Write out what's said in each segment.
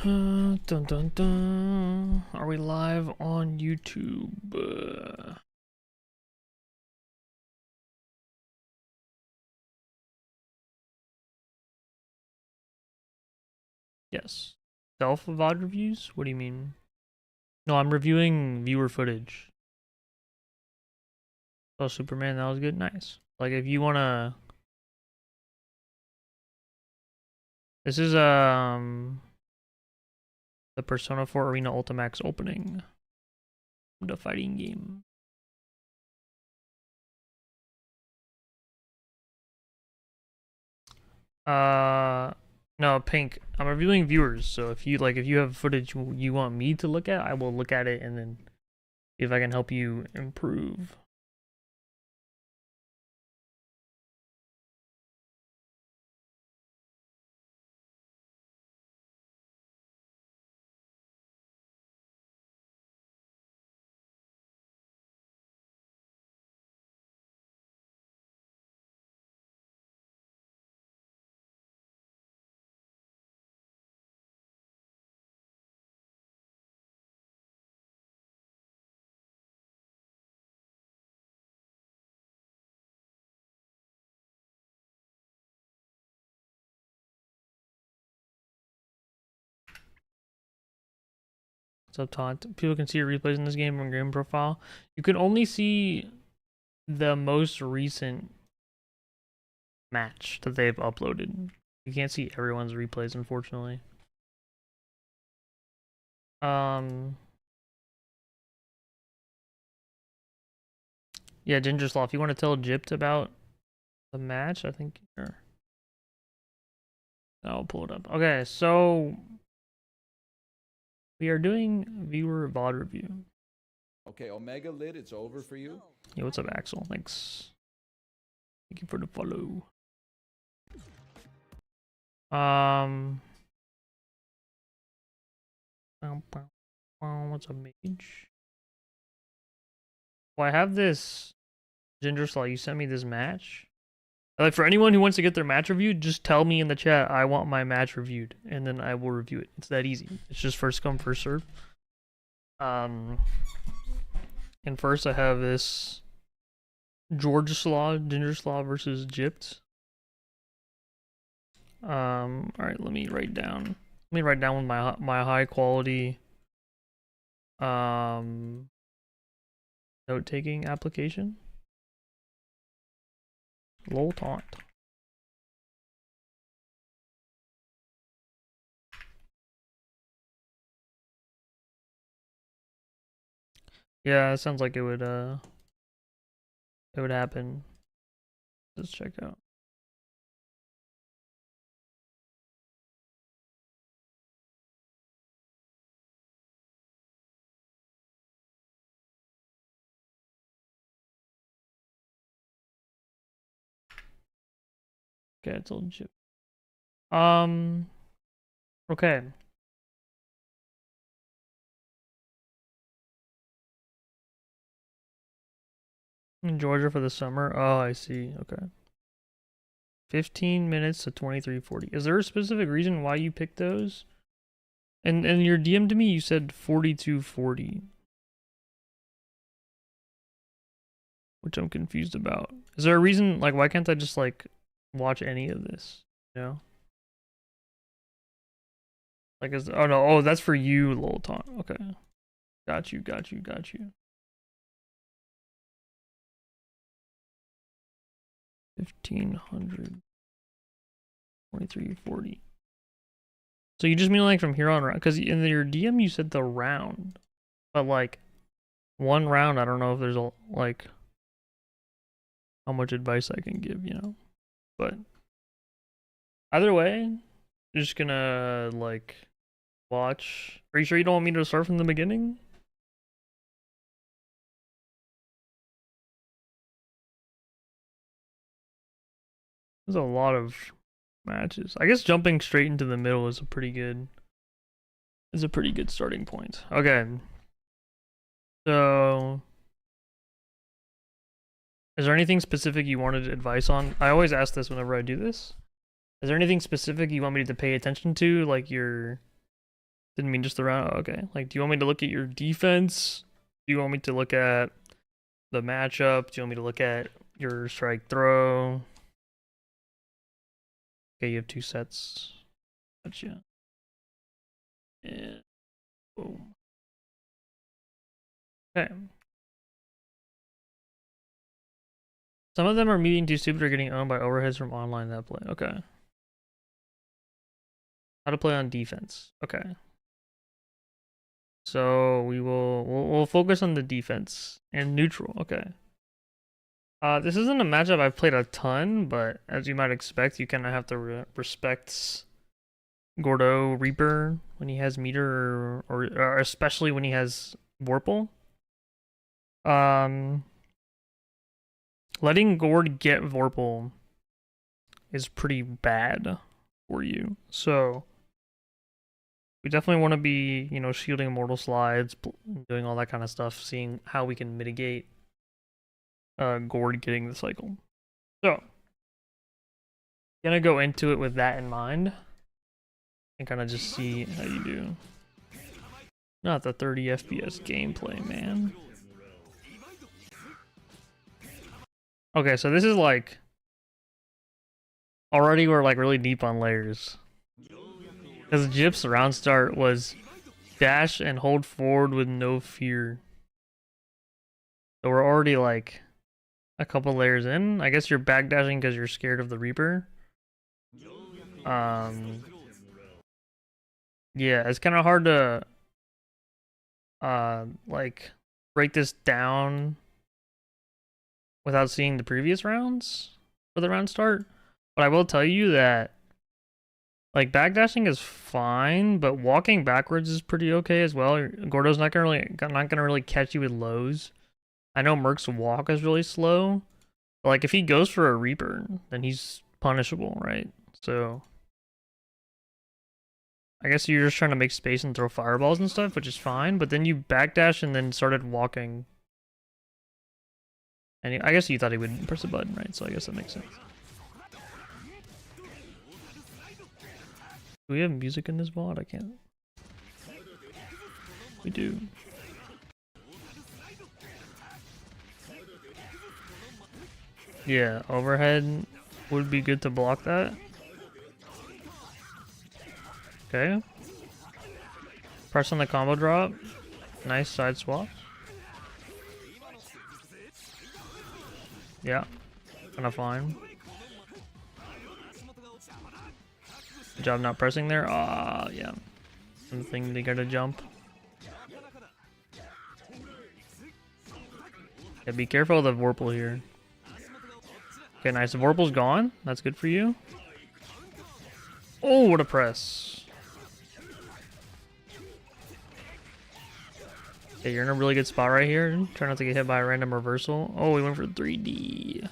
Dun dun dun. Are we live on YouTube? Yes. Self VOD reviews? What do you mean? No, I'm reviewing viewer footage. Oh, Superman, that was good. Nice. Like, if you wanna, this is the Persona 4 Arena Ultimax opening, the fighting game. No, Pink. I'm reviewing viewers, so if you have footage you want me to look at, I will look at it and then see if I can help you improve. What's up, Taunt? People can see your replays in this game on game profile. You can only see the most recent match that they've uploaded. You can't see everyone's replays, unfortunately. Yeah, Ginger Sloth, if you want to tell Gypt about the match, I think here. I'll pull it up. Okay, so we are doing viewer VOD review. Okay, Omega Lid, it's over for you. Yeah, what's up, Axel? Thanks. Thank you for the follow. What's a mage? Well, I have this Ginger Slaw. You sent me this match. Like, for anyone who wants to get their match reviewed, just tell me in the chat, I want my match reviewed, and then I will review it. It's that easy. It's just first come, first serve. And first I have this Georgia Slaw, Ginger Slaw versus Gypt. Alright, let me write down with my high quality note-taking application. Lol taunt. Yeah, it sounds like it would happen. Let's check out. Okay, I told you. Okay. In Georgia for the summer. Oh, I see. Okay. 15 minutes to 23:40. Is there a specific reason why you picked those? And your DM to me, you said 42:40, which I'm confused about. Is there a reason? Like, why can't I just like watch any of this? You know? Like, oh no, oh that's for you, lol taunt. Okay, got you. 1500 23:40. So you just mean like from here on, because in your DM you said the round, but like one round, I don't know if there's a like how much advice I can give, you know. But either way, I'm just gonna like watch. Are you sure you don't want me to start from the beginning? There's a lot of matches. I guess jumping straight into the middle is a pretty good starting point. Okay. So is there anything specific you wanted advice on? I always ask this whenever I do this. Is there anything specific you want me to pay attention to, like your Didn't mean just the round. Oh, okay. Like, do you want me to look at your defense? Do you want me to look at the matchup? Do you want me to look at your strike throw? Okay, you have 2 sets. Gotcha. And boom. Okay. Some of them are meeting too stupid or getting owned by overheads from online that play. Okay. How to play on defense. Okay. So we'll focus on the defense and neutral. Okay. This isn't a matchup I've played a ton, but as you might expect, you kind of have to respect Gordo Reaper when he has meter, or especially when he has Vorpal. Letting Gord get Vorpal is pretty bad for you. So we definitely want to be, you know, shielding Immortal Slides, doing all that kind of stuff, seeing how we can mitigate Gord getting the cycle. So gonna go into it with that in mind and kind of just see how you do. Not the 30 FPS gameplay, man. Okay, so this is like already we're like really deep on layers. Because Jip's round start was dash and hold forward with no fear. So we're already like a couple layers in. I guess you're backdashing because you're scared of the Reaper. Yeah, it's kind of hard to like break this down without seeing the previous rounds for the round start. But I will tell you that like backdashing is fine, but walking backwards is pretty okay as well. Gordo's not gonna really catch you with lows. I know Merc's walk is really slow, but like if he goes for a Reaper, then he's punishable, right? So I guess you're just trying to make space and throw fireballs and stuff, which is fine, but then you backdash and then started walking. And I guess you thought he would press a button, right? So I guess that makes sense. Do we have music in this VOD? I can't. We do. Yeah, overhead would be good to block that. Okay. Press on the combo drop. Nice side swap. Yeah. Kinda fine. Good job not pressing there. Ah, yeah. Something they gotta jump. Yeah, be careful of the Vorpal here. Okay, nice. The Vorpal's gone. That's good for you. Oh, what a press. Okay, you're in a really good spot right here. Try not to get hit by a random reversal. Oh, we went for 3D.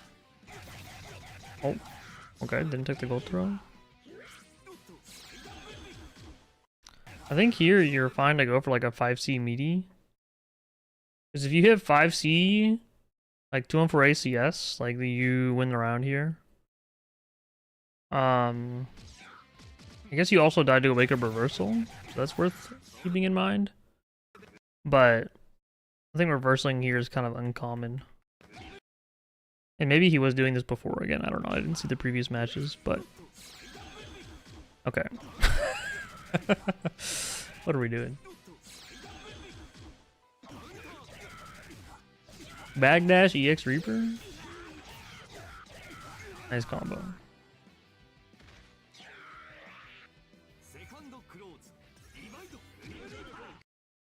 Oh, okay. Didn't take the gold throw. I think here you're fine to go for like a 5C meaty. Because if you hit 5C, like 2-1 for ACS, like you win the round here. I guess you also died to a wake up reversal, so that's worth keeping in mind. But I think reversing here is kind of uncommon. And maybe he was doing this before again, I don't know. I didn't see the previous matches, but okay. What are we doing? Bagdash EX Reaper? Nice combo.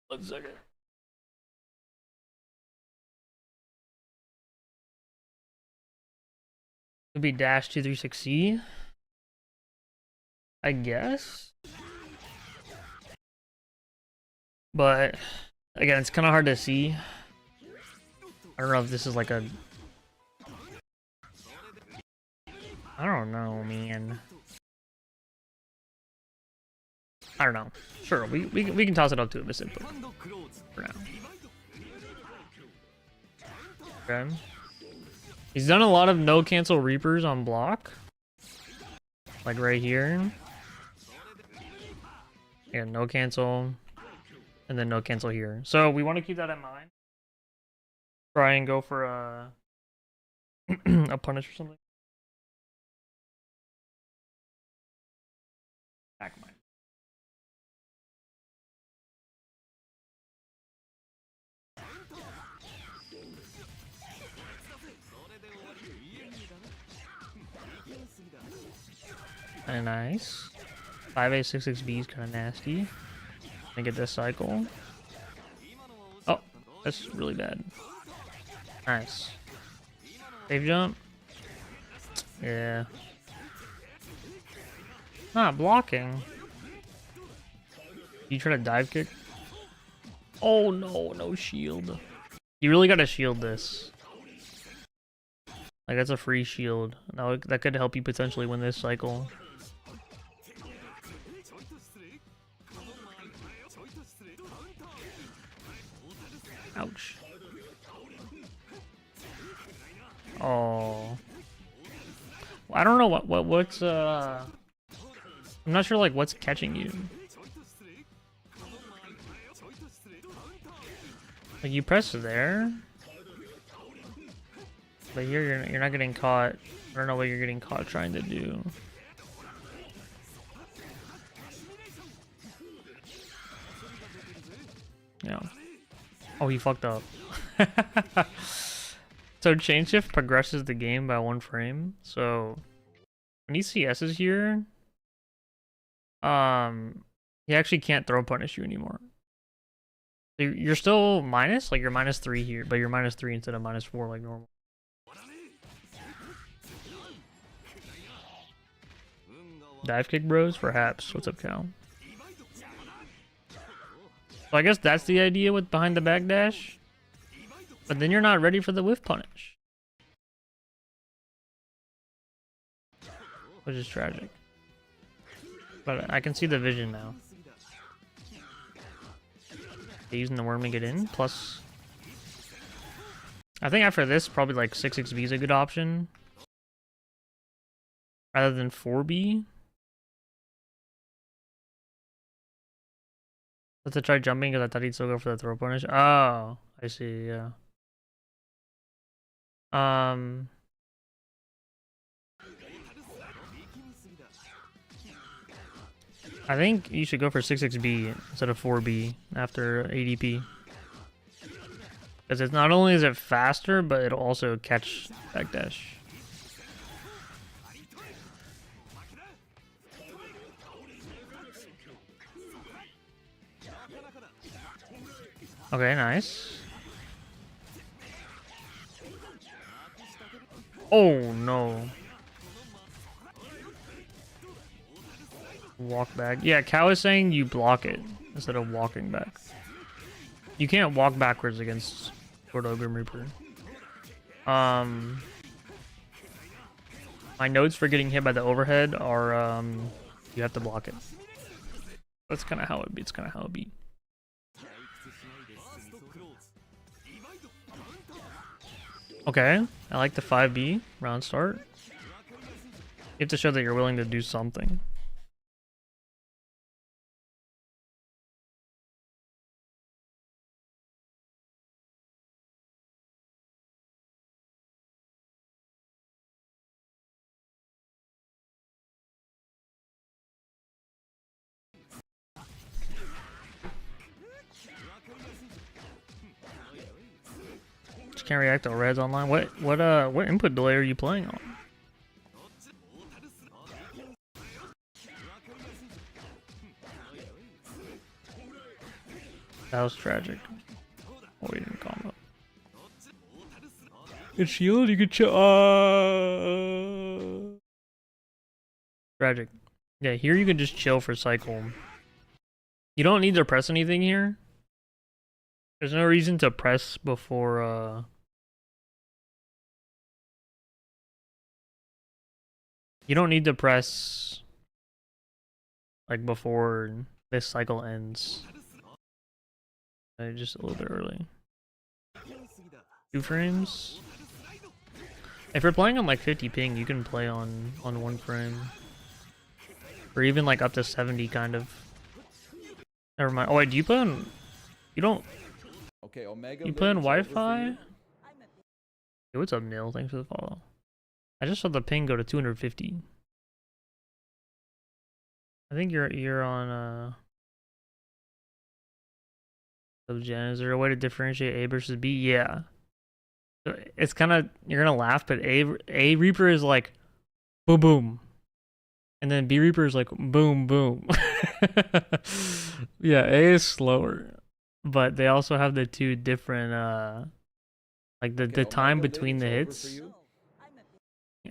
1 second. Would be dash 236C, I guess. But again, it's kind of hard to see. I don't know if this is like a. I don't know, man. I don't know. Sure, we can toss it up to a miss input for now. Okay. He's done a lot of no cancel Reapers on block. Like right here. And no cancel. And then no cancel here. So we want to keep that in mind. Try and go for a a punish or something. Back mine. Very nice. 5A 6XB is kind of nasty. Gonna get this cycle. Oh, that's really bad. Nice. Save jump. Yeah. Not blocking. You try to dive kick? Oh no, no shield. You really gotta shield this. Like, that's a free shield. That could help you potentially win this cycle. Ouch. Oh. I don't know what's I'm not sure like what's catching you. Like, you press there, but here you're not getting caught. I don't know what you're getting caught trying to do. Yeah. Oh, he fucked up. So chain shift progresses the game by 1 frame. So when he CS's here, he actually can't throw punish you anymore. So you're still minus, like you're -3 here, but you're -3 instead of -4 like normal. Dive kick bros, perhaps. What's up, Cal? So I guess that's the idea with behind the backdash. But then you're not ready for the whiff punish. Which is tragic. But I can see the vision now. They're using the worm to get in, plus... I think after this, probably like 6XB is a good option. Rather than 4B. Let's try jumping because I thought he'd still go for the throw punish. Oh, I see, yeah. I think you should go for 6XB instead of 4B after ADP. Because it's not only is it faster, but it'll also catch backdash. Okay, nice. Oh no. Walk back. Yeah, Cow is saying you block it instead of walking back. You can't walk backwards against Gordo Grim Reaper. My notes for getting hit by the overhead are you have to block it. That's kind of how it be. It's kind of how it be. Okay, I like the 5B round start. You have to show that you're willing to do something. Just can't react to reds online. What input delay are you playing on? That was tragic. Oh, he didn't combo. Good shield, you could chill. Tragic. Yeah, here you can just chill for cycle. You don't need to press anything here. There's no reason to press before, you don't need to press, like, before this cycle ends. Just a little bit early. 2 frames. If you're playing on like 50 ping, you can play on 1 frame. Or even like up to 70 kind of. Never mind. Oh wait, do you play on? You don't. Okay, Omega. You Lit, play on it's over for Wi-Fi? you. Hey, what's up, Neil? Thanks for the follow. I just saw the ping go to 250. I think you're on Gen. Is there a way to differentiate A versus B? Yeah. So it's kind of, you're gonna laugh, but A Reaper is like boom boom, and then B Reaper is like boom boom. Yeah, A is slower, but they also have the two different like the Okay, time Omega Lit, between it's the over hits. for you.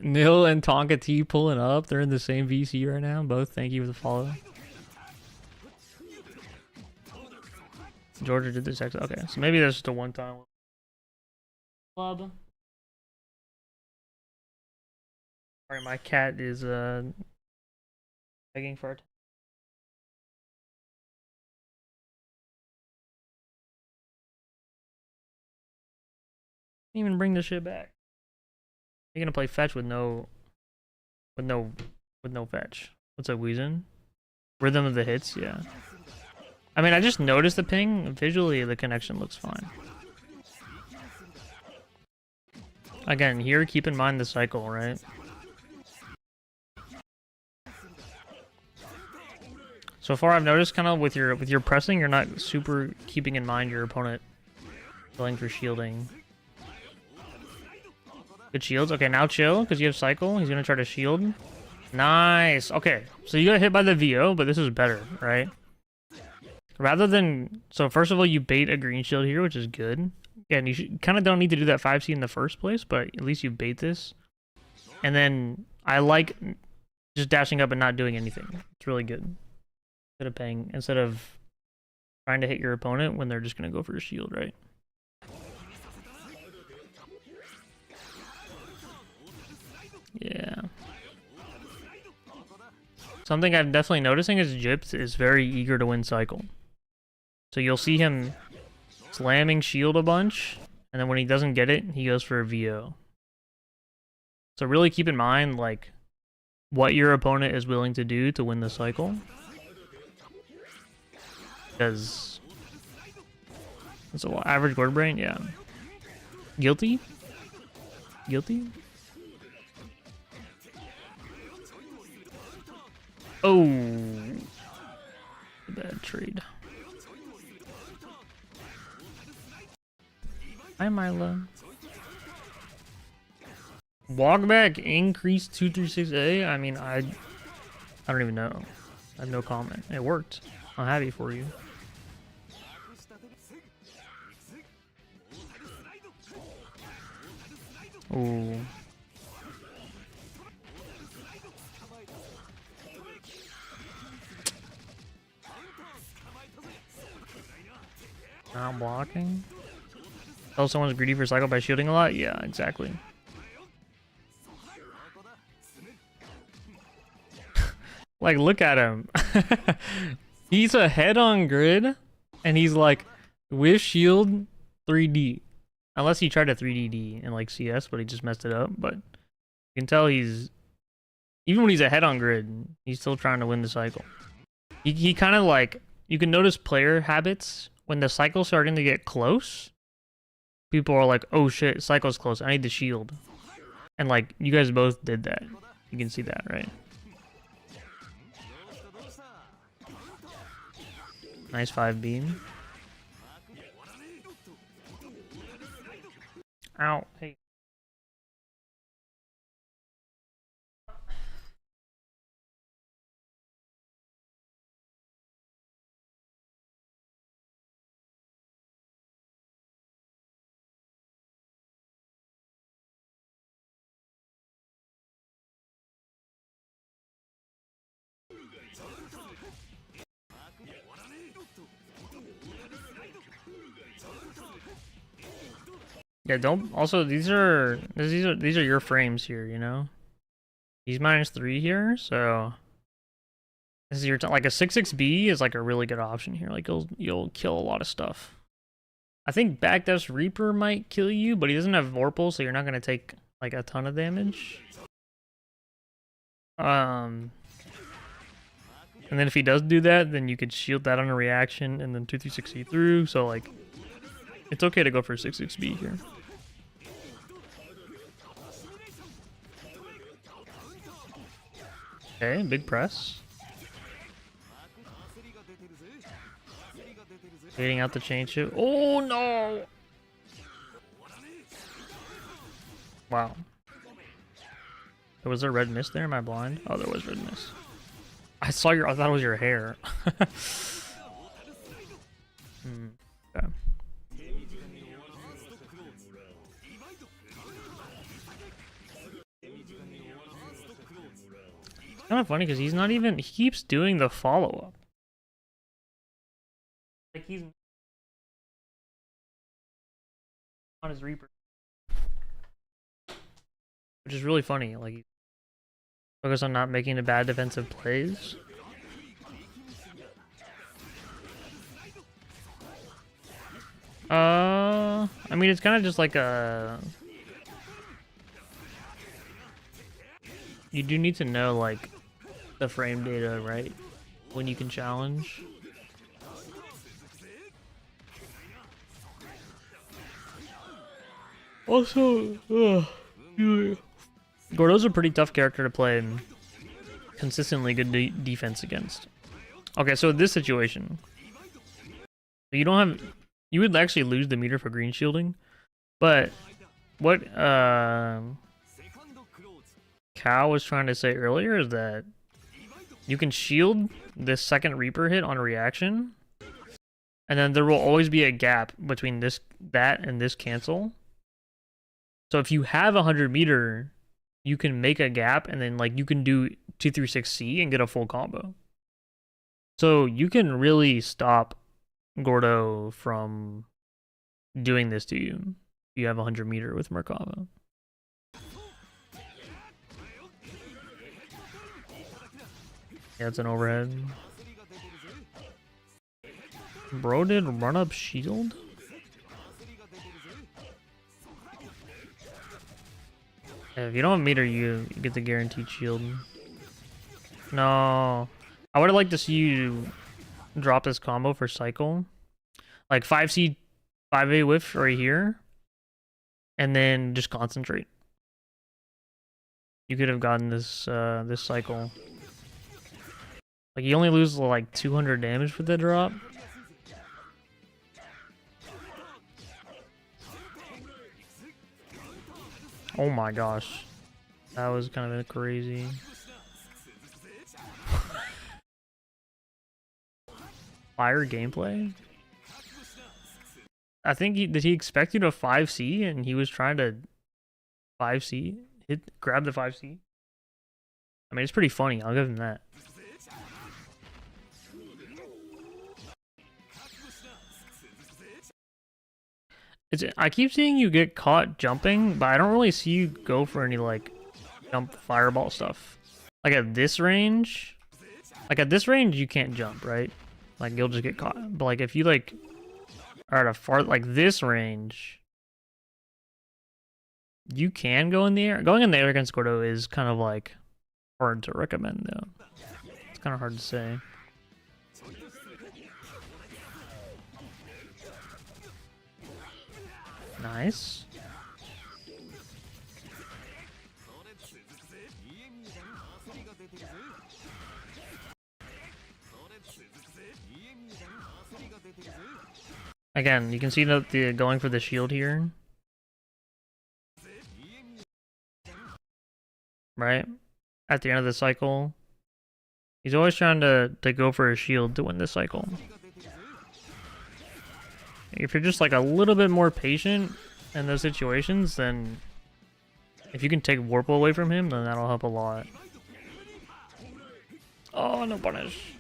Nil and Tonka T pulling up. They're in the same VC right now. Both thank you for the follow. Georgia did this exit. Okay, so maybe that's just a one-time club. Alright, my cat is begging for it. Even bring this shit back. You're gonna play fetch with no fetch. What's up, Weezin? Rhythm of the hits, yeah. I mean, I just noticed the ping. Visually, the connection looks fine. Again, here, keep in mind the cycle, right? So far, I've noticed kind of with your pressing, you're not super keeping in mind your opponent going for shielding. Good shields. Okay, now chill, because you have cycle. He's gonna try to shield. Nice. Okay, so you got hit by the VO, but this is better, right? Rather than, so first of all, you bait a green shield here, which is good. Yeah, and you kind of don't need to do that 5C in the first place, but at least you bait this. And then I like just dashing up and not doing anything. It's really good. Instead of paying, instead of trying to hit your opponent when they're just gonna go for a shield, right? Yeah. Something I'm definitely noticing is Gyps is very eager to win cycle. So you'll see him slamming shield a bunch, and then when he doesn't get it, he goes for a VO. So really keep in mind, like, what your opponent is willing to do to win the cycle. Because it's an average word brain, yeah. Guilty? Guilty? Oh, bad trade. Hi, Mila. Walkback increase 236A. I mean, I don't even know. I have no comment. It worked. I'm happy for you. Ooh. Not blocking. Oh, someone's greedy for cycle by shielding a lot? Yeah, exactly. Like, look at him. He's ahead on grid, and he's like, with shield 3D. Unless he tried to 3DD in like CS, but he just messed it up. But you can tell he's, even when he's ahead on grid, he's still trying to win the cycle. He kind of like, you can notice player habits. When the cycle's starting to get close, people are like, oh shit, cycle's close, I need the shield. And like, you guys both did that. You can see that, right? Nice 5 beam. Ow, hey. Yeah, don't. Also, these are your frames here. You know, he's -3 here, so this is your like a 6-6B is like a really good option here. Like you'll kill a lot of stuff. I think Backdash Reaper might kill you, but he doesn't have Vorpal, so you're not gonna take like a ton of damage. And then if he does do that, then you could shield that on a reaction and then 236C through. So like, it's okay to go for 66B here. Okay, big press. Waiting out the chain shift. Oh no! Wow. Was there red mist there? Am I blind? Oh, there was red mist. I thought it was your hair. Okay. It's kind of funny because he's not even. He keeps doing the follow up. Like he's on his Reaper, which is really funny. Like he's focused on not making the bad defensive plays. I mean, it's kind of just like a. You do need to know like the frame data, right? When you can challenge. Also, Gordo's a pretty tough character to play and consistently good defense against. Okay, so this situation, you don't have, you would actually lose the meter for green shielding, but what Cow was trying to say earlier is that you can shield this second Reaper hit on reaction, and then there will always be a gap between that and this cancel. So if you have 100 meter, you can make a gap and then like you can do 236C and get a full combo. So you can really stop Gordo from doing this to you. If you have 100 meter with Merkava. Yeah, it's an overhead. Bro did run up shield? If you don't have meter, you get the guaranteed shield. No. I would have liked to see you drop this combo for cycle. Like 5C, 5A whiff right here. And then just concentrate. You could have gotten this this cycle. Like you only lose like 200 damage with the drop. Oh my gosh. That was kind of crazy. Fire gameplay? I think did he expect you to 5C and he was trying to 5C? Grab the 5C? I mean, it's pretty funny. I'll give him that. I keep seeing you get caught jumping, but I don't really see you go for any like jump fireball stuff. Like at this range, you can't jump, right? Like you'll just get caught. But like if you like are at a far like this range, you can go in the air. Going in the air against Gordo is kind of like hard to recommend though. It's kind of hard to say. Nice. Again, you can see that the going for the shield here. Right? At the end of the cycle. He's always trying to go for a shield to win this cycle. If you're just like a little bit more patient in those situations, then if you can take Warple away from him, then that'll help a lot. Oh, no punish.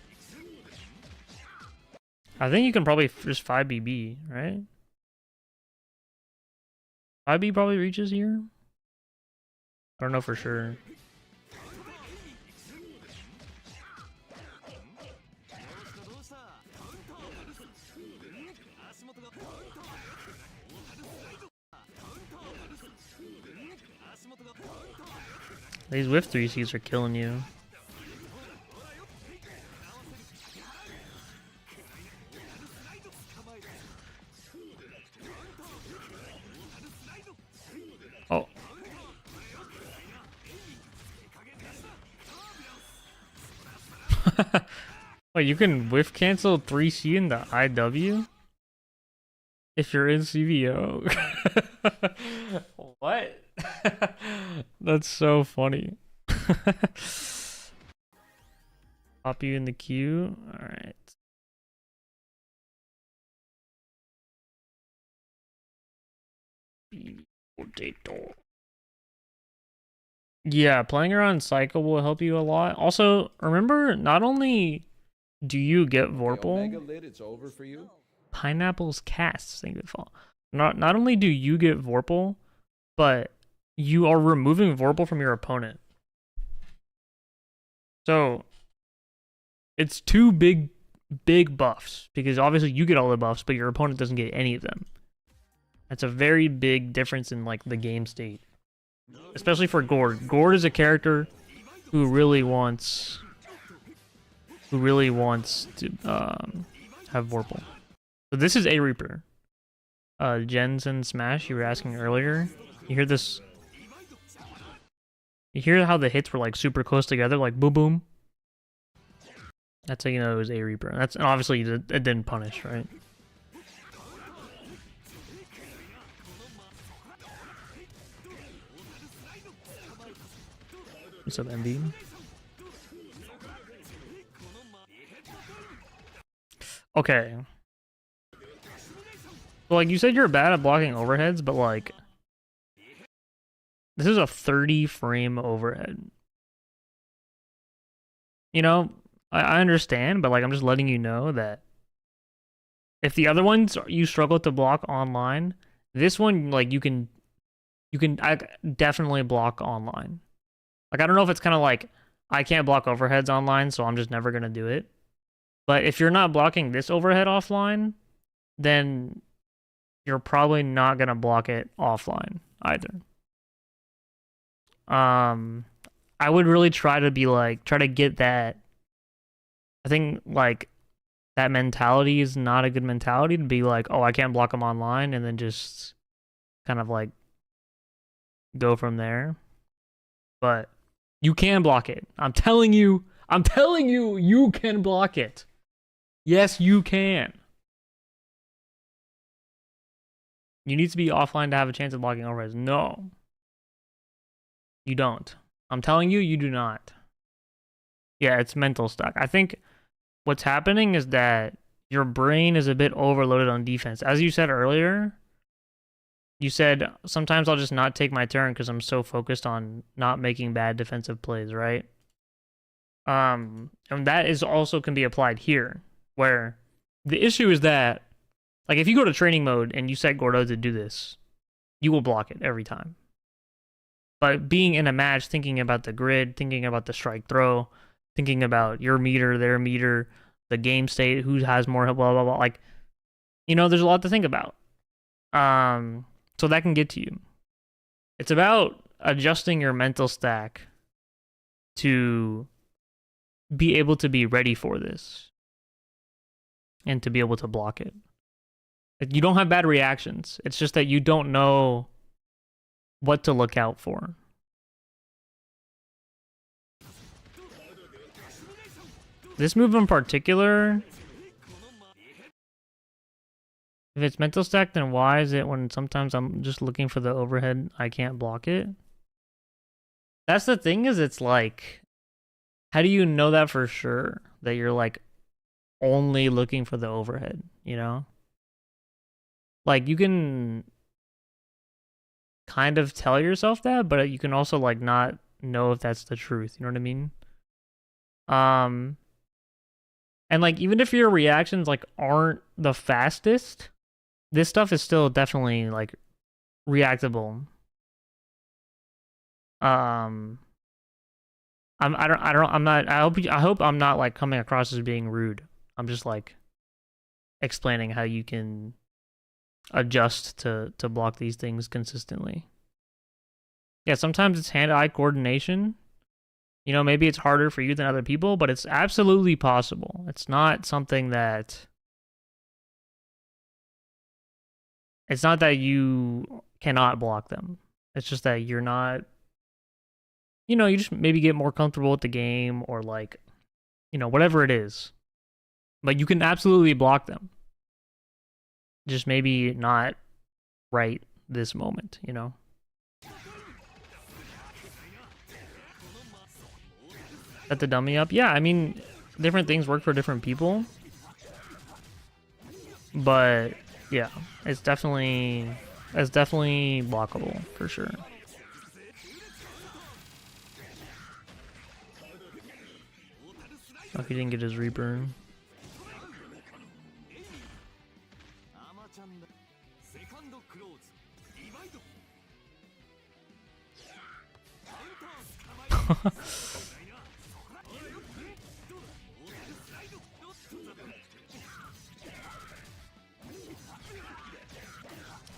I think you can probably just 5BB, right? 5B probably reaches here? I don't know for sure. These whiff 3Cs are killing you. Wait, you can whiff cancel 3C in the IW if you're in CVO. What? That's so funny. Pop you in the queue. All right. Potato. Yeah, playing around Cycle will help you a lot. Also, remember, not only do you get Okay, Vorpal, Omega Lit, it's over for you. Pineapple's casts think it fall. Not only do you get Vorpal, but you are removing Vorpal from your opponent. So it's two big buffs, because obviously you get all the buffs, but your opponent doesn't get any of them. That's a very big difference in like the game state. Especially for Gord. Gord is a character who really wants to have Vorpal. So this is a Reaper. Jensen Smash, you were asking earlier. You hear this? You hear how the hits were like super close together, like boom boom? That's how you know it was a Reaper. And obviously it didn't punish, right? What's up, MD? Okay. So, like, you said you're bad at blocking overheads, but, like, this is a 30 frame overhead. You know, I understand, but, like, I'm just letting you know that if the other ones you struggle to block online, this one, like, you can definitely block online. Like, I don't know if it's kind of like, I can't block overheads online, so I'm just never going to do it. But if you're not blocking this overhead offline, then you're probably not going to block it offline either. I would really try to get that. I think, like, that mentality is not a good mentality, to be like, oh, I can't block them online, and then just kind of, like, go from there. But you can block it. I'm telling you, you can block it. Yes, you can. You need to be offline to have a chance of blocking overheads. No. You don't. I'm telling you, you do not. Yeah, it's mental stuck. I think what's happening is that your brain is a bit overloaded on defense. As you said earlier, you said, sometimes I'll just not take my turn because I'm so focused on not making bad defensive plays, right? And that is also can be applied here, where the issue is that, like, if you go to training mode and you set Gordo to do this, you will block it every time. But being in a match, thinking about the grid, thinking about the strike throw, thinking about your meter, their meter, the game state, who has more, blah, blah, blah. Like, you know, there's a lot to think about. So that can get to you. It's about adjusting your mental stack to be able to be ready for this and to be able to block it. You don't have bad reactions. It's just that you don't know what to look out for. This move in particular, if it's mental stack, then why is it when sometimes I'm just looking for the overhead, I can't block it? That's the thing, is it's like, how do you know that for sure? That you're like only looking for the overhead, you know? Like, you can kind of tell yourself that, but you can also like not know if that's the truth, you know what I mean? And like, even if your reactions like aren't the fastest, this stuff is still definitely like reactable. I hope I'm not like coming across as being rude. I'm just like explaining how you can adjust to block these things consistently. Yeah, sometimes it's hand-eye coordination. You know, maybe it's harder for you than other people, but it's absolutely possible. It's not something that... It's not that you cannot block them. It's just that you're not... You know, you just maybe get more comfortable with the game, or like... you know, whatever it is. But you can absolutely block them. Just maybe not right this moment, you know? Set the dummy up. Yeah, I mean, different things work for different people. But yeah, it's definitely blockable for sure. Oh, he didn't get his Reaper.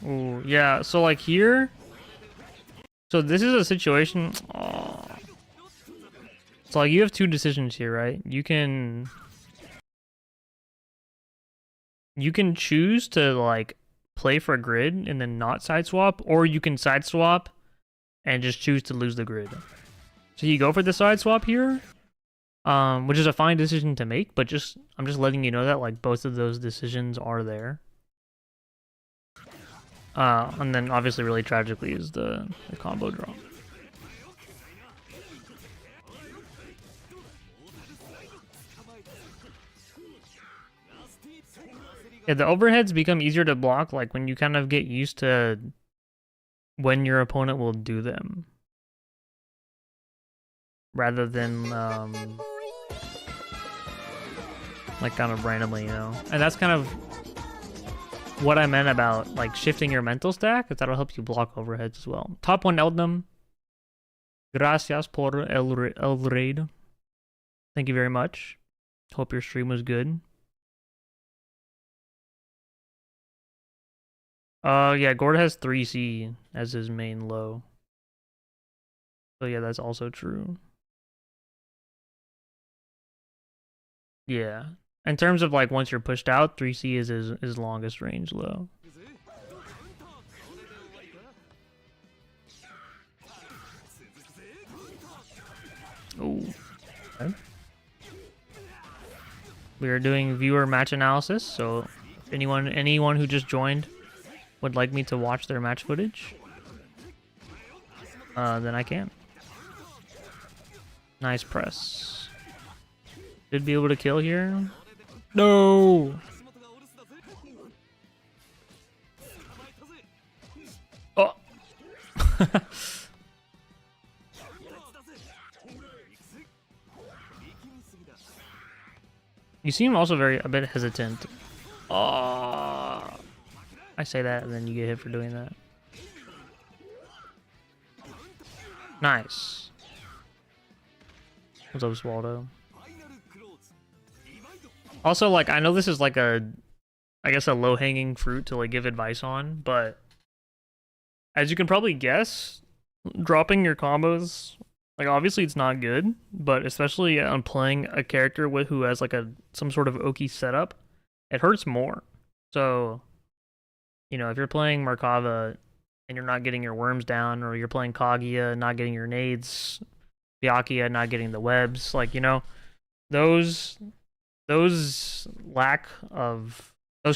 Ooh, yeah, so like here, so this is a situation. Oh. So like you have two decisions here, right? You can choose to like play for a grid and then not side swap, or you can side swap and just choose to lose the grid. So you go for the side swap here, which is a fine decision to make, but I'm just letting you know that like both of those decisions are there. And then obviously really tragically is the combo draw. Yeah, the overheads become easier to block like when you kind of get used to when your opponent will do them. Rather than like kind of randomly, you know? And that's kind of what I meant about like shifting your mental stack, is that'll help you block overheads as well. Top 1 Eldnum. Gracias por el raid. Thank you very much. Hope your stream was good. Yeah, Gord has 3C as his main low. So yeah, that's also true. Yeah. In terms of like once you're pushed out, 3C is his longest range low. Oh. Okay. We are doing viewer match analysis, so if anyone who just joined would like me to watch their match footage, then I can. Nice press. Should be able to kill here. No! Oh! You seem also a bit hesitant. Oh! I say that and then you get hit for doing that. Nice. What's up, Swaldo? Also, like, I know this is like I guess a low-hanging fruit to like give advice on, but as you can probably guess, dropping your combos, like obviously it's not good, but especially on playing a character who has like some sort of Oki setup, it hurts more. So, you know, if you're playing Markava and you're not getting your worms down, or you're playing Kaguya not getting your nades, Byakuya not getting the webs, like, you know, those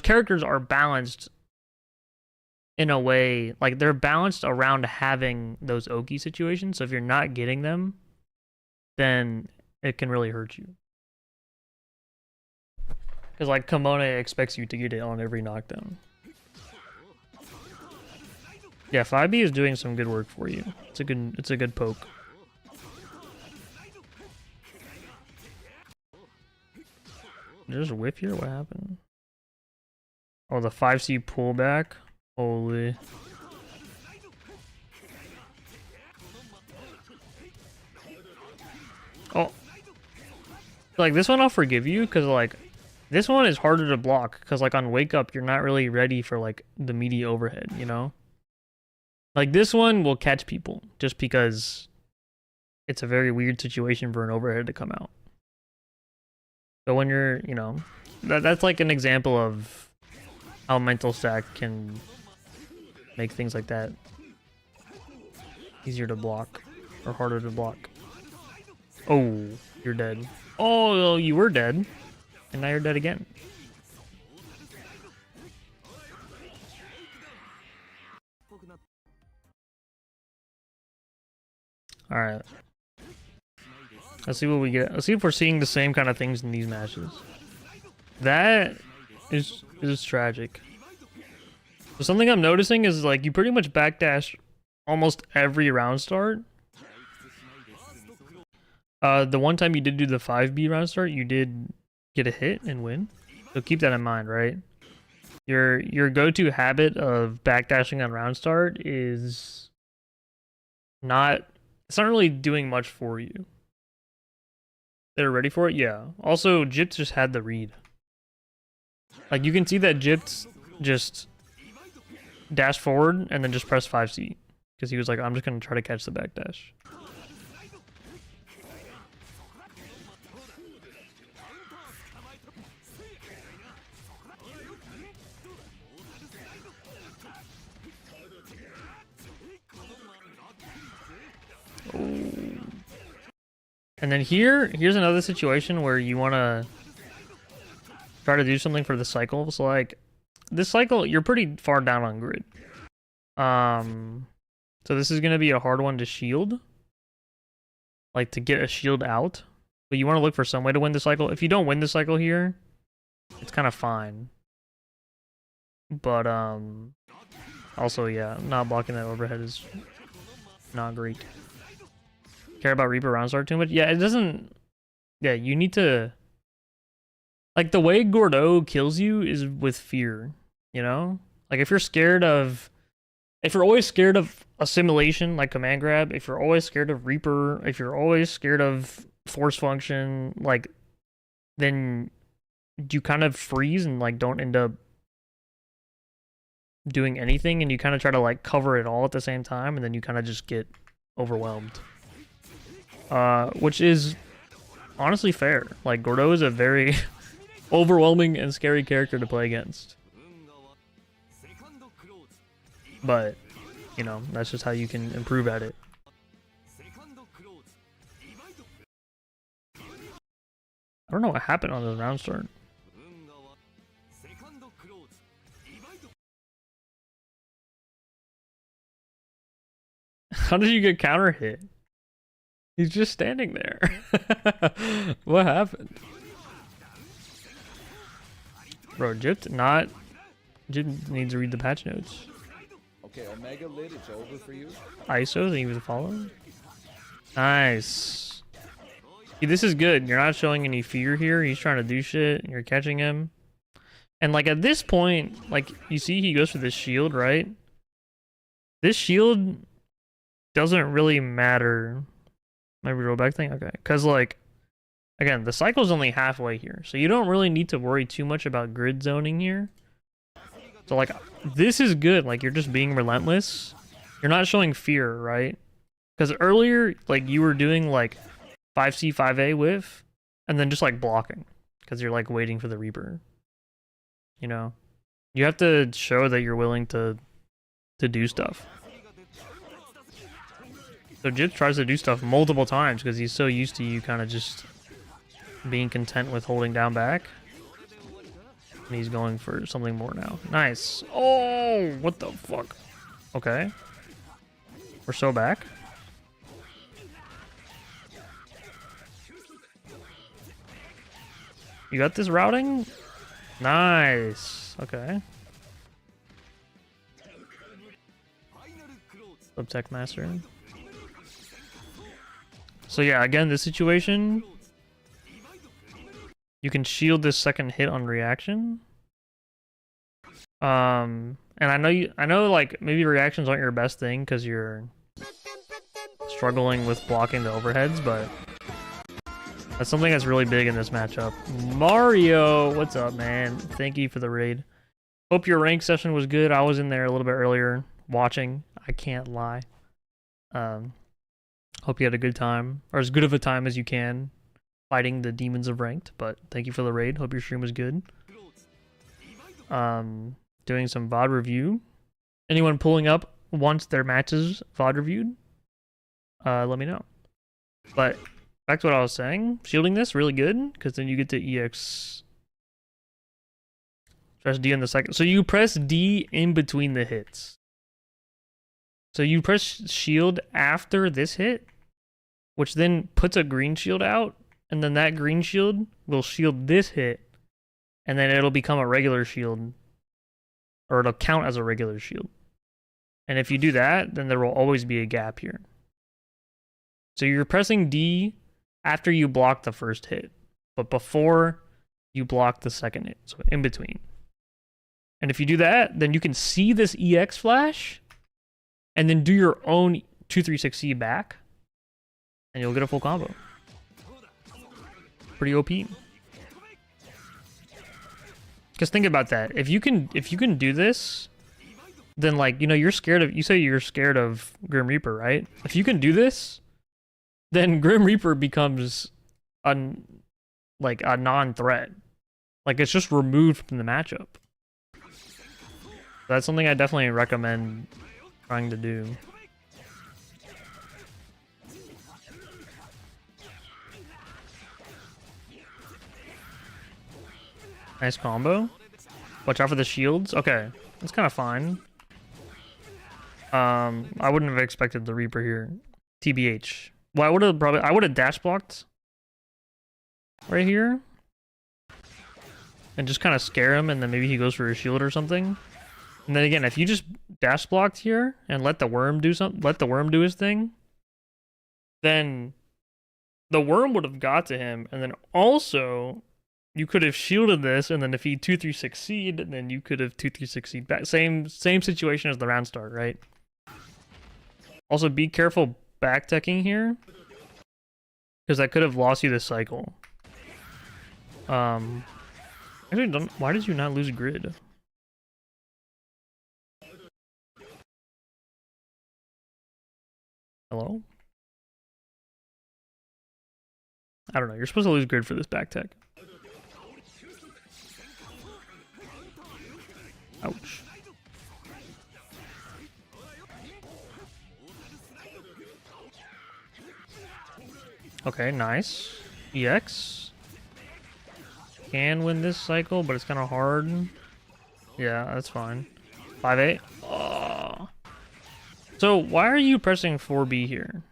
characters are balanced in a way, like they're balanced around having those Oki situations. So if you're not getting them, then it can really hurt you. Because like Kimone expects you to get it on every knockdown. Yeah, 5B is doing some good work for you. It's a good poke. There's a whiff here? What happened? Oh, the 5C pullback? Holy. Oh. Like, this one I'll forgive you, because, like, this one is harder to block, because, like, on Wake Up, you're not really ready for, like, the meaty overhead, you know? Like, this one will catch people, just because it's a very weird situation for an overhead to come out. So when you're, you know, that's like an example of how mental stack can make things like that easier to block or harder to block. Oh, you're dead. Oh, you were dead. And now you're dead again. Alright. Let's see what we get. Let's see if we're seeing the same kind of things in these matches. That is tragic. So something I'm noticing is like you pretty much backdash almost every round start. The one time you did do the 5B round start, you did get a hit and win. So keep that in mind, right? Your go-to habit of backdashing on round start is not, it's not really doing much for you. They're ready for it? Yeah. Also, Gypt just had the read. Like, you can see that Gypt just dashed forward and then just pressed 5C. Because he was like, I'm just going to try to catch the backdash. And then here's another situation where you want to try to do something for the cycle. So like this cycle, you're pretty far down on grid. So this is going to be a hard one to shield. Like to get a shield out. But you want to look for some way to win the cycle. If you don't win the cycle here, it's kind of fine. But also yeah, not blocking that overhead is not great. Care about Reaper round start too much? Yeah, it doesn't. Yeah, you need to. Like the way Gordeau kills you is with fear, you know? Like if you're scared of. If you're always scared of assimilation, like command grab, if you're always scared of Reaper, if you're always scared of force function, like, then you kind of freeze and like don't end up doing anything, and you kind of try to like cover it all at the same time, and then you kind of just get overwhelmed. Which is honestly fair. Like, Gordeau is a very overwhelming and scary character to play against. But, you know, that's just how you can improve at it. I don't know what happened on the round start. How did you get counter hit? He's just standing there. What happened? Bro, Gypt needs to read the patch notes. Okay, Omega Lid, it's over for you. ISO, that he was following. Nice. See, this is good. You're not showing any fear here. He's trying to do shit, and you're catching him. And like at this point, like you see he goes for this shield, right? This shield doesn't really matter. Maybe rollback thing? Okay. Because, like, again, the cycle's only halfway here. So you don't really need to worry too much about grid zoning here. So, like, this is good. Like, you're just being relentless. You're not showing fear, right? Because earlier, like, you were doing, like, 5C, 5A whiff, and then just, like, blocking. Because you're, like, waiting for the Reaper. You know? You have to show that you're willing to do stuff. So Gypt tries to do stuff multiple times because he's so used to you kind of just being content with holding down back. And he's going for something more now. Nice. Oh, what the fuck? Okay. We're so back. You got this routing? Nice. Okay. Subtech Master. So yeah, again, this situation, you can shield this second hit on reaction. And I know like maybe reactions aren't your best thing because you're struggling with blocking the overheads, but that's something that's really big in this matchup. Mario, what's up, man? Thank you for the raid. Hope your rank session was good. I was in there a little bit earlier watching. I can't lie. Hope you had a good time, or as good of a time as you can, fighting the demons of ranked. But thank you for the raid. Hope your stream was good. Doing some VOD review. Anyone pulling up wants their matches VOD reviewed? Let me know. But back to what I was saying. Shielding this really good because then you get to EX. Press D in the second. So you press D in between the hits. So you press shield after this hit, which then puts a green shield out, and then that green shield will shield this hit, and then it'll become a regular shield, or it'll count as a regular shield. And if you do that, then there will always be a gap here. So you're pressing D after you block the first hit, but before you block the second hit, so in between. And if you do that, then you can see this EX flash, and then do your own 236C back, and you'll get a full combo. Pretty OP. Because think about that. If you can do this, then like, you know, you say you're scared of Grim Reaper, right? If you can do this, then Grim Reaper becomes a non-threat. Like, it's just removed from the matchup. That's something I definitely recommend trying to do. Nice combo. Watch out for the shields. Okay, that's kind of fine. I wouldn't have expected the Reaper here. TBH. Well, I would have dash blocked right here and just kind of scare him, and then maybe he goes for a shield or something. And then again, if you just dash blocked here and let the worm do something, let the worm do his thing, then the worm would have got to him, and then also you could have shielded this, and then if he 2-3 then you could have 2-3 back. Same situation as the round start, right? Also, be careful back teching here, because that could have lost you this cycle. Actually, why did you not lose grid? Hello? I don't know. You're supposed to lose grid for this back tech. Ouch. Okay, nice. EX. Can win this cycle, but it's kind of hard. Yeah, that's fine. 5-8. Oh. So, why are you pressing 4B here?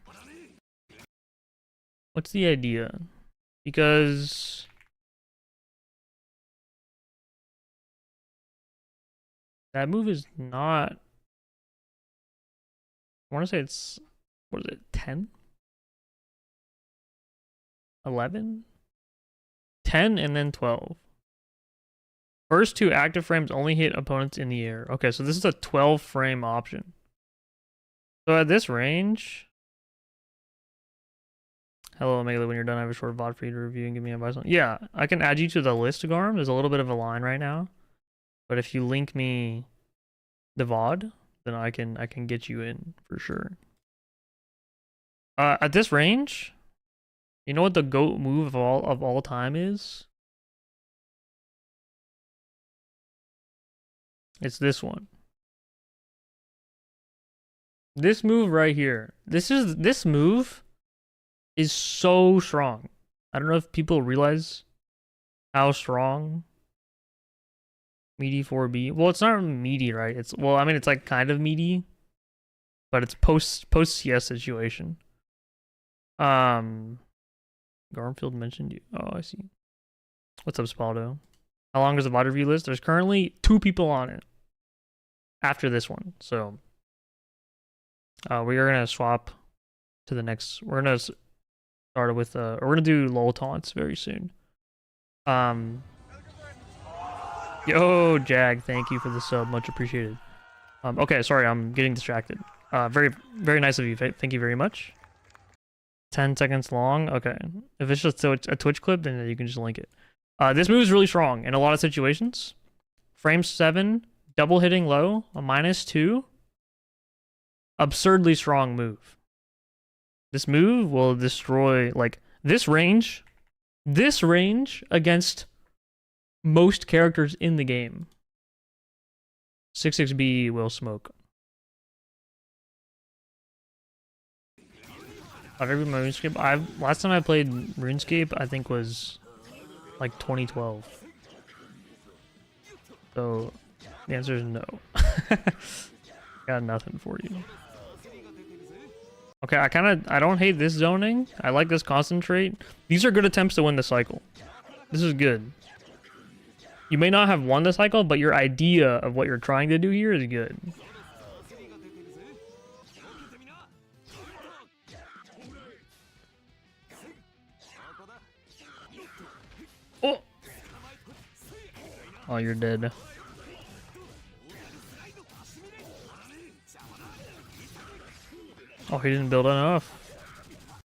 What's the idea? Because that move is not... I want to say it's... What is it? 10? 11? 10 and then 12. First two active frames only hit opponents in the air. Okay, so this is a 12 frame option. So at this range... Hello, Omega, when you're done, I have a short VOD for you to review and give me advice on. Yeah, I can add you to the list, Garm. There's a little bit of a line right now. But if you link me the VOD, then I can get you in for sure. At this range, you know what the GOAT move of all time is? It's this one. This move right here. This move is so strong. I don't know if people realize how strong meaty 4B. Well, it's not meaty, right? It's, well, I mean, it's like kind of meaty, but it's post CS situation. Garfield mentioned you. Oh, I see. What's up, Spaldo? How long is the VOD review list? There's currently 2 people on it after this one. So we are gonna swap to the next. We're gonna start with we're gonna do LOL taunts very soon. Yo, Jag, thank you for the sub, much appreciated. Okay, sorry, I'm getting distracted. Very, very nice of you. Thank you very much. 10 seconds long. Okay, if it's just a Twitch clip, then you can just link it. This move is really strong in a lot of situations. Frame 7, double hitting low, a -2. Absurdly strong move. This move will destroy, like, this range against most characters in the game. 66B will smoke. I've ever been my RuneScape. Last time I played RuneScape, I think was like 2012. So the answer is no. Got nothing for you. Okay, I don't hate this zoning. I like this concentrate. These are good attempts to win the cycle. This is good. You may not have won the cycle, but your idea of what you're trying to do here is good. Oh! Oh, you're dead. Oh, he didn't build enough.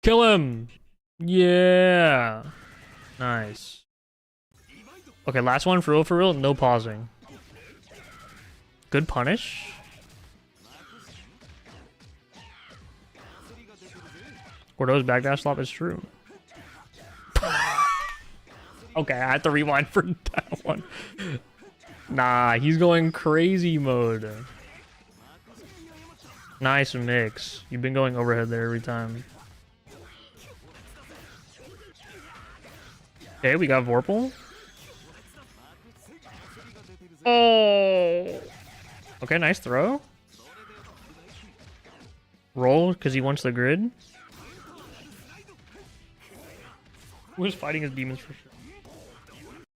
Kill him! Yeah! Nice. Okay, last one for real, no pausing. Good punish. Gordo's backdash slop is true. Okay, I have to rewind for that one. Nah, he's going crazy mode. Nice mix. You've been going overhead there every time. Okay, we got Vorpal. Oh! Okay, nice throw. Roll, because he wants the grid. Who's fighting his demons for sure.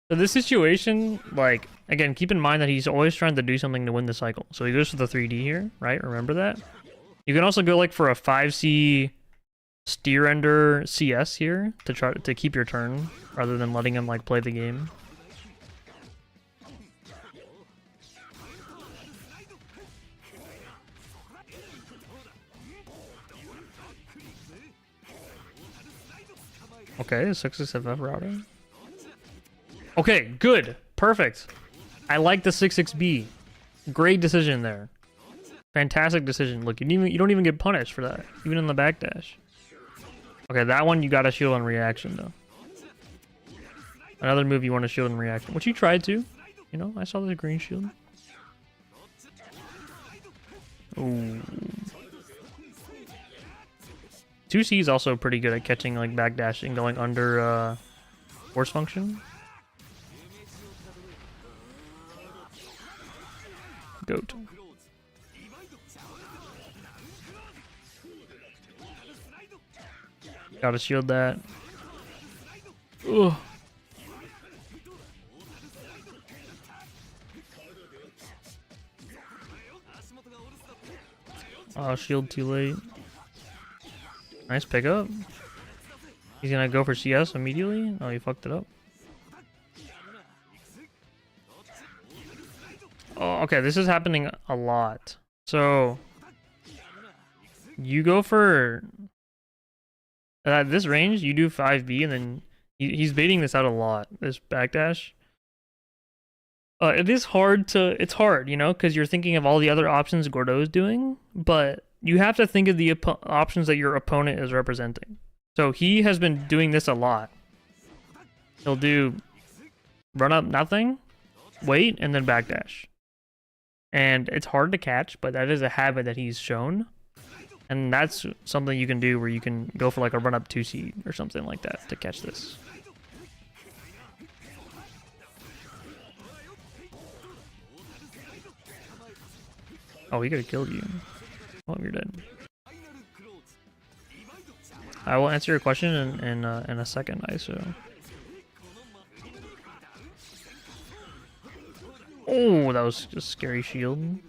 So this situation, like, again, keep in mind that he's always trying to do something to win the cycle. So he goes for the 3D here, right? Remember that? You can also go like for a 5C steer ender CS here to try to keep your turn rather than letting him like play the game. Okay, 6XFF routing. Okay, good. Perfect. I like the 6XB. Great decision there. Fantastic decision. Look, you don't even get punished for that, even in the backdash. Okay, that one you got to shield on reaction though. Another move you want to shield in reaction, which you tried to. You know, I saw the green shield. Ooh. 2C is also pretty good at catching like backdashing, going under force function. Goat. Gotta shield that. Ugh. Oh, shield too late. Nice pickup. He's gonna go for CS immediately. Oh, he fucked it up. Oh, okay, this is happening a lot. So you go for at this range, you do 5B, and then he's baiting this out a lot. This backdash. It is hard to. It's hard, you know, because you're thinking of all the other options Gordo's doing, but you have to think of the options that your opponent is representing. So he has been doing this a lot. He'll do run up nothing, wait, and then backdash. And it's hard to catch, but that is a habit that he's shown. And that's something you can do where you can go for like a run up 2C or something like that to catch this. Oh, he could have killed you. Oh, you're dead. I will answer your question in a second, ISO. Oh, that was just scary shield.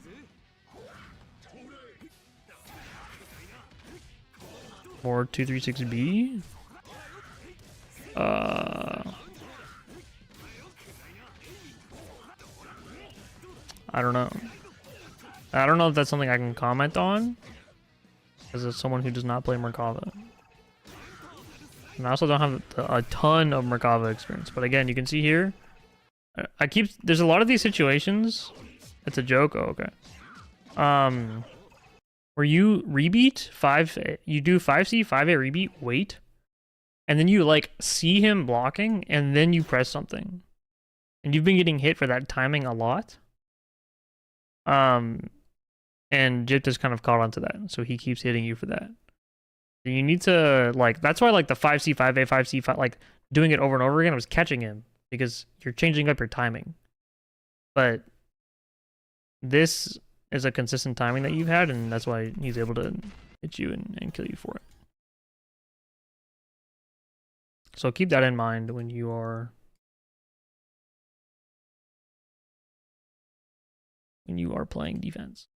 More 236B. I don't know. I don't know if that's something I can comment on, as a someone who does not play Merkava. And I also don't have a ton of Merkava experience. But again, you can see here, there's a lot of these situations. It's a joke. Oh, okay. Where you rebeat you do 5C, 5A rebeat, wait, and then you like see him blocking, and then you press something, and you've been getting hit for that timing a lot. And Jip has kind of caught on to that, so he keeps hitting you for that. You need to like that's why like the 5C, 5A, 5C, 5 like doing it over and over again was catching him because you're changing up your timing. But this is a consistent timing that you've had, and that's why he's able to hit you and kill you for it. So keep that in mind when you are playing defense.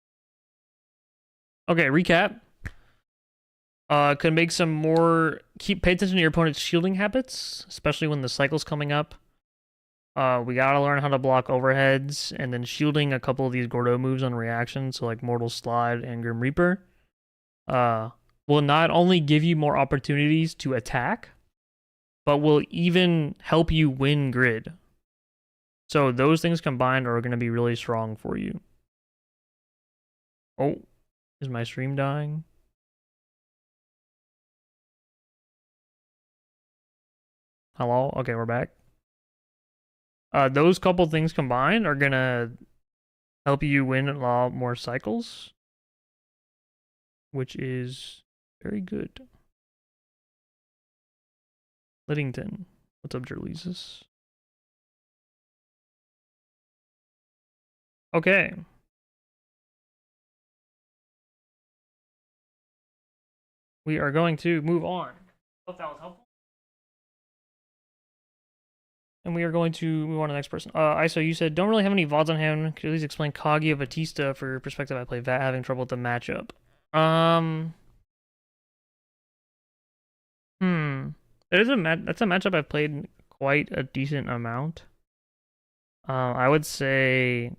Okay, recap. Could make some more pay attention to your opponent's shielding habits, especially when the cycle's coming up. We gotta learn how to block overheads, and then shielding a couple of these Gordeau moves on reaction, so like Mortal Slide and Grim Reaper, will not only give you more opportunities to attack, but will even help you win grid. So those things combined are gonna be really strong for you. Oh, is my stream dying? Hello? Okay, we're back. Those couple things combined are gonna help you win a lot more cycles, which is very good. Liddington, what's up, Jerleasus? Okay. We are going to move on. Hope that was helpful. And we are going to move on to the next person. ISO, you said, don't really have any VODs on him. Could you at least explain Kaguya Batista for your perspective? I play VAT having trouble with the matchup. That's a matchup I've played quite a decent amount. I would say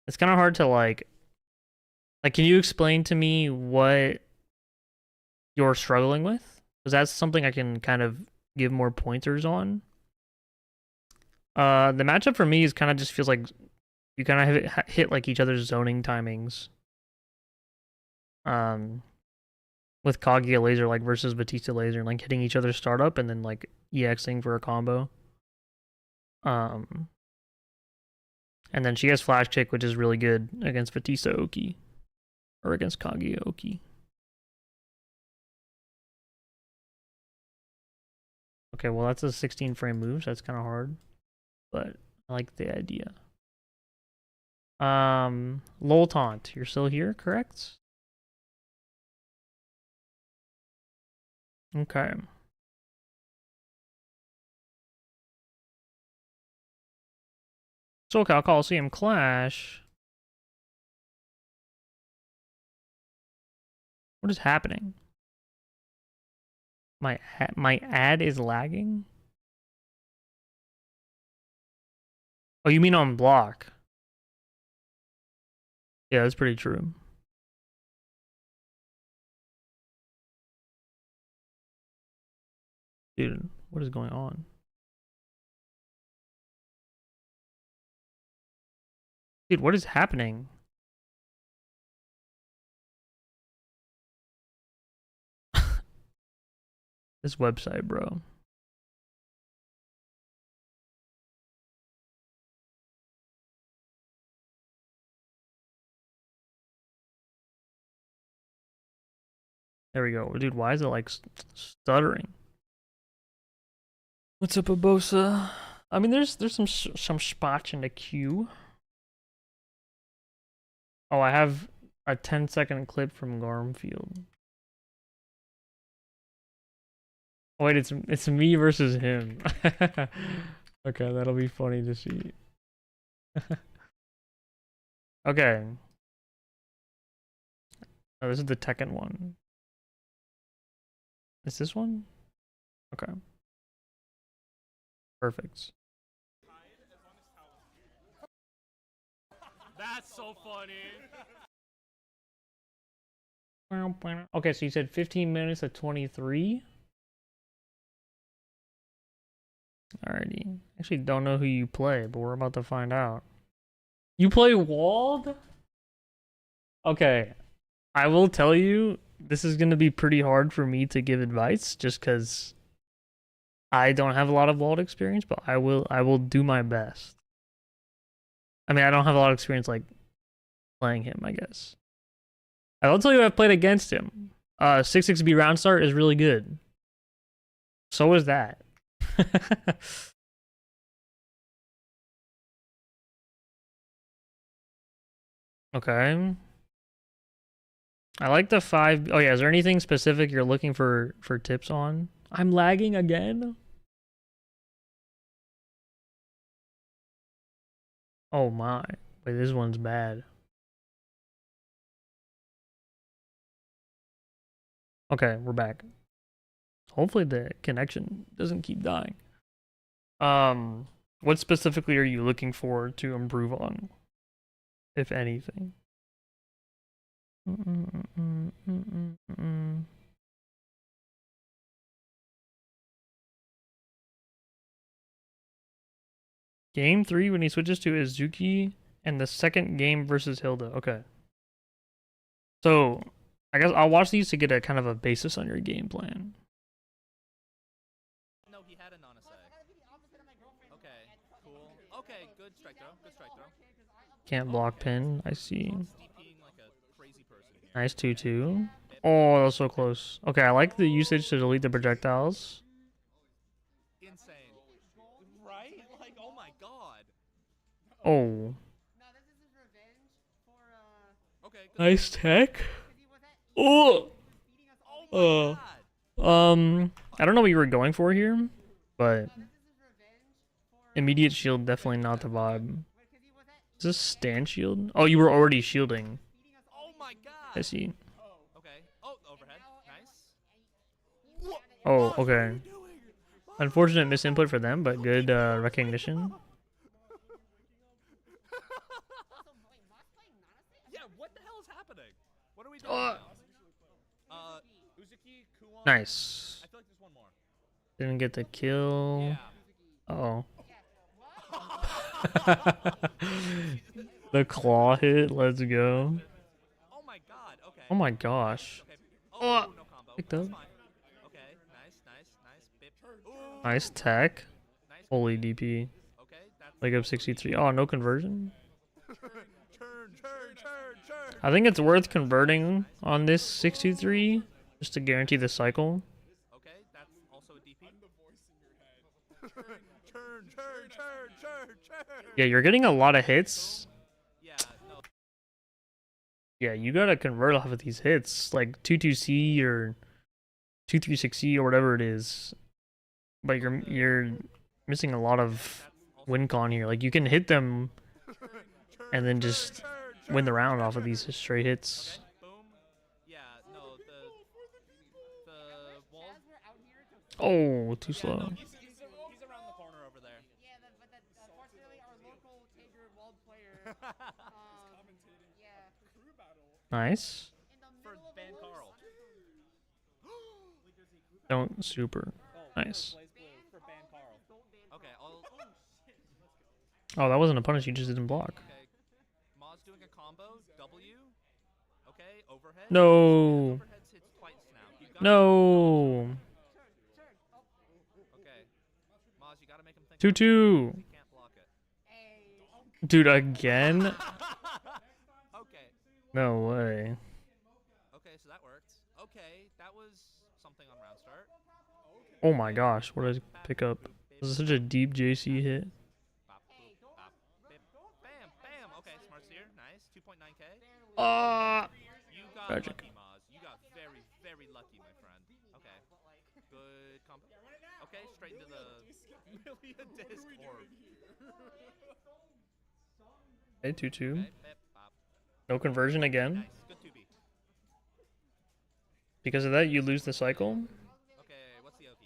it's kind of hard to like, can you explain to me what you're struggling with? Because that's something I can kind of give more pointers on. The matchup for me is kind of just feels like you kind of hit like each other's zoning timings. With Kaguya laser like versus Batista laser, like hitting each other's startup and then like EXing for a combo. And then she has flash kick, which is really good against Batista Oki. Or against Kaguya Oki. Okay, well that's a 16 frame move, so that's kind of hard. But I like the idea. Lol Taunt, you're still here, correct? Okay. SoCal Coliseum Clash. What is happening? My ad is lagging? Oh, you mean on block? Yeah, that's pretty true. Dude, what is going on? Dude, what is happening? This website, bro. There we go. Dude, why is it like stuttering? What's up, Abosa? I mean, there's some spots in the queue. Oh, I have a 10-second clip from Garmfield. Oh, wait, it's me versus him. Okay, that'll be funny to see. Okay. Oh, this is the Tekken one. Is this one? Okay. Perfect. That's so funny. Okay, so you said 15 minutes at 23? Alrighty. Actually don't know who you play, but we're about to find out. You play Wald? Okay. I will tell you, this is going to be pretty hard for me to give advice just because I don't have a lot of Wald experience, but I will do my best. I mean, I don't have a lot of experience like playing him, I guess. I will tell you I've played against him. 6xb round start is really good. So is that. Okay. I like the 5. Oh yeah, is there anything specific you're looking for tips on? I'm lagging again. Oh my. Wait, this one's bad. Okay, we're back. Hopefully the connection doesn't keep dying. What specifically are you looking for to improve on, if anything? Game 3 when he switches to Izuki, and the second game versus Hilda. Okay. So, I guess I'll watch these to get a kind of a basis on your game plan. No, he had a Nanase. Okay, cool. Okay, good strike throw. Good strike throw. Can't block pin. I see. DPing like a crazy person here. Nice 2-2. Oh, that was so close. Okay, I like the usage to delete the projectiles. Insane. Right? Like, oh my god. Oh. Okay, good. Nice tech. Oh. Oh my god. I don't know what you were going for here, but immediate shield definitely not the vibe. Is this stand shield? Oh, you were already shielding. Oh my god. I see. Okay. Oh, overhead. Nice. Oh, okay. Unfortunate misinput for them, but good recognition. Yeah, what the hell is happening? What are we doing now? Uzuki, Kuon. Nice. I feel like there's one more. Didn't get the kill. Yeah. Uh oh. The claw hit. Let's go. Oh my god. Okay. Oh my gosh. Okay. Oh, no combo. picked That's up. fine. Okay. Nice. Bip. Ooh. Nice tech. Nice. Holy DP. Okay. That's Leg up 63. Oh, no conversion. turn. I think it's worth converting on this 623 just to guarantee the cycle. Okay, that's also a DP. turn. Yeah, you're getting a lot of hits. Yeah, no. Yeah, you gotta convert off of these hits, like 2-2C or 2-3-6C or whatever it is. But you're missing a lot of win con here. Like you can hit them and then just win the round off of these straight hits. Boom. Yeah, no, the wall. Oh, too Yeah, slow. no, he's around the corner over there. Yeah, but unfortunately our local Tager Wald player, yeah, Nice. in the For middle of Ban the Carl. Don't super. Nice. For Ban Carl. Okay, I'll. Oh, that wasn't a punish. You just didn't block. Okay. Maz doing a combo. W. Okay, overhead. No. Overheads hits twice now. You gotta No. Okay. Maz, you gotta make him think. 2-2. He can't block it. Dude, again? Okay. No way. Okay, so that worked. Okay, that was something on round start. Oh my gosh, what did I pick up? This is such a deep JC hit. Bop, boop, bop, bip, bam. Okay, smart steer. Nice. 2.9k. You got Tragic. lucky, Maz. You got very, very lucky, my friend. Okay. Good combo. Okay, straight into the million disc orb. Okay, 2-2. Okay, bip, bop. No conversion again. Nice. Good 2B. Because of that, you lose the cycle. Okay, what's the OP?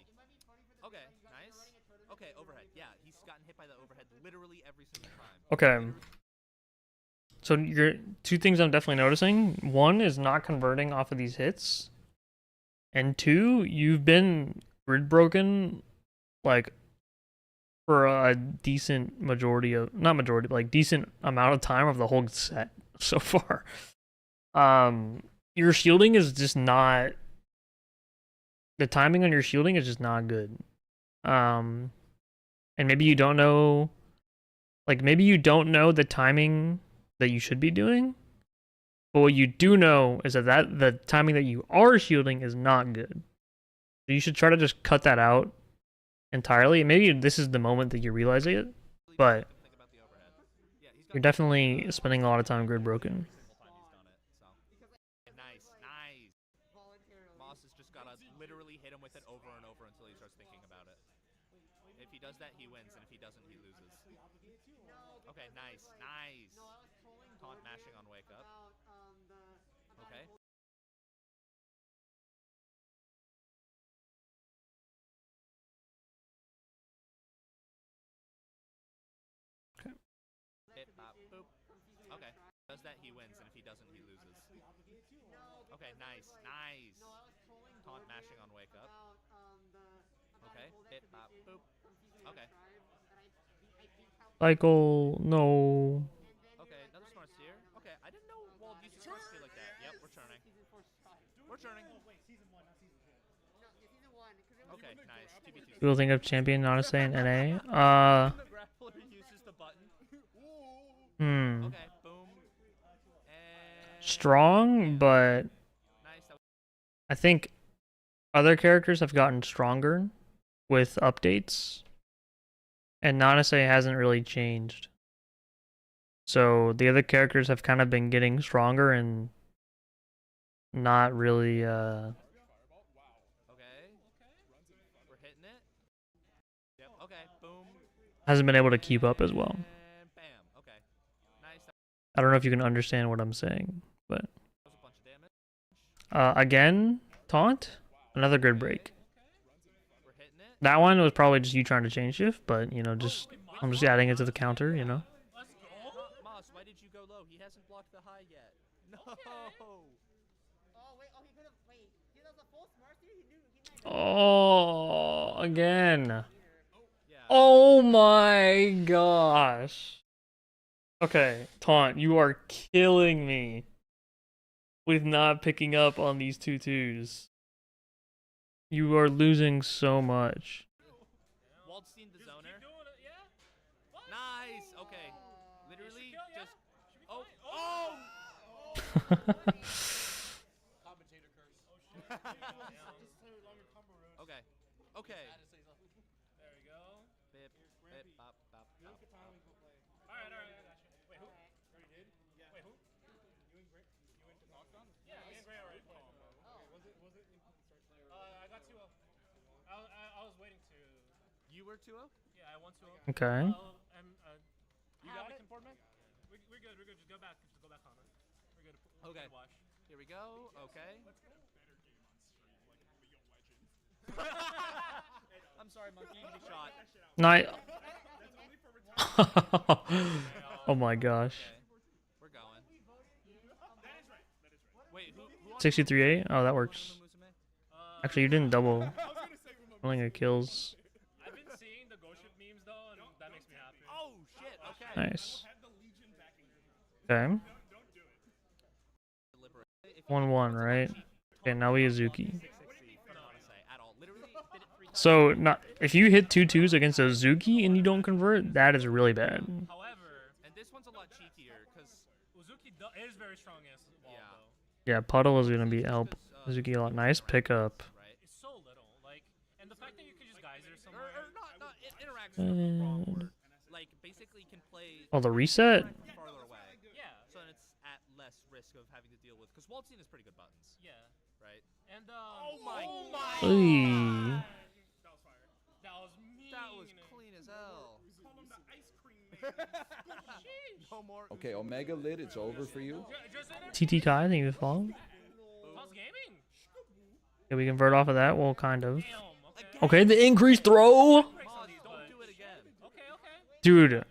Okay, nice. Okay, overhead. Yeah, he's gotten hit by the overhead literally every single time. Okay. So you're two things I'm definitely noticing. One is not converting off of these hits. And two, you've been grid broken like for a decent majority of not majority, but like decent amount of time of the whole set so far. Your shielding is just not the timing on your shielding is just not good. And maybe you don't know the timing that you should be doing. But what you do know is that the timing that you are shielding is not good. So you should try to just cut that out entirely. Maybe this is the moment that you realize it, but Think about the overhead. Yeah, he's got you're definitely spending a lot of time grid broken. Nice, nice. Moss has just gotta literally hit him with it over and over until he starts thinking about it. If he does that, he wins, and if he doesn't, he loses. Okay, nice, nice. Taunt mashing on wake up. Okay. Hit, bop, boop. Okay. Does that, he wins, and if he doesn't, he loses. Okay, nice, nice. Taunt mashing on wake up. Okay. Hit, bop, boop. Okay. Cycle, no. Okay, another smart steer. Okay, I didn't know Wald used a smart steer like that. Yep, we're turning. We're turning. Okay, nice. 2v2. People think of champion, not a say in NA. The grappler uses the button. Okay, boom. And Strong, but nice. That was I think other characters have gotten stronger with updates, and Nanase hasn't really changed. So the other characters have kind of been getting stronger and not really okay. We're hitting it. Yep. Okay. Boom. hasn't been able to keep up as well. And bam. Okay. Nice. That I don't know if you can understand what I'm saying, but was a bunch of damage. again, taunt, another grid break. We're hitting it. That one was probably just you trying to change shift, but you know, just I'm just adding it to the counter, you know. Moss, why did you go low? He hasn't blocked the high yet. No. Oh wait, oh he could have wait. He does a full smart steer. He knew he might. Oh, again. Yeah. Oh my gosh. Okay, Taunt, you are killing me with not picking up on these 2-2s. You are losing so much. Waldstein the zoner. Nice. Okay. Literally just. Oh. Oh. Okay. Okay. There we go. Bip. Bip. Bop. Bop. Bop. Alright, I got you. Wait, who? Already did? Yeah. Wait, who? You and Gray? You went to Knockdown? Yeah, me and Gray already played. Oh, was it in I got 2-0. I was waiting to. You were 2-0? Yeah, I won 2-0. Okay. You got it? Man? We're good. Just go back. Connor. We're good. Okay. Wash. Here we go. Okay. I'm sorry, monkey. Give me a shot. Nice. Oh my gosh. Okay. We're going. Wait, who 63-8? Oh, that works. Musume? Actually, you didn't double. Only it kills. I've been seeing the Ghost Ship memes though, and that makes me happy. Oh shit. Okay. Nice. Okay. Deliberate. If 1-1, right? Okay, now we Azuki. 660 from Monase at all. Literally did it 3 times. So, not if you hit 2-2s against Azuki and you don't convert, that is really bad. However, And this one's a lot cheatier because Uzuki is very strong against Wall Yeah. though. Yeah, Puddle is gonna be help Azuki a lot. Nice pickup. right. It's so little, like, and the fact that you can just geyser Or somewhere. not interact is the wrong word. Like basically can play Oh, the reset? farther away. Yeah, So then it's at less risk of having to deal with because Waldstein has pretty good buttons, yeah, right? and Oh my Oy. that was fire. That was mean. That was clean as hell. No more. Okay, Omega Lit, it's over for you. Just in there. TT Kai, I think you follow. How's gaming? Yeah, we convert off of that. Well, kind of. Damn. Okay. Okay, the increased throw. Moss, don't do it again. Okay. Dude,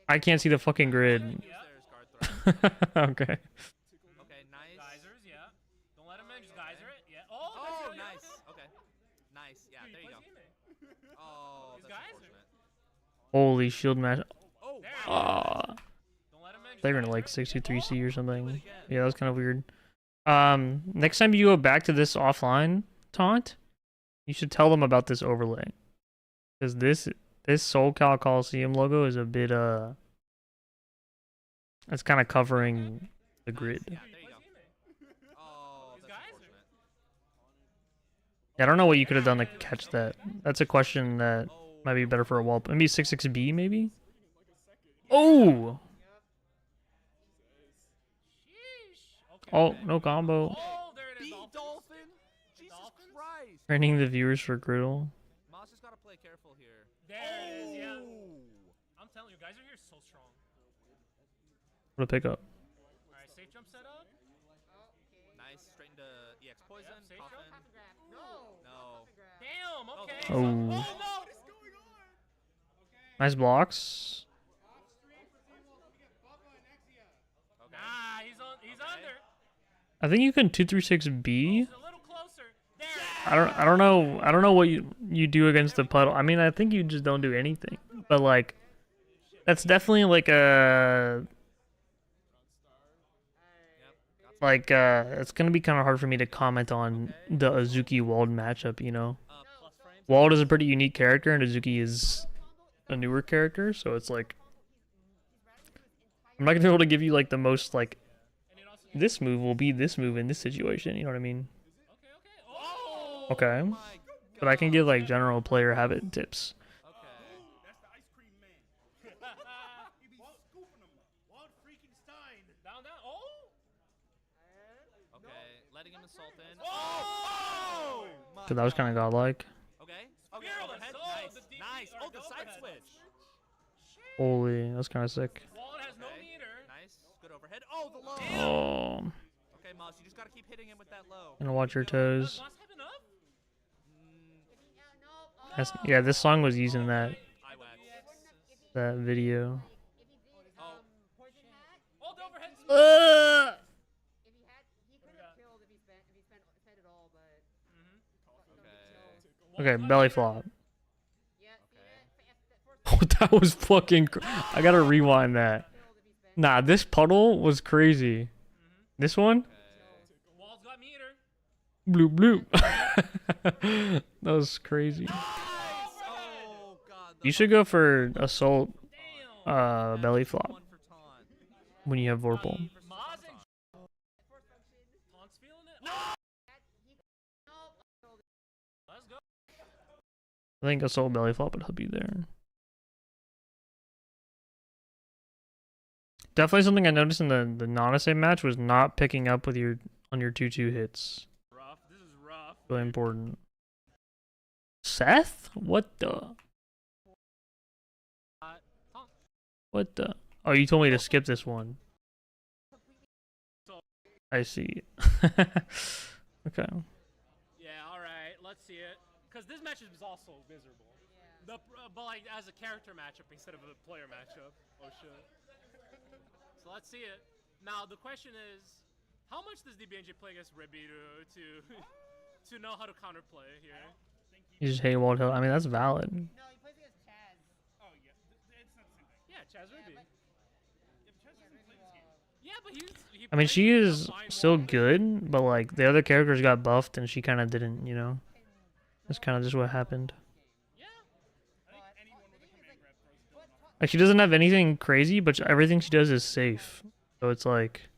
I can't see the fucking grid. There's guard throw. Okay. Okay, nice. Geysers, yeah. Don't let him in. Just geyser it. Yeah. Oh, Oh, that's nice. Okay. Nice. Yeah, Dude, there he you go. plays gaming. Oh, He's that's geyser. unfortunate. Holy shield match. Oh, There wow. Ah. Don't let him in. Just They're gonna geyser like it. 63C or something. again. Yeah, that was kind of weird. Next time you go back to this offline taunt, you should tell them about this overlay. Because this SoulCal Coliseum logo is a bit, it's kind of covering the grid. Yeah, there you go. Yeah, I don't know what you could have done to catch that. That's a question that might be better for a wall. Maybe 6-6B, maybe? Oh! Sheesh. Okay. Oh, okay. no combo. Oh, there it is. B Dolphins. Dolphin? Jesus Dolphins? Christ. Training the viewers for Griddle. Moss just gotta play careful here. There it is, yeah. Oh. I'm telling you, guys are here so strong. What a pickup. Alright, safe jump set up. Nice, straight into EX poison. Yep, safe coffin. Coffin grab. No. No. Damn, okay. Oh. Oh, no. What is going on? Nice blocks. Okay. Nah, he's under. I think you can 236B. He's a little closer. There. I don't know what you do against the puddle. I mean, I think you just don't do anything. But like that's definitely like a it's gonna be kind of hard for me to comment on the Azuki Wald matchup, you know. Plus frames. Wald is a pretty unique character and Azuki is a newer character, so it's like I'm not gonna be able to give you like the most like And it also this move will be this move in this situation, you know what I mean? okay, okay. Oh. Okay. My But I can give like general player habit tips. Okay. That's the ice cream man. He be scooping them. Walt freaking Stein. Down, down. Oh. Okay. Letting him assault in. Oh! My Cause that was kind of godlike. Okay. Okay. Fearless. Overhead. Oh, Nice. the DP Nice. or Oh, the side overhead. switch. Holy, that's kind of sick. Wall has no Okay. meter. Nice. Good overhead. Oh, the low. Oh, Okay, Moss, you just gotta keep hitting him with that low. gonna watch your Does toes. Moss have enough? That's, yeah, this song was using that IWAX. that video. Oh. Oh, the overhead. If he had, he could have killed if he spent it all, but. Okay. Okay, belly flop. Yeah, see Okay. that? First Oh, that was fucking. I gotta rewind that. killed if he spent. Nah, this puddle was crazy. This one, Okay. Wall's got meter. bloop bloop. That was crazy. Oh, God. You should go for assault, Damn. belly flop One for taunt. when you have Vorpal. Moz and Taunt's feeling it. No, Let's go. I think assault belly flop would help you there. Definitely something I noticed in the Nanase match was not picking up with your on your 2-2 hits. Rough. This is rough. Really important. Seth? What the? Taunt. What the? Oh, you told me to skip this one. I see. Okay. Yeah. All right. Let's see it. Because this match is also miserable. But like as a character matchup instead of a player matchup. Oh shit. So let's see it. Now the question is, how much does DBNJ play against Ribby to know how to counterplay here? You just hate Wald Hill. I mean, that's valid. No, he plays against Chaz. Oh, yeah. It's not the same thing. Yeah, Chaz Ribby. but- If Chess doesn't play this game. Yeah, but he I mean, plays she a is fine still Wall. good, but like the other characters got buffed and she kind of didn't, you know? That's kind of just what happened. Yeah. Like, she doesn't have anything crazy, but everything she does is safe. So it's like,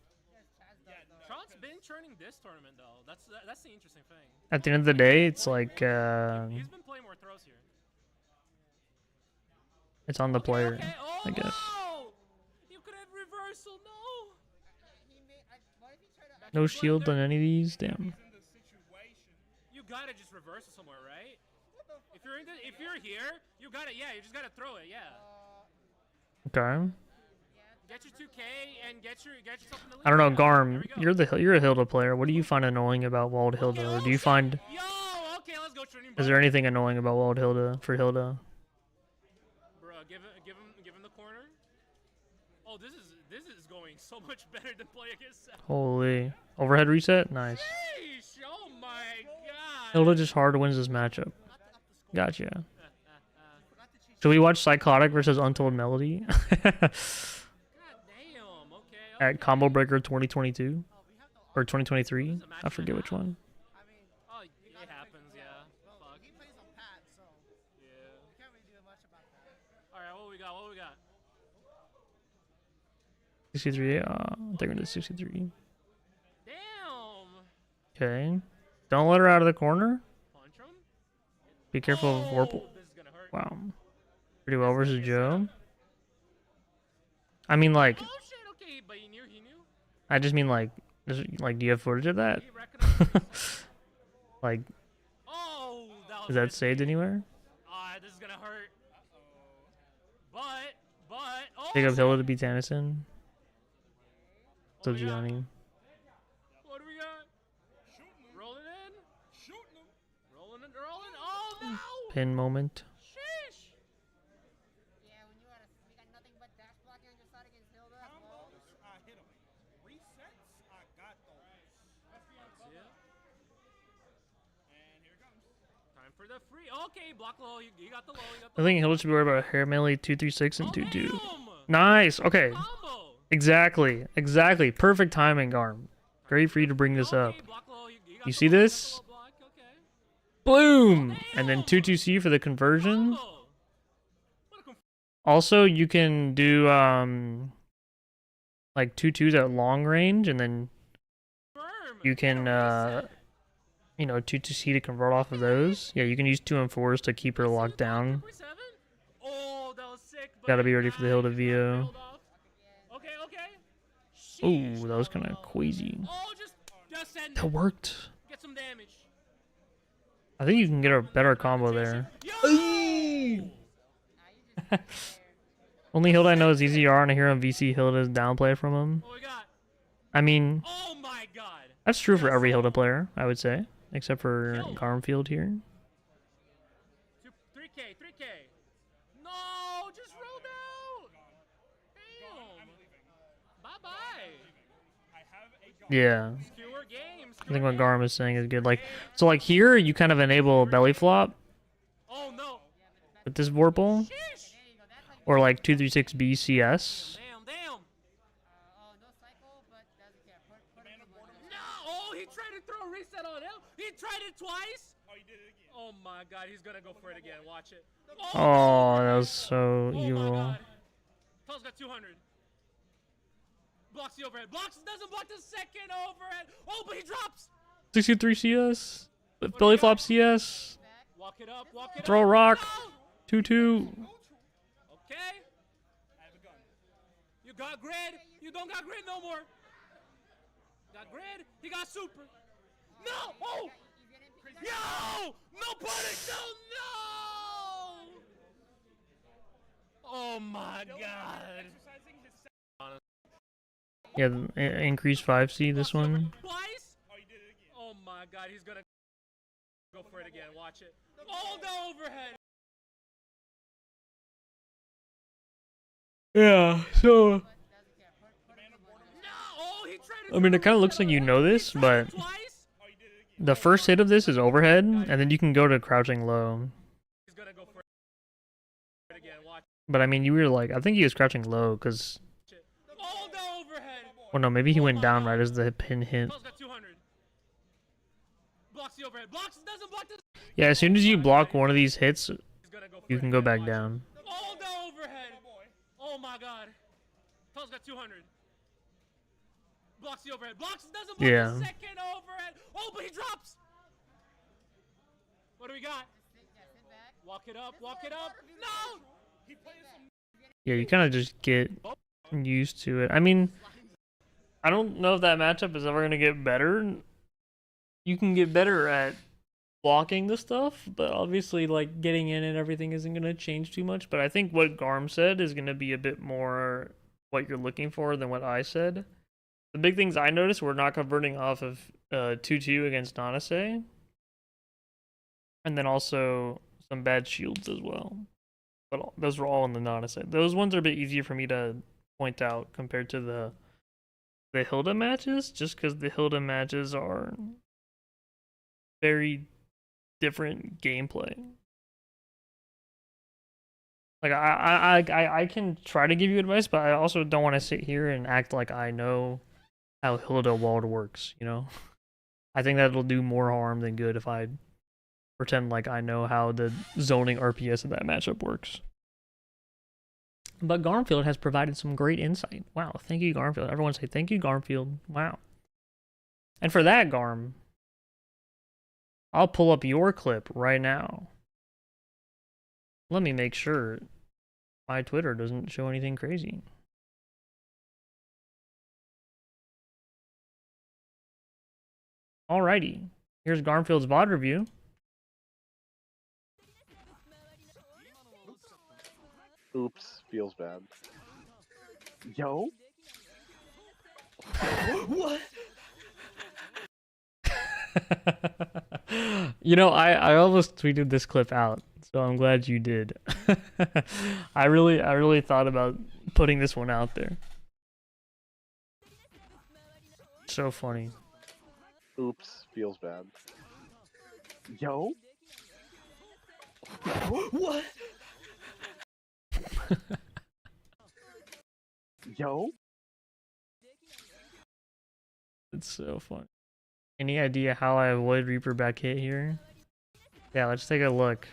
Tron's been turning this tournament though. That's the interesting thing. at the end of the day, it's like, He's been playing more throws here. it's on the player, Okay. Oh, I guess. no! You could have reversal. No. What if he tried to? No shield on any of these? Damn. In the situation. You gotta just reverse it somewhere, right? If you're here, you gotta you just gotta throw it, yeah. Okay. Get your 2K and get yourself in the lead. I don't know, Yeah, there Garm, we go. you're a Hilda player. What do you find annoying about Wald Hilda? Or do you find, Yo, okay, let's go training. is there anything annoying about Wald Hilda for Hilda? Bro, give him the corner. Oh, this is going so much better than play against Seth. Holy. Overhead reset? Nice. Sheesh, oh my god. Hilda just hard wins this matchup. Gotcha. Should we watch Psychotic versus Untold Melody? God damn, okay. At Combo Breaker 2022? Or 2023? I forget which one. I mean, Oh, it happens, yeah. Fuck. he plays on Pat, so Yeah. we can't really do much about that. Alright, what we got? What we got? 63, they're gonna do 63. Damn! Okay. Don't let her out of the corner. Punch Be careful of Warple. This is gonna hurt. Wow. Pretty well versus Joe. I mean, like, Oh shit, okay, but he knew. I just mean, like, do you have footage of that? He recognized. Like, Oh, that was is that risky. saved anywhere? This is gonna hurt. But, oh, Pick up shit. Hilda to beat Tennyson. So What do we got? Gianni. What do we got? Shooting him. Rolling in. Shooting him. Rolling. Oh no! Pin moment. Sheesh. Yeah, when you got nothing but dash blocking on your side against Hilda. Well, Combos, I hit him. Resets, I got those. Yeah. And here it comes. Time for the free. Okay, block low. You got the low. I think Hilda should be worried about hair melee 236 and 22. Damn! Nice. Okay. Combo. Exactly. Perfect timing, Garm. Great for you to bring this up. Okay, block low. got You the see low, you got this? the low block, okay. Boom! And then 22C for the conversion. Combo. What a Also, you can do like 2-2s at long range, and then confirm. you can 2-2C to convert off of those. Yeah, you can use 2 and 4s to keep her locked down. Oh, that was sick. But Gotta be ready for the Hilda VO. failed off. Okay. Ooh, that was kind of queasy. Oh, just send That it. worked. Get some damage. I think you can get a better combo there. Yo! Only Hilda I know is EZR, and I hear on VC Hilda's downplay from him. What we got? I mean, Oh my god. that's true for every Hilda player, I would say, except for Garmfield here. 3K. No, just rolled out. Damn. Bye-bye. I have a gun. Yeah, Fewer games. I think what Garm is saying is good. Like, so like here, you kind of enable belly flop Oh no. with this Vorpal, Sheesh. or like 236B CS. Damn. oh, no cycle, but doesn't care. Put him in the one. No. Oh, he tried to throw a reset on him. He tried it twice. Oh, you did it again. Oh my god, he's gonna go for it again. Watch it. Oh, that was so Oh my evil. god. Tul's got 200. Blocks the overhead. Doesn't block the second overhead. Oh, but he drops. 63 CS, with belly flop CS, Walk it up. Walk it throw a up. rock, No. 2-2. Okay. I have a gun. You got grid. You don't got grid no more. Got grid. He got super. No. Oh. Yo. No punish. No. Oh my god. Exercising his Yeah, increase 5C this one. Twice. Oh, you did it again. Oh my god, he's gonna go for it again. Watch it. Oh, the overhead. Yeah, so No. Oh, he tried to I mean, it throw kind of a looks like you reset know on him. this, He tried but it twice. Oh, you did it again. the first hit of this is overhead, and then you can go to crouching low. He's gonna go for it again. Watch But I mean, you were like, I think he was crouching low, because, it. Oh, the overhead. well, no, maybe he went down right as the pin hit. Tul's got 200. Blocks the overhead. Doesn't block the. Yeah, as soon as you block one of these hits, He's gonna go for you it can go again. back Watch down. it. Oh, the overhead. Oh my god. Tul's got 200. Blocks the overhead. Doesn't block Yeah. the second overhead. Oh, but he drops. What do we got? Walk it up. Walk it up. No. He plays some. Yeah, you kind of just get used to it. I mean, I don't know if that matchup is ever going to get better. You can get better at blocking the stuff, but obviously, like, getting in and everything isn't going to change too much. But I think what Garm said is going to be a bit more what you're looking for than what I said. The big things I noticed were not converting off of 2-2 against Nanase. And then also some bad shields as well. But those were all in the Nanase. Those ones are a bit easier for me to point out compared to the Hilda matches, just because the Hilda matches are very different gameplay. Like I can try to give you advice, but I also don't want to sit here and act like I know how Hilda Wald works, you know? I think that'll do more harm than good if I pretend like I know how the zoning RPS of that matchup works. But Garmfield has provided some great insight. Wow, thank you, Garmfield. Everyone say thank you, Garmfield. Wow. And for that, Garm, I'll pull up your clip right now Let me make sure my Twitter doesn't show anything crazy. Alrighty, here's Garfield's VOD review. Oops, feels bad. Yo? What? You know, I almost tweeted this clip out, so I'm glad you did. I really thought about putting this one out there. So funny. Oops, feels bad. Yo? What? Yo? It's so fun. Any idea how I avoid Reaper back hit here? Yeah, let's take a look.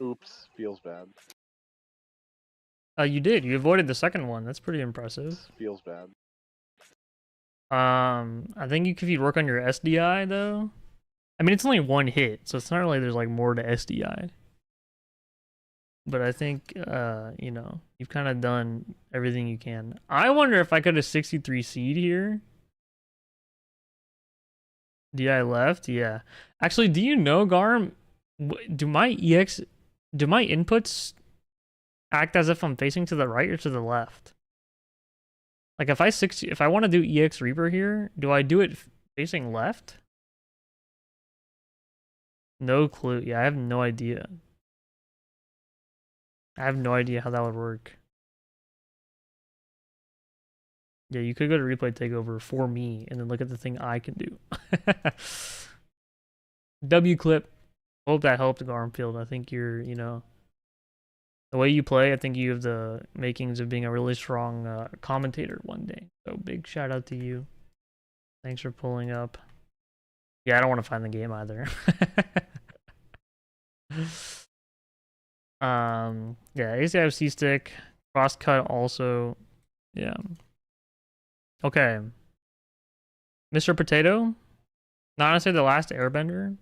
Oops, feels bad. You did. You avoided the second one. That's pretty impressive. Feels bad. I think if you'd work on your SDI though. I mean, it's only one hit, so it's not really there's like more to SDI. But I think you know, you've kind of done everything you can. I wonder if I could have 63 seed here. DI left, yeah. Actually, do you know, Garm? Do my inputs act as if I'm facing to the right or to the left? Like if I want to do EX Reaper here, do I do it facing left? No clue. Yeah, I have no idea. I have no idea how that would work. Yeah, you could go to replay takeover for me and then look at the thing I can do. W clip. Hope that helped, Garfield. I think you're, you know, the way you play, I think you have the makings of being a really strong commentator one day. So big shout out to you. Thanks for pulling up. Yeah, I don't want to find the game either. Yeah, ACIFC stick, cross cut also. Yeah. Okay. Mr. Potato, not to say the last airbender.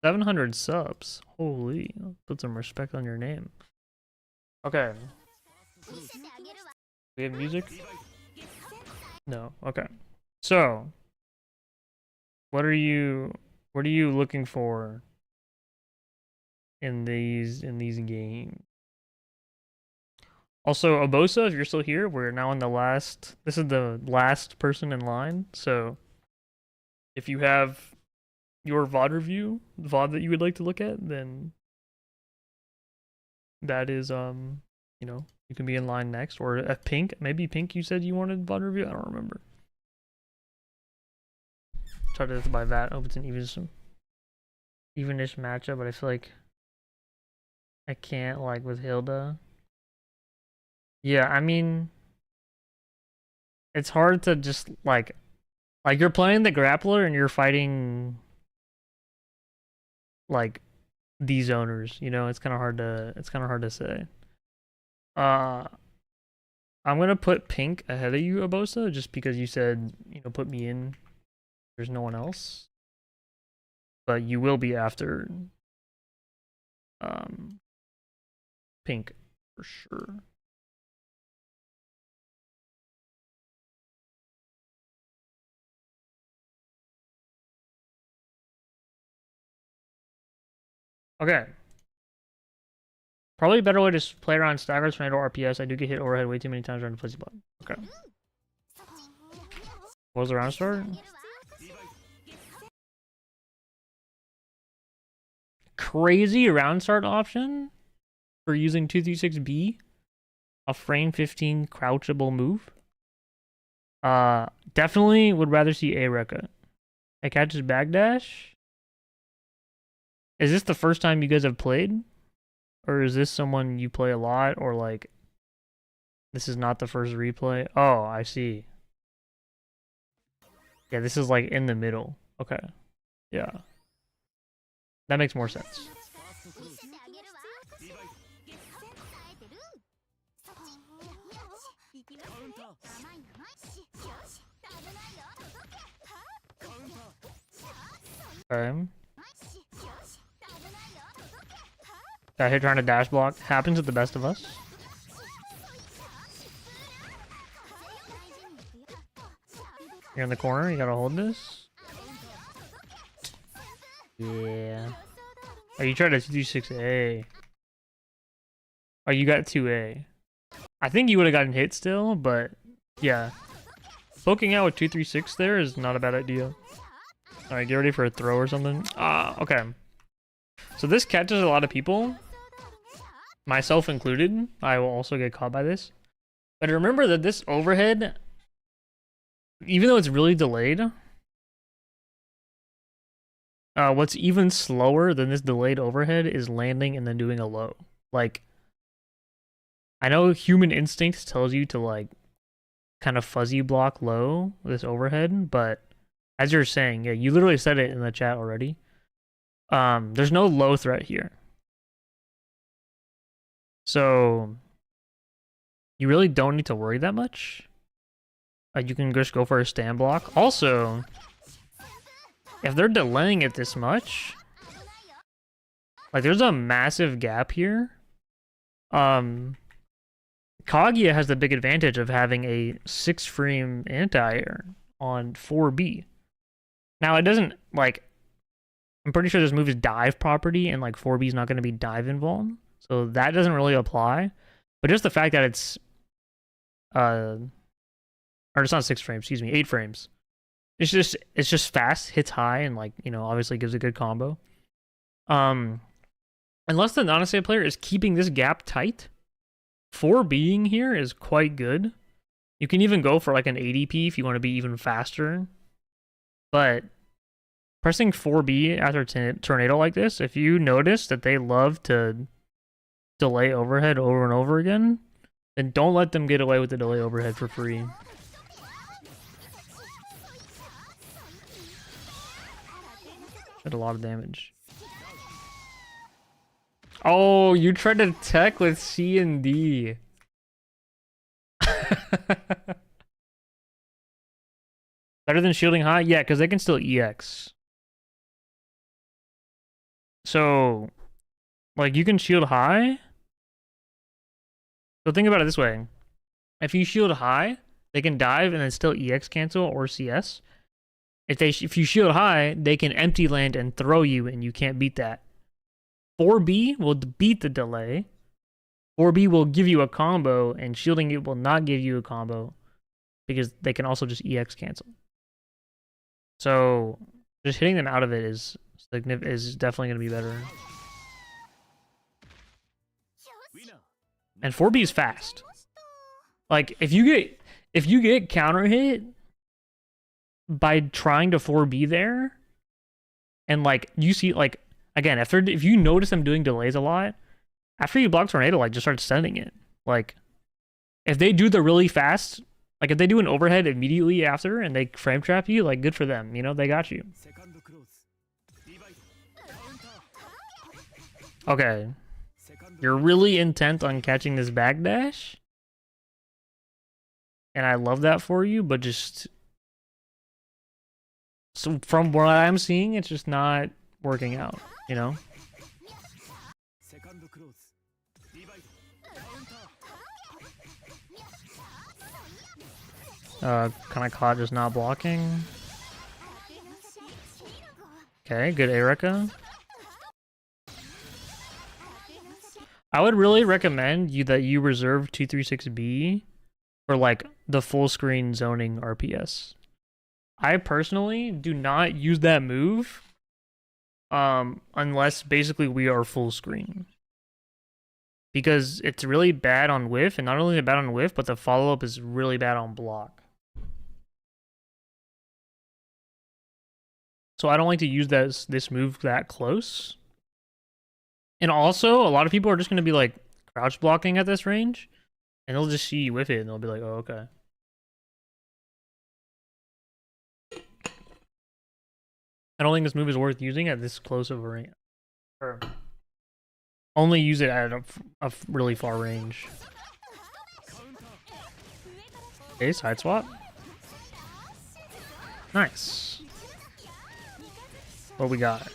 700 subs. Holy, put some respect on your name. Okay. We have music? No. Okay. So, what are you looking for in these games? Also, Obosa, if you're still here, we're now in the last. This is the last person in line. So, if you have your VOD review, VOD that you would like to look at, then that is you know, you can be in line next. Or Pink, maybe Pink, you said you wanted VOD review. I don't remember. Try to buy that. Oh, it's an evenish matchup, but I feel like I can't, like with Hilda. Yeah, I mean, it's hard to just like you're playing the grappler and you're fighting like these owners, you know. It's kind of hard to say. I'm gonna put Pink ahead of you, Abosa, just because you said, you know, put me in. There's no one else, but you will be after Pink for sure. Okay. Probably a better way to play around staggers when I do RPS. I do get hit overhead way too many times trying to place the button. Okay. What was the round start? Crazy round start option for using 236B. A frame 15 crouchable move. Definitely would rather see A Rekka. It catches backdash. Is this the first time you guys have played? Or is this someone you play a lot? Or like, this is not the first replay? Oh, I see. Yeah, this is like in the middle. Okay. Yeah. That makes more sense. Okay. Got hit trying to dash block. Happens to the best of us. You're in the corner. You gotta hold this. Yeah. Oh, you tried to do 6A. Oh, you got 2A. I think you would have gotten hit still, but yeah. Poking out with 236 there is not a bad idea. Alright, get ready for a throw or something. Okay. So this catches a lot of people. Myself included. I will also get caught by this. But remember that this overhead, even though it's really delayed, what's even slower than this delayed overhead is landing and then doing a low. Like, I know human instinct tells you to like kind of fuzzy block low this overhead, but as you're saying, yeah, you literally said it in the chat already. There's no low threat here. So you really don't need to worry that much. You can just go for a stand block. Also, if they're delaying it this much, like there's a massive gap here. Kaguya has the big advantage of having a 6-frame anti-air on 4B. Now it doesn't, like, I'm pretty sure this move is dive property and like 4B is not going to be dive involved. So that doesn't really apply. But just the fact that it's or it's not 6 frames, excuse me, 8 frames. It's just fast, hits high, and like, you know, obviously gives a good combo. Unless the non-save player is keeping this gap tight, 4Bing here is quite good. You can even go for like an ADP if you want to be even faster. But pressing 4B after tornado like this, if you notice that they love to delay overhead over and over again, then don't let them get away with the delay overhead for free. Did a lot of damage. Oh, you tried to tech with C and D. Better than shielding high? Yeah, because they can still EX. So, like, you can shield high. So think about it this way. If you shield high, they can dive and then still EX cancel or CS. If you shield high, they can empty land and throw you, and you can't beat that. 4B will beat the delay. 4B will give you a combo, and shielding it will not give you a combo because they can also just EX cancel. So just hitting them out of it is definitely going to be better. And 4B is fast. Like if you get counter hit by trying to 4B there, and like you see, like again, if you notice them doing delays a lot, after you block tornado, like just start sending it. Like if they do the really fast, like if they do an overhead immediately after and they frame trap you, like good for them, you know, they got you. Okay. You're really intent on catching this backdash. And I love that for you, but just so from what I'm seeing, it's just not working out, you know? Kind of caught just not blocking. Okay, good Erika. I would really recommend that you reserve 236B for like the full screen zoning RPS. I personally do not use that move unless basically we are full screen. Because it's really bad on whiff, and not only bad on whiff, but the follow-up is really bad on block. So I don't like to use this move that close. And also, a lot of people are just going to be like crouch blocking at this range, and they'll just see you whiff it, and they'll be like, oh, okay. I don't think this move is worth using at this close of a range. Or only use it at a really far range. Okay, side swap. Nice. What we got?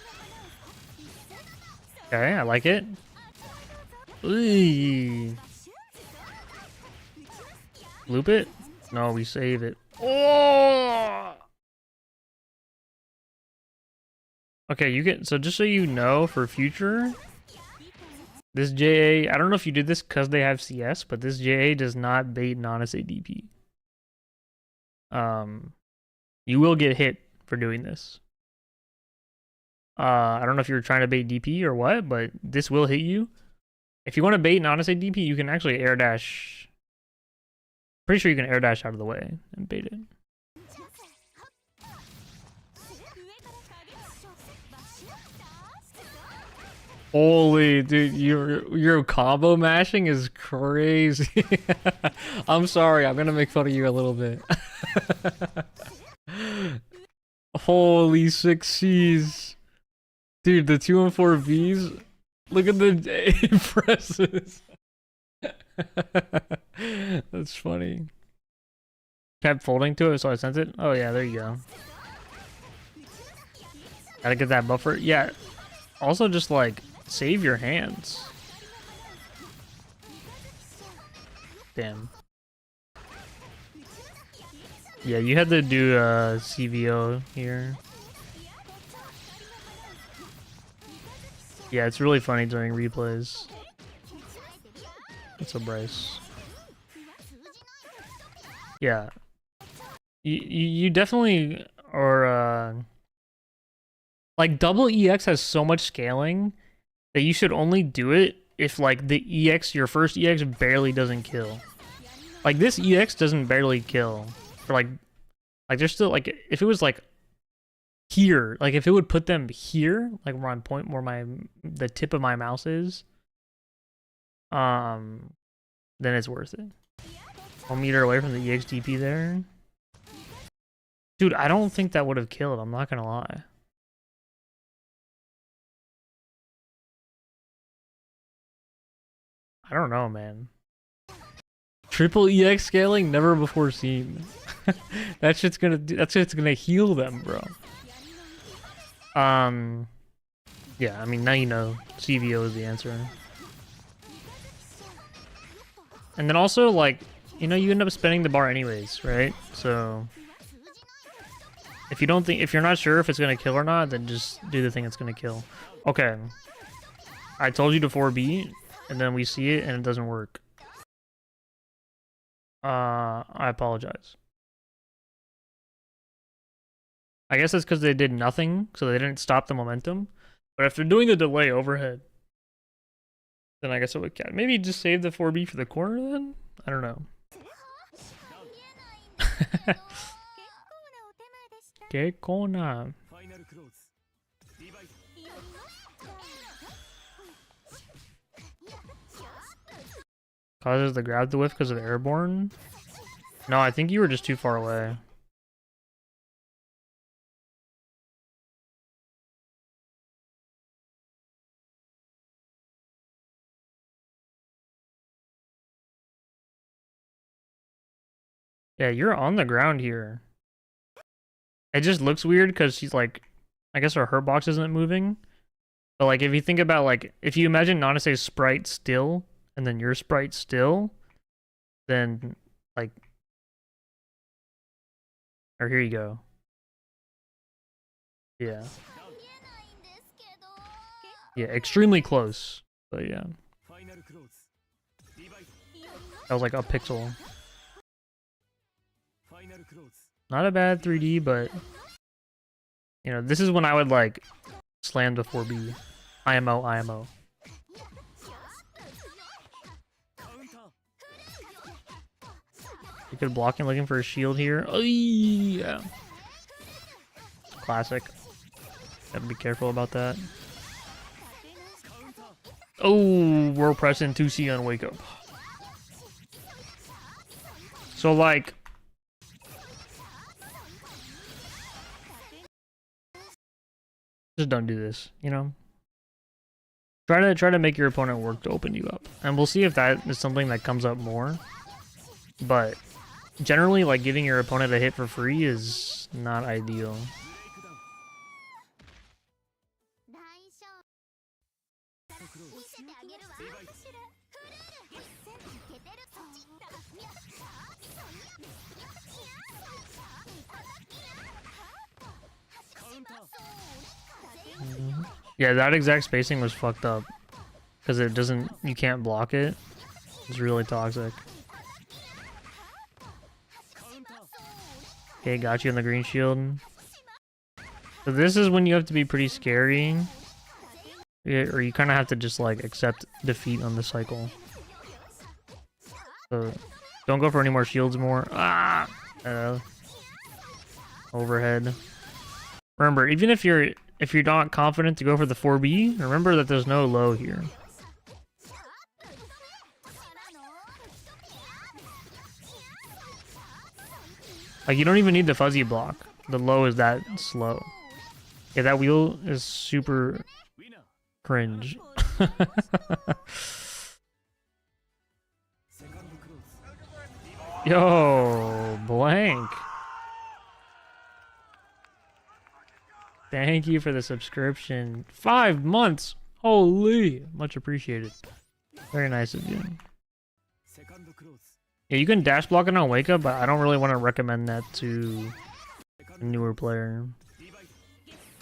Okay, I like it. Ooh. Loop it? No, we save it. Oh! Okay, you get so just so you know for future, this JA, I don't know if you did this because they have CS, but this JA does not bait Nonus ADP. You will get hit for doing this. I don't know if you're trying to bait DP or what, but this will hit you. If you want to bait Nonus ADP, you can actually air dash. Pretty sure you can air dash out of the way and bait it. Holy dude, your combo mashing is crazy. I'm sorry, I'm gonna make fun of you a little bit. Holy 6Cs. Dude, the 2 and 4 Vs. Look at the presses. That's funny. Kept folding to it, so I sent it. Oh yeah, there you go. Gotta get that buffer. Yeah. Also, just like save your hands. Damn. Yeah, you had to do CVO here. Yeah, it's really funny during replays. What's up, Bryce? Yeah. You definitely are, like, double EX has so much scaling that you should only do it if, like, the EX, your first EX barely doesn't kill. Like, this EX doesn't barely kill. For, like, there's still, like, if it was, like, here, like, if it would put them here, like, where I'm point, where the tip of my mouse is, then it's worth it. 1 meter away from the EXDP there. Dude, I don't think that would have killed, I'm not gonna lie. I don't know, man. Triple EX scaling, never before seen. That shit's gonna heal them, bro. Yeah, I mean, now you know CVO is the answer. And then also, like, you know, you end up spending the bar anyways, right? So if you're not sure if it's gonna kill or not, then just do the thing that's gonna kill. Okay. I told you to 4B, and then we see it and it doesn't work. I apologize. I guess that's because they did nothing, so they didn't stop the momentum. But if they're doing the delay overhead, then I guess it would count. Maybe just save the 4B for the corner then? I don't know. Get corner. Causes the grab the whiff because of airborne? No, I think you were just too far away. Yeah, you're on the ground here. It just looks weird because she's like, I guess her box isn't moving. But like, if you think about, like, if you imagine Nanase's sprite still, and then your sprite still, then, like, or here you go. Yeah. Yeah, extremely close. But yeah. That was like a pixel. Not a bad 3D, but, you know, this is when I would, like, slam the 4B. IMO, IMO. You could block him looking for a shield here. Oh, yeah. Classic. Gotta be careful about that. Oh, we're pressing 2C on wake up. So, like, just don't do this, you know? Try to make your opponent work to open you up. And we'll see if that is something that comes up more. But generally, like, giving your opponent a hit for free is not ideal. Yeah, that exact spacing was fucked up. Because it doesn't, you can't block it. It's really toxic. Okay, got you on the green shield. So this is when you have to be pretty scary. Yeah, or you kind of have to just like accept defeat on the cycle. So don't go for any more shields more. Ah! Overhead. Remember, even if you're not confident to go for the 4B, remember that there's no low here. Like, you don't even need the fuzzy block. The low is that slow. Yeah, that wheel is super cringe. Yo, blank. Thank you for the subscription. 5 months. Holy, much appreciated. Very nice of you. Yeah, you can dash block it on wake up, but I don't really want to recommend that to a newer player.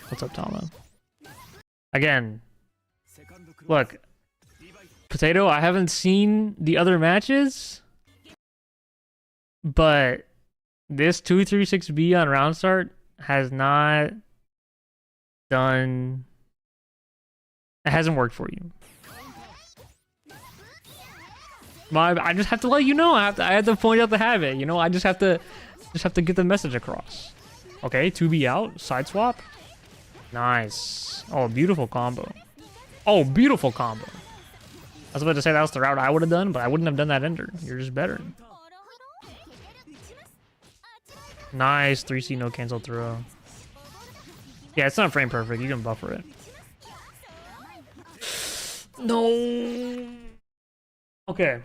What's up, Tama? Again, look, Potato, I haven't seen the other matches, but this 236B on round start has not done... It hasn't worked for you. I just have to let you know. I have to point out the habit. You know, I just have to get the message across. Okay, 2B out, side swap. Nice. Oh, beautiful combo. Oh, beautiful combo. I was about to say that was the route I would have done, but I wouldn't have done that ender. You're just better. Nice 3C no cancel throw. Yeah, it's not frame perfect. You can buffer it. No. Okay.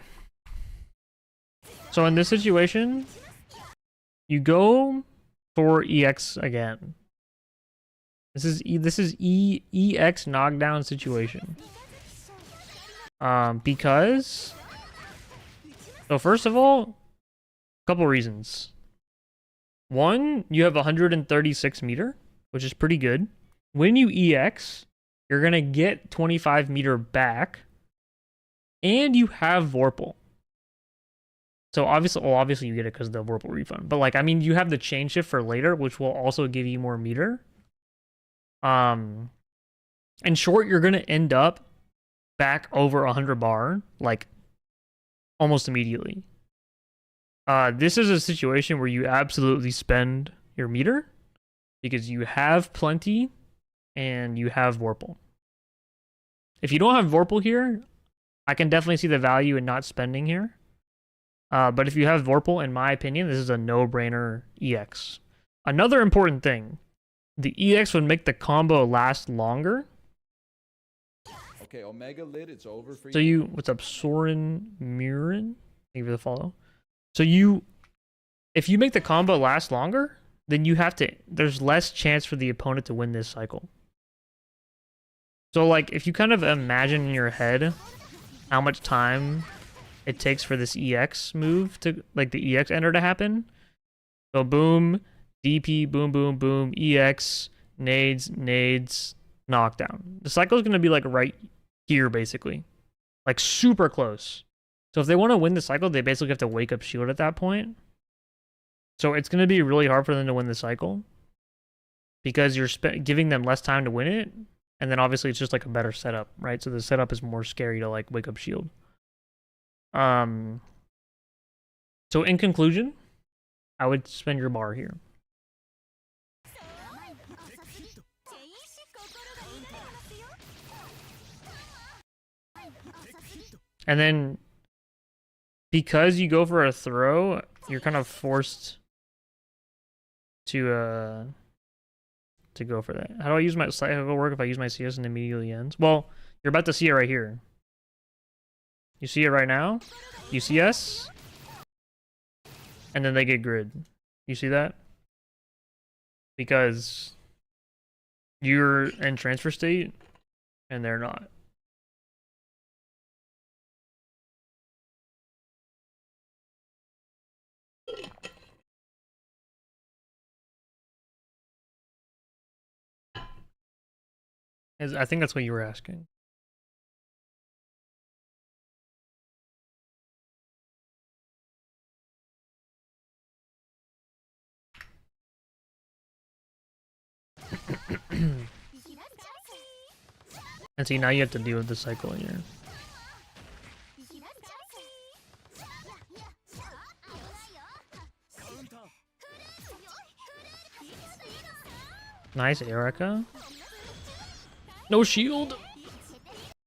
So in this situation, you go for EX again. This is EX knockdown situation. Because so first of all, a couple reasons. One, you have 136 meter, which is pretty good. When you EX, you're gonna get 25 meter back, and you have Vorpal. So obviously you get it because of the Vorpal refund. But like, I mean, you have the chain shift for later, which will also give you more meter. In short, you're gonna end up back over 100 bar, like almost immediately. This is a situation where you absolutely spend your meter because you have plenty and you have Vorpal. If you don't have Vorpal here, I can definitely see the value in not spending here. But if you have Vorpal, in my opinion, this is a no-brainer EX. Another important thing, the EX would make the combo last longer. Okay, Omega Lid, it's over for you. So you, what's up, Soren Murin? Thank you for the follow. So if you make the combo last longer, then you have to, there's less chance for the opponent to win this cycle. So like, if you kind of imagine in your head how much time it takes for this EX move to, like the EX enter to happen. So boom, DP, boom, boom, boom, EX, nades, knockdown. The cycle is going to be like right here, basically. Like super close. So if they want to win the cycle, they basically have to wake up shield at that point. So it's going to be really hard for them to win the cycle. Because you're giving them less time to win it. And then obviously it's just like a better setup, right? So the setup is more scary to like wake up shield. So in conclusion, I would spend your bar here. And then because you go for a throw, you're kind of forced to go for that. How do I use my cycle work if I use my CS and immediately ends? Well, you're about to see it right here. You see it right now? You see us? And then they get grid. You see that? Because you're in transfer state and they're not. I think that's what you were asking. And see, now you have to deal with the cycle here. Nice, Erica. No shield.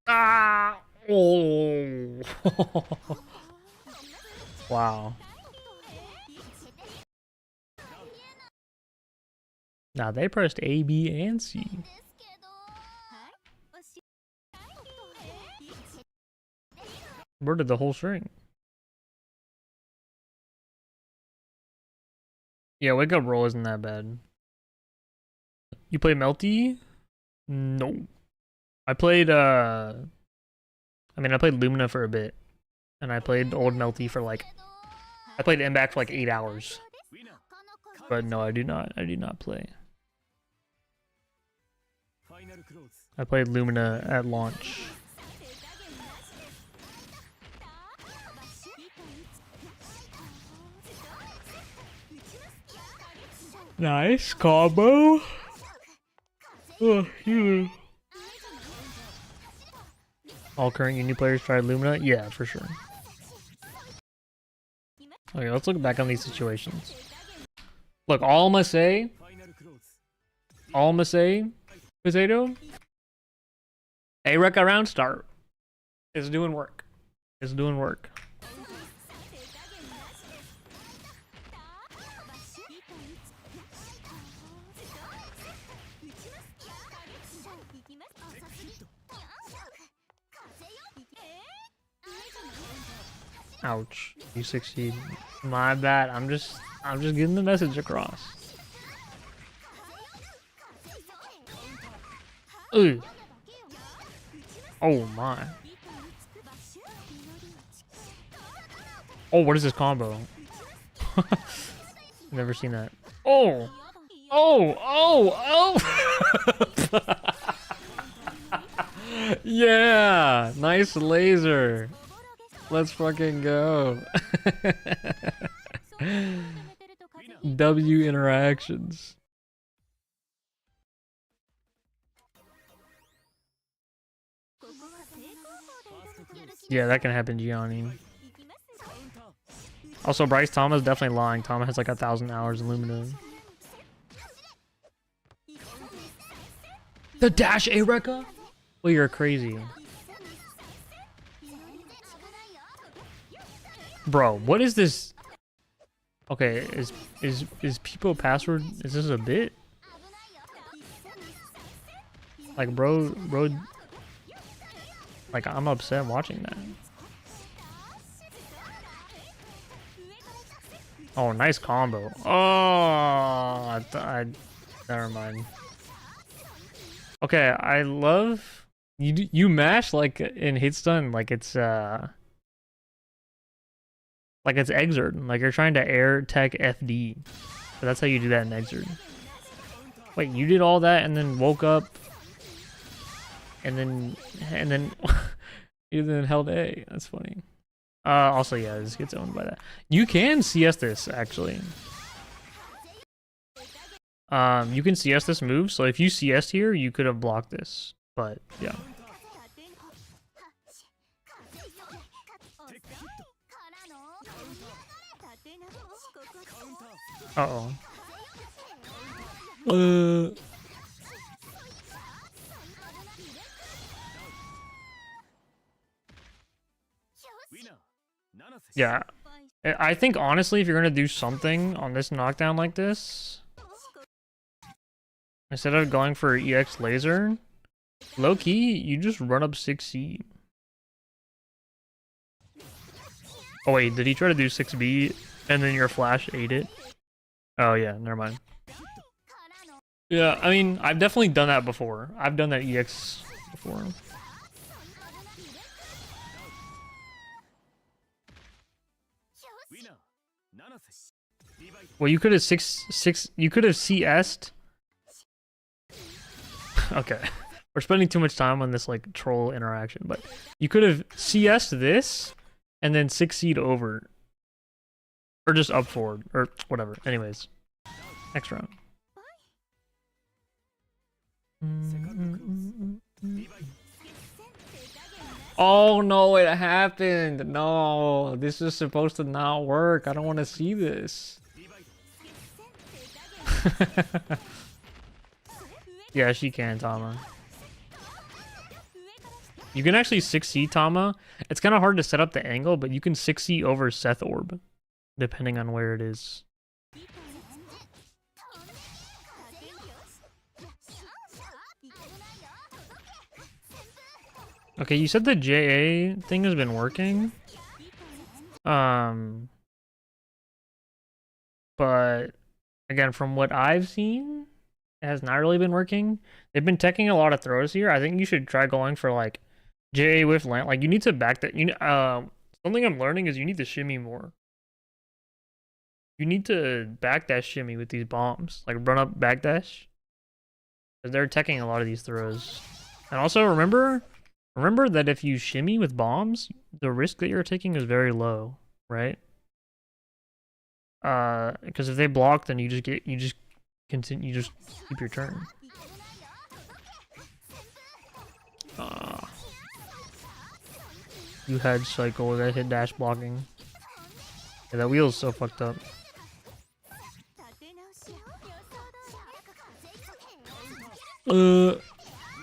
Ah! Oh! Wow. Now they pressed A, B, and C. Where did the whole string? Yeah, wake up roll isn't that bad. You play Melty? No. I played I played Lumina for a bit. And I played old Melty for like I played Mback for like 8 hours. But no, I do not play. I played Lumina at launch. Nice combo. Oh, yeah. All current uni players tried Lumina? Yeah, for sure. Okay, let's look back on these situations. Look, all I'm gonna say, Potato, A-Rec around start. It's doing work. It's doing work. Ouch. You succeed. My bad. I'm just getting the message across. Ooh. Oh my. Oh, what is this combo? Never seen that. Oh. Oh. Yeah. Nice laser. Let's fucking go. W interactions. Yeah, that can happen, Gianni. Also, Bryce Thomas definitely lying. Thomas has like 1,000 hours in Lumina. The dash A-Rekka? Well, you're crazy. Bro, what is this? Okay, is people password? Is this a bit? Like, bro, like, I'm upset watching that. Oh, nice combo. Oh, never mind. Okay, I love you mash like in hit stun like it's Exert. Like you're trying to air tech FD. So that's how you do that in Exert. Wait, you did all that and then woke up and then you then held A. That's funny. Also, yeah, this gets owned by that. You can CS this actually. You can CS this move. So if you CS here, you could have blocked this. But yeah. Uh-oh. Yeah. I think honestly, if you're gonna do something on this knockdown like this, instead of going for EX laser, low key, you just run up 6C. Oh wait, did he try to do 6B and then your flash ate it? Oh yeah, never mind. Yeah, I mean, I've definitely done that before. I've done that EX before. Well, you could have you could have CS'd. Okay, We're spending too much time on this like troll interaction, but you could have CS'd this and then 6C'd over. Or just up forward, or whatever. Anyways, next round. Oh no, it happened. No, this is supposed to not work. I don't want to see this. Yeah, she can, Tama. You can actually 6C Tama. It's kind of hard to set up the angle, but you can 6C over Seth Orb, depending on where it is. Okay, you said the JA thing has been working. But again, from what I've seen, it has not really been working. They've been teching a lot of throws here. I think you should try going for like JA with land. Like you need to back that. Something I'm learning is you need to shimmy more. You need to back dash shimmy with these bombs. Like run up backdash. Because they're teching a lot of these throws. And also remember that if you shimmy with bombs, the risk that you're taking is very low, right? Because if they block, then you just keep your turn. You had cycle, that hit dash blocking. Yeah, that wheel's so fucked up.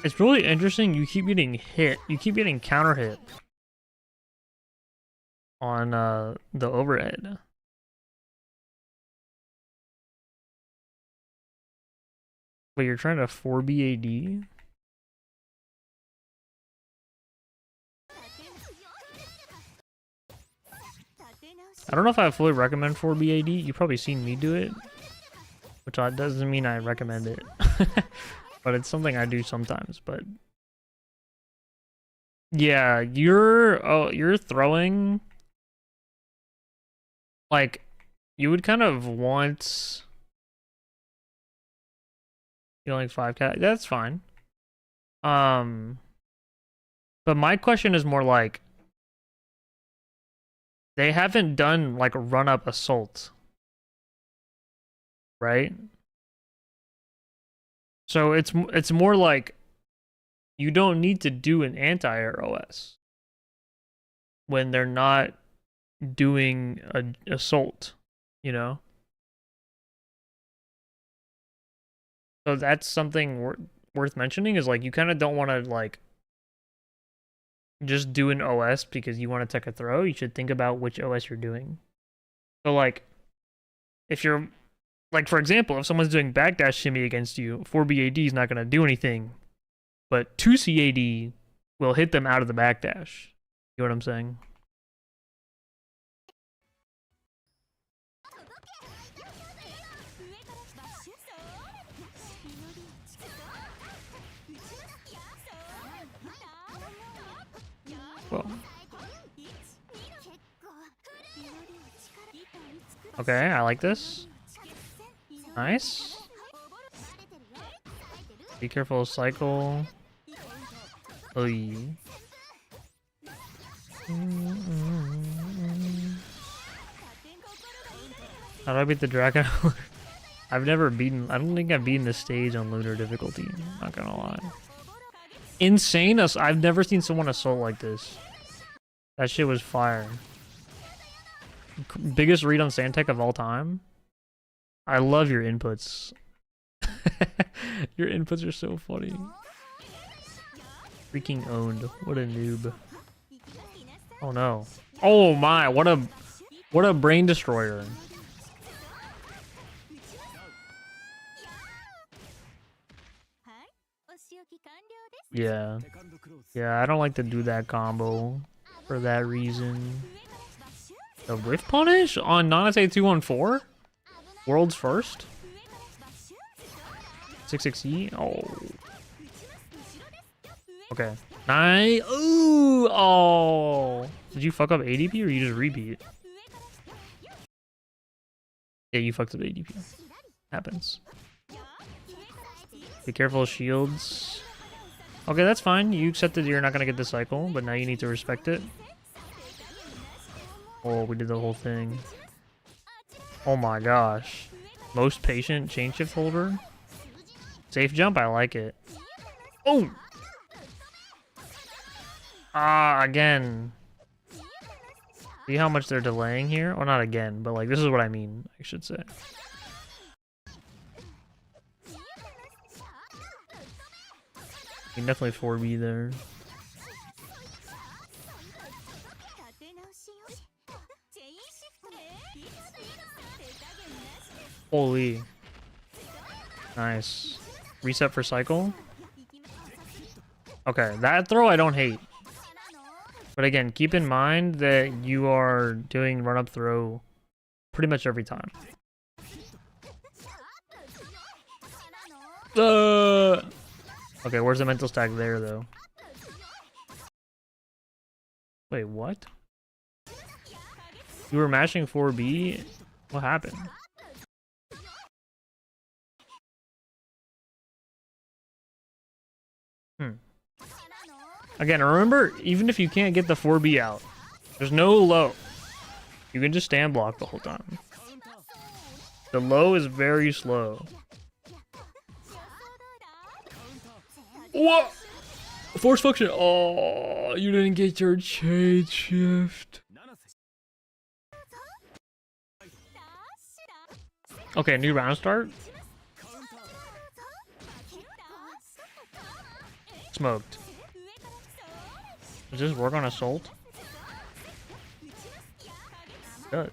It's really interesting. You keep getting hit. You keep getting counter hit on the overhead. But you're trying to 4B AD? I don't know if I fully recommend 4B AD. You've probably seen me do it, which doesn't mean I recommend it. But it's something I do sometimes. But yeah, you're throwing, like, you would kind of want, like 5K. That's fine. But my question is more like, they haven't done like a run up assault, right? So it's more like you don't need to do an anti-air OS when they're not doing an assault, you know? So that's something worth mentioning, is like you kind of don't want to like just do an OS because you want to take a throw. You should think about which OS you're doing. So like if you're, like, for example, if someone's doing backdash shimmy against you, 4BAD is not going to do anything, but 2CAD will hit them out of the backdash. You know what I'm saying? Well. Okay, I like this. Nice. Be careful of cycle. Oh yeah. How do I beat the dragon? I've never beaten, I don't think I've beaten this stage on lunar difficulty, not gonna lie. Insane, I've never seen someone assault like this. That shit was fire. Biggest read on Sandtech of all time. I love your inputs. Your inputs are so funny. Freaking owned. What a noob. Oh no. Oh my, what a brain destroyer. Yeah. Yeah, I don't like to do that combo for that reason. The Rift Punish on Nanase 214? World's first? 66E? Oh. Okay. Nice. Ooh. Oh. Did you fuck up ADP or you just repeat? Yeah, you fucked up ADP. Happens. Be careful of shields. Okay, that's fine. You accepted you're not gonna get the cycle, but now you need to respect it. Oh, we did the whole thing. Oh my gosh. Most patient chain shift holder. Safe jump, I like it. Oh! Ah, again. See how much they're delaying here? Well, not again, but like, this is what I mean, I should say. You can definitely 4B there. Holy. Nice. Reset for cycle. Okay, that throw I don't hate. But again, keep in mind that you are doing run up throw pretty much every time. Okay, where's the mental stack there though? Wait, what? You were mashing 4B? What happened? Again, remember, even if you can't get the 4B out, there's no low. You can just stand block the whole time. The low is very slow. What? Force function. Oh, you didn't get your chain shift. Okay, new round start. Smoked. Does this work on assault? It does.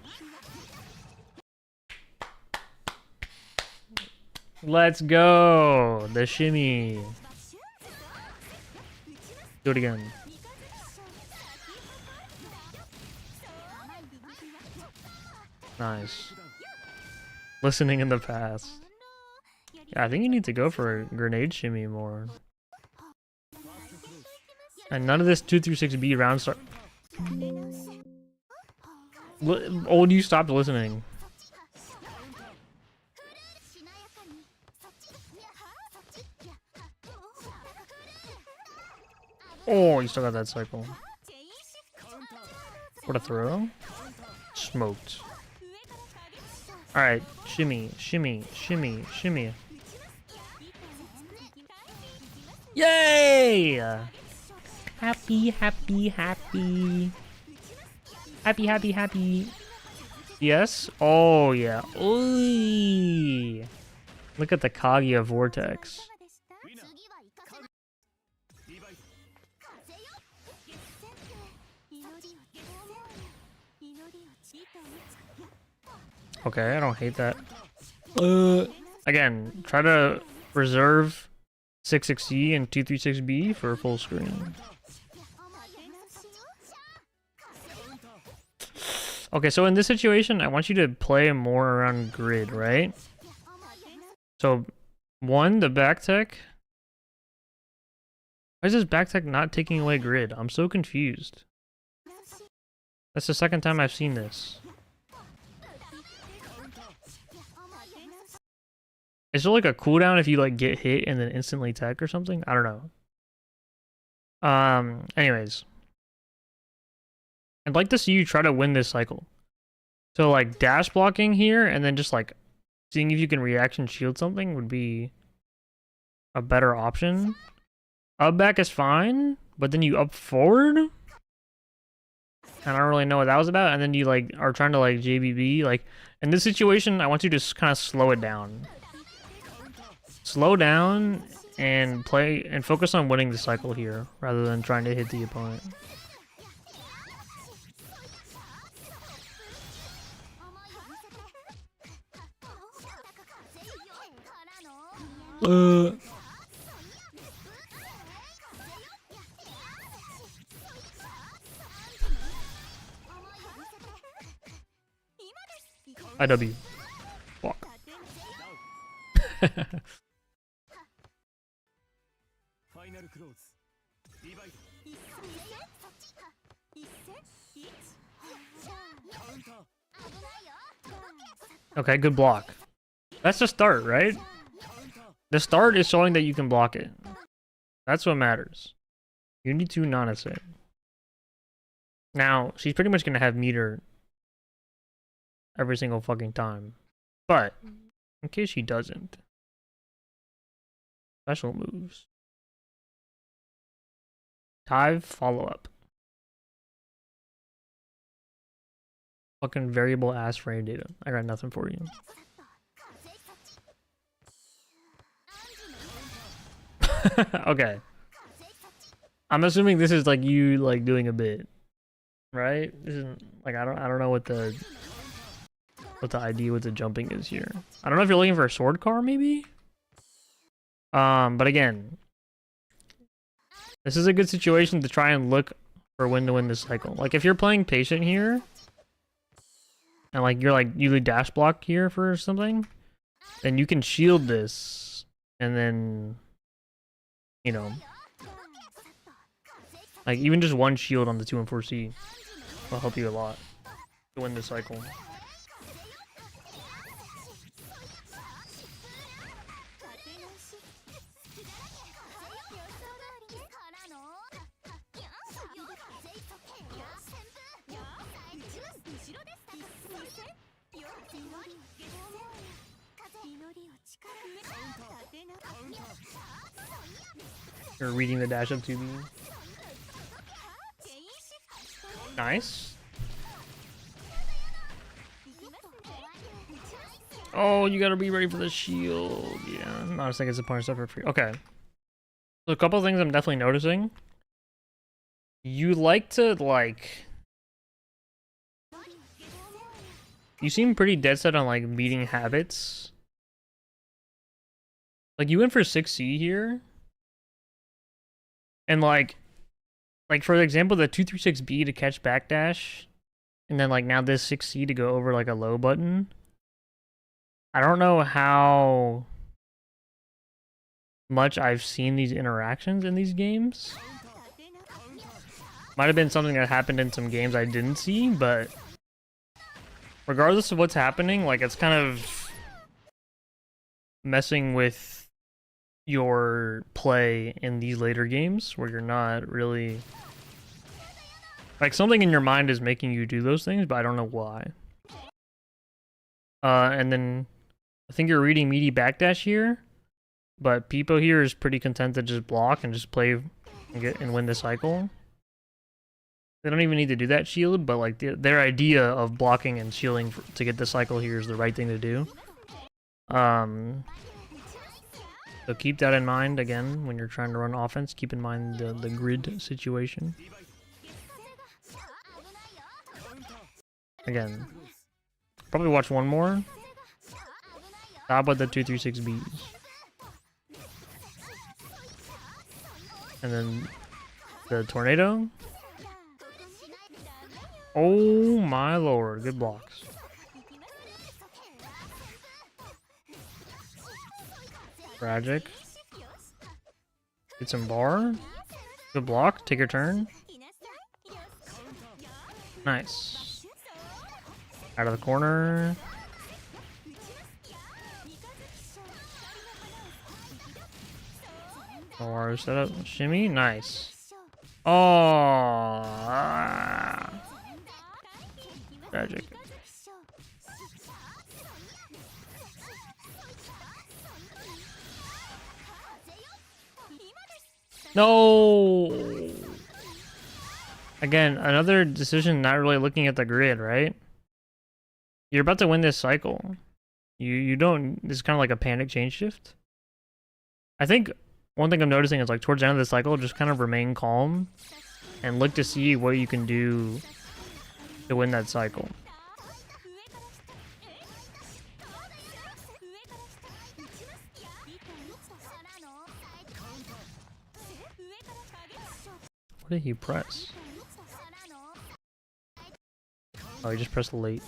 Let's go! The shimmy. Do it again. Nice. Listening in the past. Yeah, I think you need to go for a grenade shimmy more. And none of this 2 through 6B round start. Oh, you stopped listening. Oh, you still got that cycle. What a throw. Smoked. Alright, shimmy, shimmy, shimmy, shimmy. Yay! Happy, happy, happy. Happy, happy, happy. Yes? Oh, yeah. Ooh. Look at the Kaguya Vortex. Okay, I don't hate that. Again, try to reserve 6-6C and 2-3-6B for full screen. Okay, so in this situation, I want you to play more around grid, right? So, one, the back tech. Why is this back tech not taking away grid? I'm so confused. That's the second time I've seen this. Is there like a cooldown if you like get hit and then instantly tech or something? I don't know. Anyways. I'd like to see you try to win this cycle. So like dash blocking here and then just like seeing if you can reaction shield something would be a better option. Up back is fine, but then you up forward? I don't really know what that was about. And then you like are trying to like JBB. Like in this situation, I want you to kind of slow it down. Slow down and play and focus on winning the cycle here rather than trying to hit the opponent. IW. Walk. Okay, good block. That's the start, right? The start is showing that you can block it. That's what matters. You need to Nanase. Now, she's pretty much going to have meter every single fucking time. But, in case she doesn't. Special moves. Dive, follow up. Fucking variable ass frame data. I got nothing for you. Okay. I'm assuming this is like you like doing a bit. Right? This isn't like I don't know what the idea with the jumping is here. I don't know if you're looking for a sword car maybe? But again, this is a good situation to try and look for when to win this cycle. Like if you're playing patient here and like you're like you dash block here for something, then you can shield this and then you know, like even just one shield on the 2 and 4C will help you a lot to win this cycle. You're reading the dash up 2B. Nice. Oh, you gotta be ready for the shield. Yeah, not a second support stuff for free. Okay. So a couple of things I'm definitely noticing. You like to like. You seem pretty dead set on like beating habits. Like you went for 6C here. And like for example, the 236B to catch backdash, and then like now this 6C to go over like a low button. I don't know how much I've seen these interactions in these games. Might have been something that happened in some games I didn't see, but regardless of what's happening, like it's kind of messing with your play in these later games where you're not really like something in your mind is making you do those things, but I don't know why. And then I think you're reading meaty backdash here, but Peepo here is pretty content to just block and just play and win the cycle. They don't even need to do that shield, but like their idea of blocking and shielding to get the cycle here is the right thing to do. So keep that in mind again when you're trying to run offense. Keep in mind the grid situation. Again, probably watch one more. Stop with the 236Bs. And then the tornado. Oh my lord, good blocks. Tragic. Get some bar. Good block. Take your turn. Nice. Out of the corner. Or setup. Shimmy. Nice. Oh. Tragic. No. Again, another decision not really looking at the grid, right? You're about to win this cycle. You don't. This is kind of like a panic change shift. I think one thing I'm noticing is like towards the end of the cycle, just kind of remain calm and look to see what you can do to win that cycle. What did he press? Oh, he just pressed late.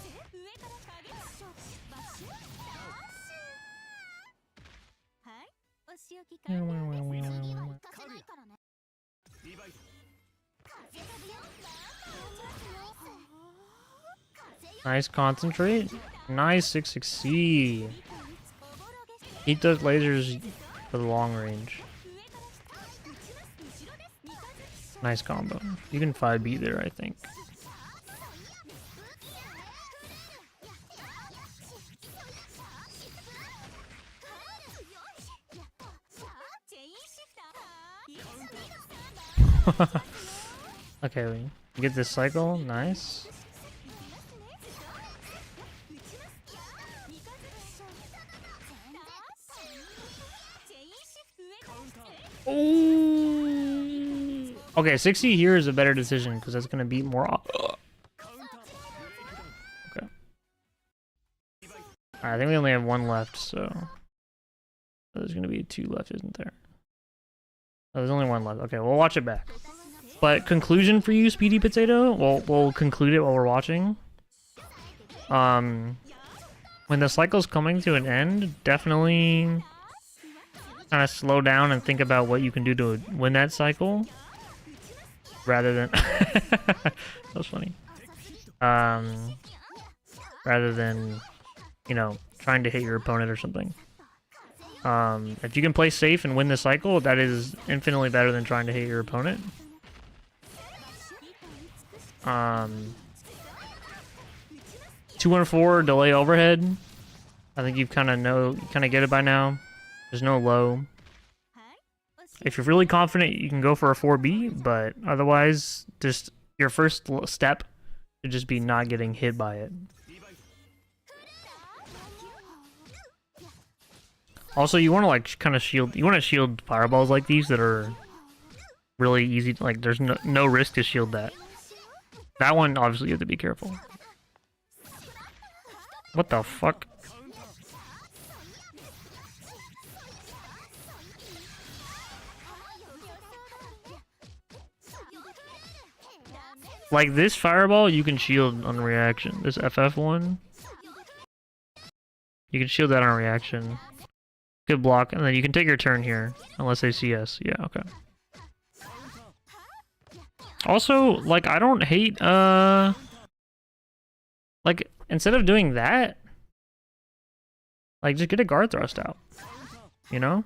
Nice concentrate. Nice 6-6C. Keep those lasers for the long range. Nice combo. You can 5B there, I think. Okay, we get this cycle. Nice. Ooh. Okay, 60 here is a better decision because that's gonna beat more. Okay. Alright, I think we only have one left, so there's gonna be 2 left, isn't there? Oh, there's only 1 left. Okay, we'll watch it back. But conclusion for you, Speedy Potato. We'll conclude it while we're watching. When the cycle's coming to an end, definitely kind of slow down and think about what you can do to win that cycle, rather than that was funny. Rather than, you know, trying to hit your opponent or something. If you can play safe and win the cycle, that is infinitely better than trying to hit your opponent. 214 delay overhead. I think you kind of get it by now. There's no low. If you're really confident, you can go for a 4B, but otherwise, just your first step should just be not getting hit by it. Also, you want to like kind of shield. You want to shield fireballs like these that are really easy. Like, there's no risk to shield that. That one, obviously, you have to be careful. What the fuck? Like, this fireball, you can shield on reaction. This FF one, you can shield that on reaction. Good block, and then you can take your turn here, unless they CS. Yeah, okay. Also, like, I don't hate, like, instead of doing that, like, just get a guard thrust out, you know?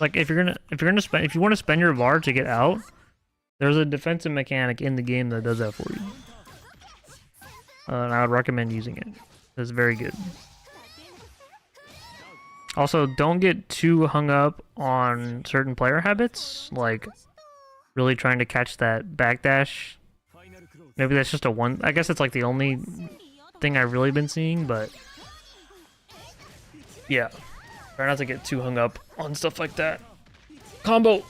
Like, if you want to spend your VAR to get out, there's a defensive mechanic in the game that does that for you. And I would recommend using it. It's very good. Also, don't get too hung up on certain player habits, like really trying to catch that backdash. Maybe that's just a one. I guess it's like the only thing I've really been seeing, but yeah. Try not to get too hung up on stuff like that. Combo!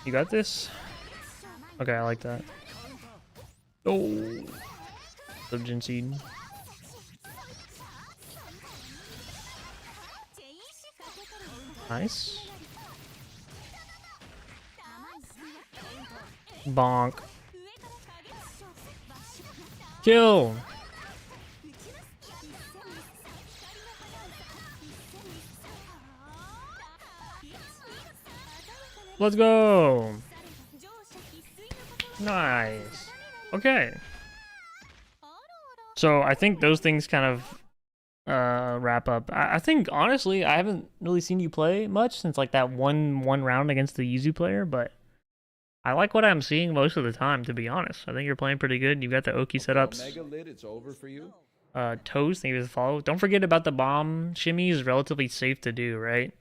You got this? Okay, I like that. Oh! Subgen Seed. Nice. Bonk. Kill! Let's go! Nice. Okay. So I think those things kind of wrap up. I think honestly I haven't really seen you play much since like that one round against the Yuzu player, but I like what I'm seeing most of the time, to be honest. I think you're playing pretty good. You got the Oki setups. Omega Lit, it's over for you. Toes, thank you for the follow. Don't forget about the bomb shimmy is relatively safe to do, right?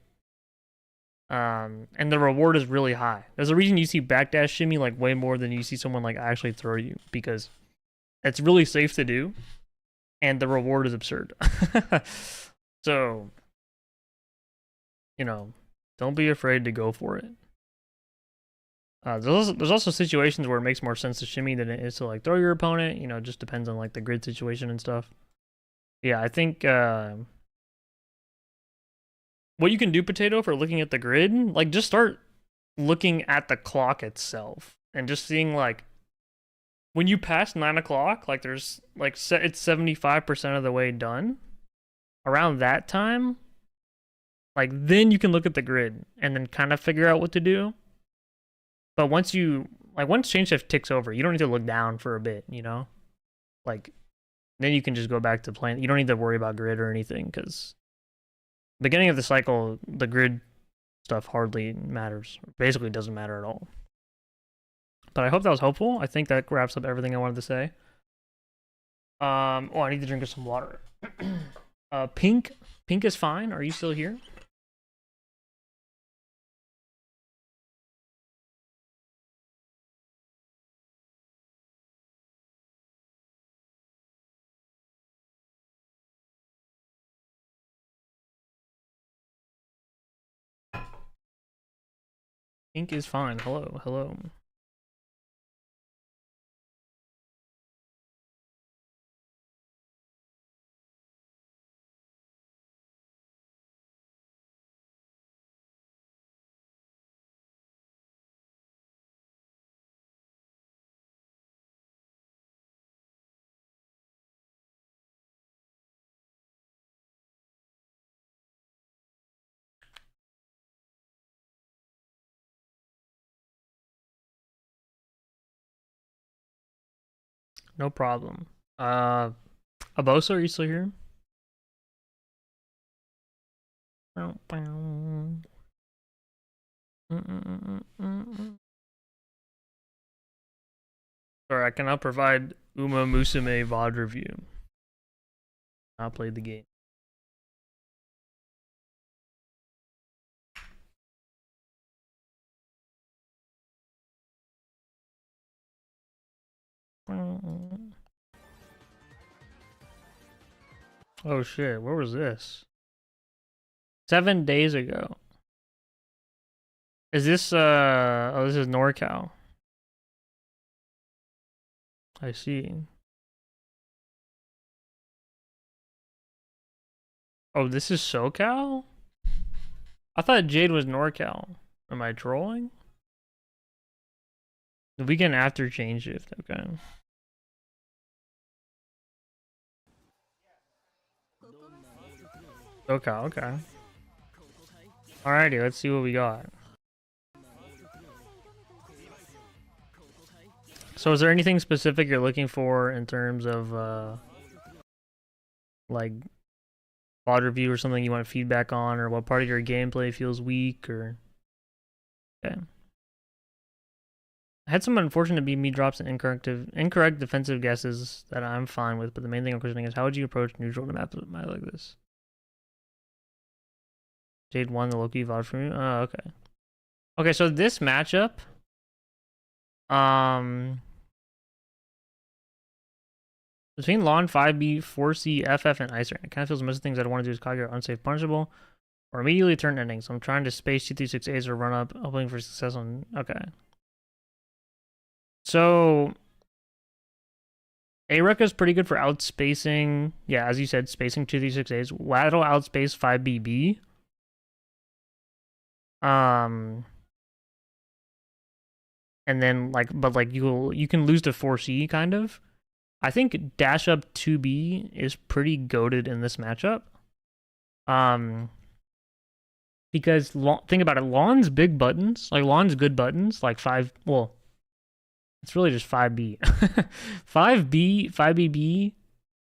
And the reward is really high. There's a reason you see backdash shimmy like way more than you see someone like actually throw you, because it's really safe to do, and the reward is absurd. So, you know, don't be afraid to go for it. There's also situations where it makes more sense to shimmy than it is to like throw your opponent. You know, it just depends on like the grid situation and stuff. Yeah, I think what you can do, Potato, for looking at the grid, like just start looking at the clock itself and just seeing like when you pass 9 o'clock, like there's like it's 75% of the way done. Around that time, like then you can look at the grid and then kind of figure out what to do. But once change shift ticks over, you don't need to look down for a bit, you know? Like, then you can just go back to playing. You don't need to worry about grid or anything, because beginning of the cycle, the grid stuff hardly matters. Basically doesn't matter at all. But I hope that was helpful. I think that wraps up everything I wanted to say. Oh, I need to drink some water. Pink is fine. Are you still here? Pink is fine. Hello, hello. No problem. Abosa, are you still here? Sorry, I cannot provide Uma Musume VOD review. Not played the game. Oh shit, where was this? 7 days ago. Is this oh, this is NorCal. I see. Oh, this is SoCal? I thought Jade was NorCal. Am I trolling? The weekend after change shift, okay. SoCal, okay. Alrighty, let's see what we got. So is there anything specific you're looking for in terms of like VOD review or something you want feedback on, or what part of your gameplay feels weak, or okay. I had some unfortunate BB drops and incorrect defensive guesses that I'm fine with, but the main thing I'm questioning is how would you approach neutral to map like this? Jade won the Loki VOD from you? Oh, okay. Okay, so this matchup, between Lawn 5B, 4C, FF, and Ice Rain, it kind of feels most of the things I want to do is Kage are unsafe punishable, or immediately turn ending. So I'm trying to space 236As or run up, hoping for success on. Okay. So A-Rucka is pretty good for outspacing. Yeah, as you said, spacing 236As. That'll outspace 5BB. And then but you can lose to 4C kind of. I think dash up 2B is pretty goated in this matchup. Because think about it, Lawn's big buttons, like Lawn's good buttons, like it's really just 5B. 5B, 5BB,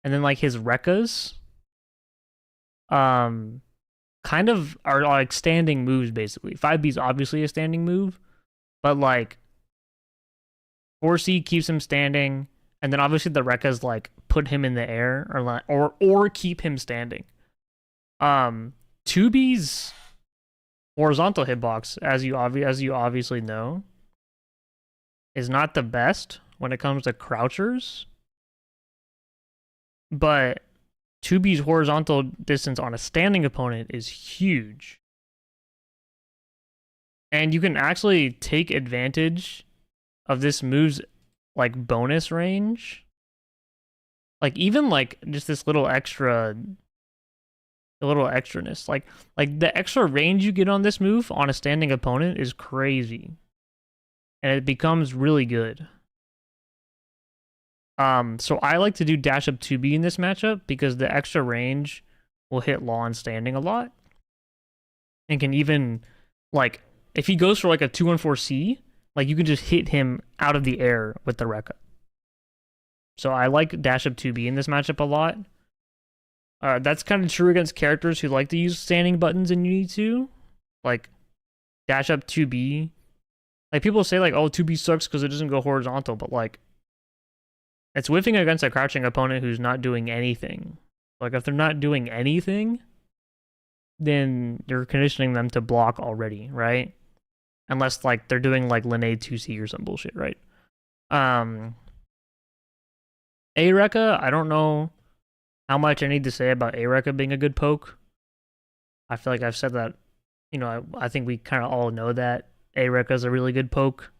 and then like his Rekkas kind of are like standing moves basically. 5B is obviously a standing move, but like 4C keeps him standing, and then obviously the Rekkas like put him in the air or keep him standing. 2B's horizontal hitbox, as you obviously know, is not the best when it comes to crouchers, but 2B's horizontal distance on a standing opponent is huge. And you can actually take advantage of this move's like bonus range. Like even like just this little extraness. Like the extra range you get on this move on a standing opponent is crazy. And it becomes really good. So I like to do dash up 2B in this matchup because the extra range will hit Lawn standing a lot. And can even, like, if he goes for like a 2-1-4C, like you can just hit him out of the air with the Rekka. So I like dash up 2B in this matchup a lot. That's kind of true against characters who like to use standing buttons in Unity 2. Like, dash up 2B. Like, people say, like, oh, 2B sucks because it doesn't go horizontal, but, like, it's whiffing against a crouching opponent who's not doing anything. Like, if they're not doing anything, then you're conditioning them to block already, right? Unless, like, they're doing, like, Linnae 2C or some bullshit, right? A-Rekka, I don't know how much I need to say about A-Rekka being a good poke. I feel like I've said that, you know, I think we kind of all know that A-Rekka is a really good poke.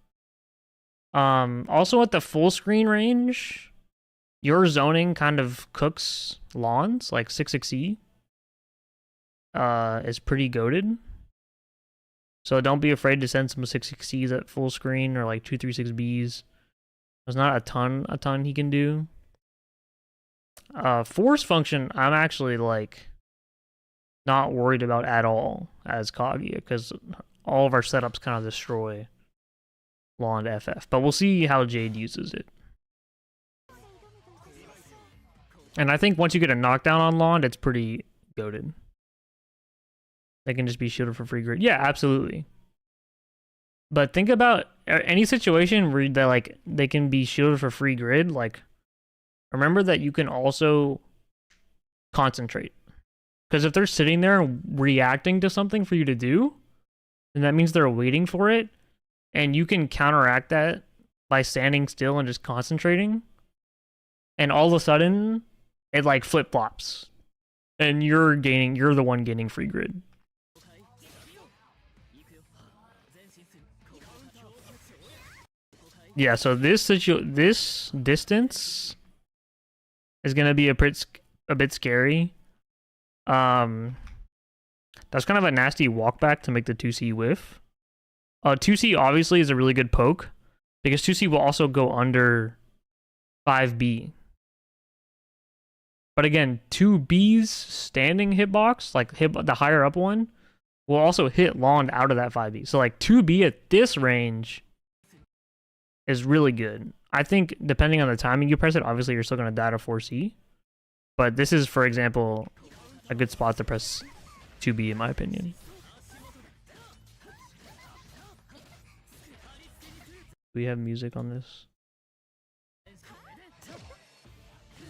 Also at the full screen range, your zoning kind of cooks lawns, like 6-6E. Is pretty goated. So don't be afraid to send some 6-6Es at full screen or like 2-3-6Bs. There's not a ton he can do. Force function, I'm actually like not worried about at all as Kaguya, because all of our setups kind of destroy Law and FF. But we'll see how Jade uses it. And I think once you get a knockdown on Lond, it's pretty goated. They can just be shielded for free grid. Yeah, absolutely. But think about any situation where they can be shielded for free grid. Like, remember that you can also concentrate. Because if they're sitting there reacting to something for you to do, then that means they're waiting for it. And you can counteract that by standing still and just concentrating. And all of a sudden, it like flip-flops. And you're the one gaining free grid. Yeah, so this distance is gonna be a bit scary. That's kind of a nasty walk back to make the 2C whiff. 2C obviously is a really good poke because 2C will also go under 5B. But again, 2B's standing hitbox, like the higher up one, will also hit Lond out of that 5B. So like 2B at this range is really good. I think depending on the timing you press it, obviously you're still going to die to 4C. But this is, for example, a good spot to press 2B in my opinion. Do we have music on this?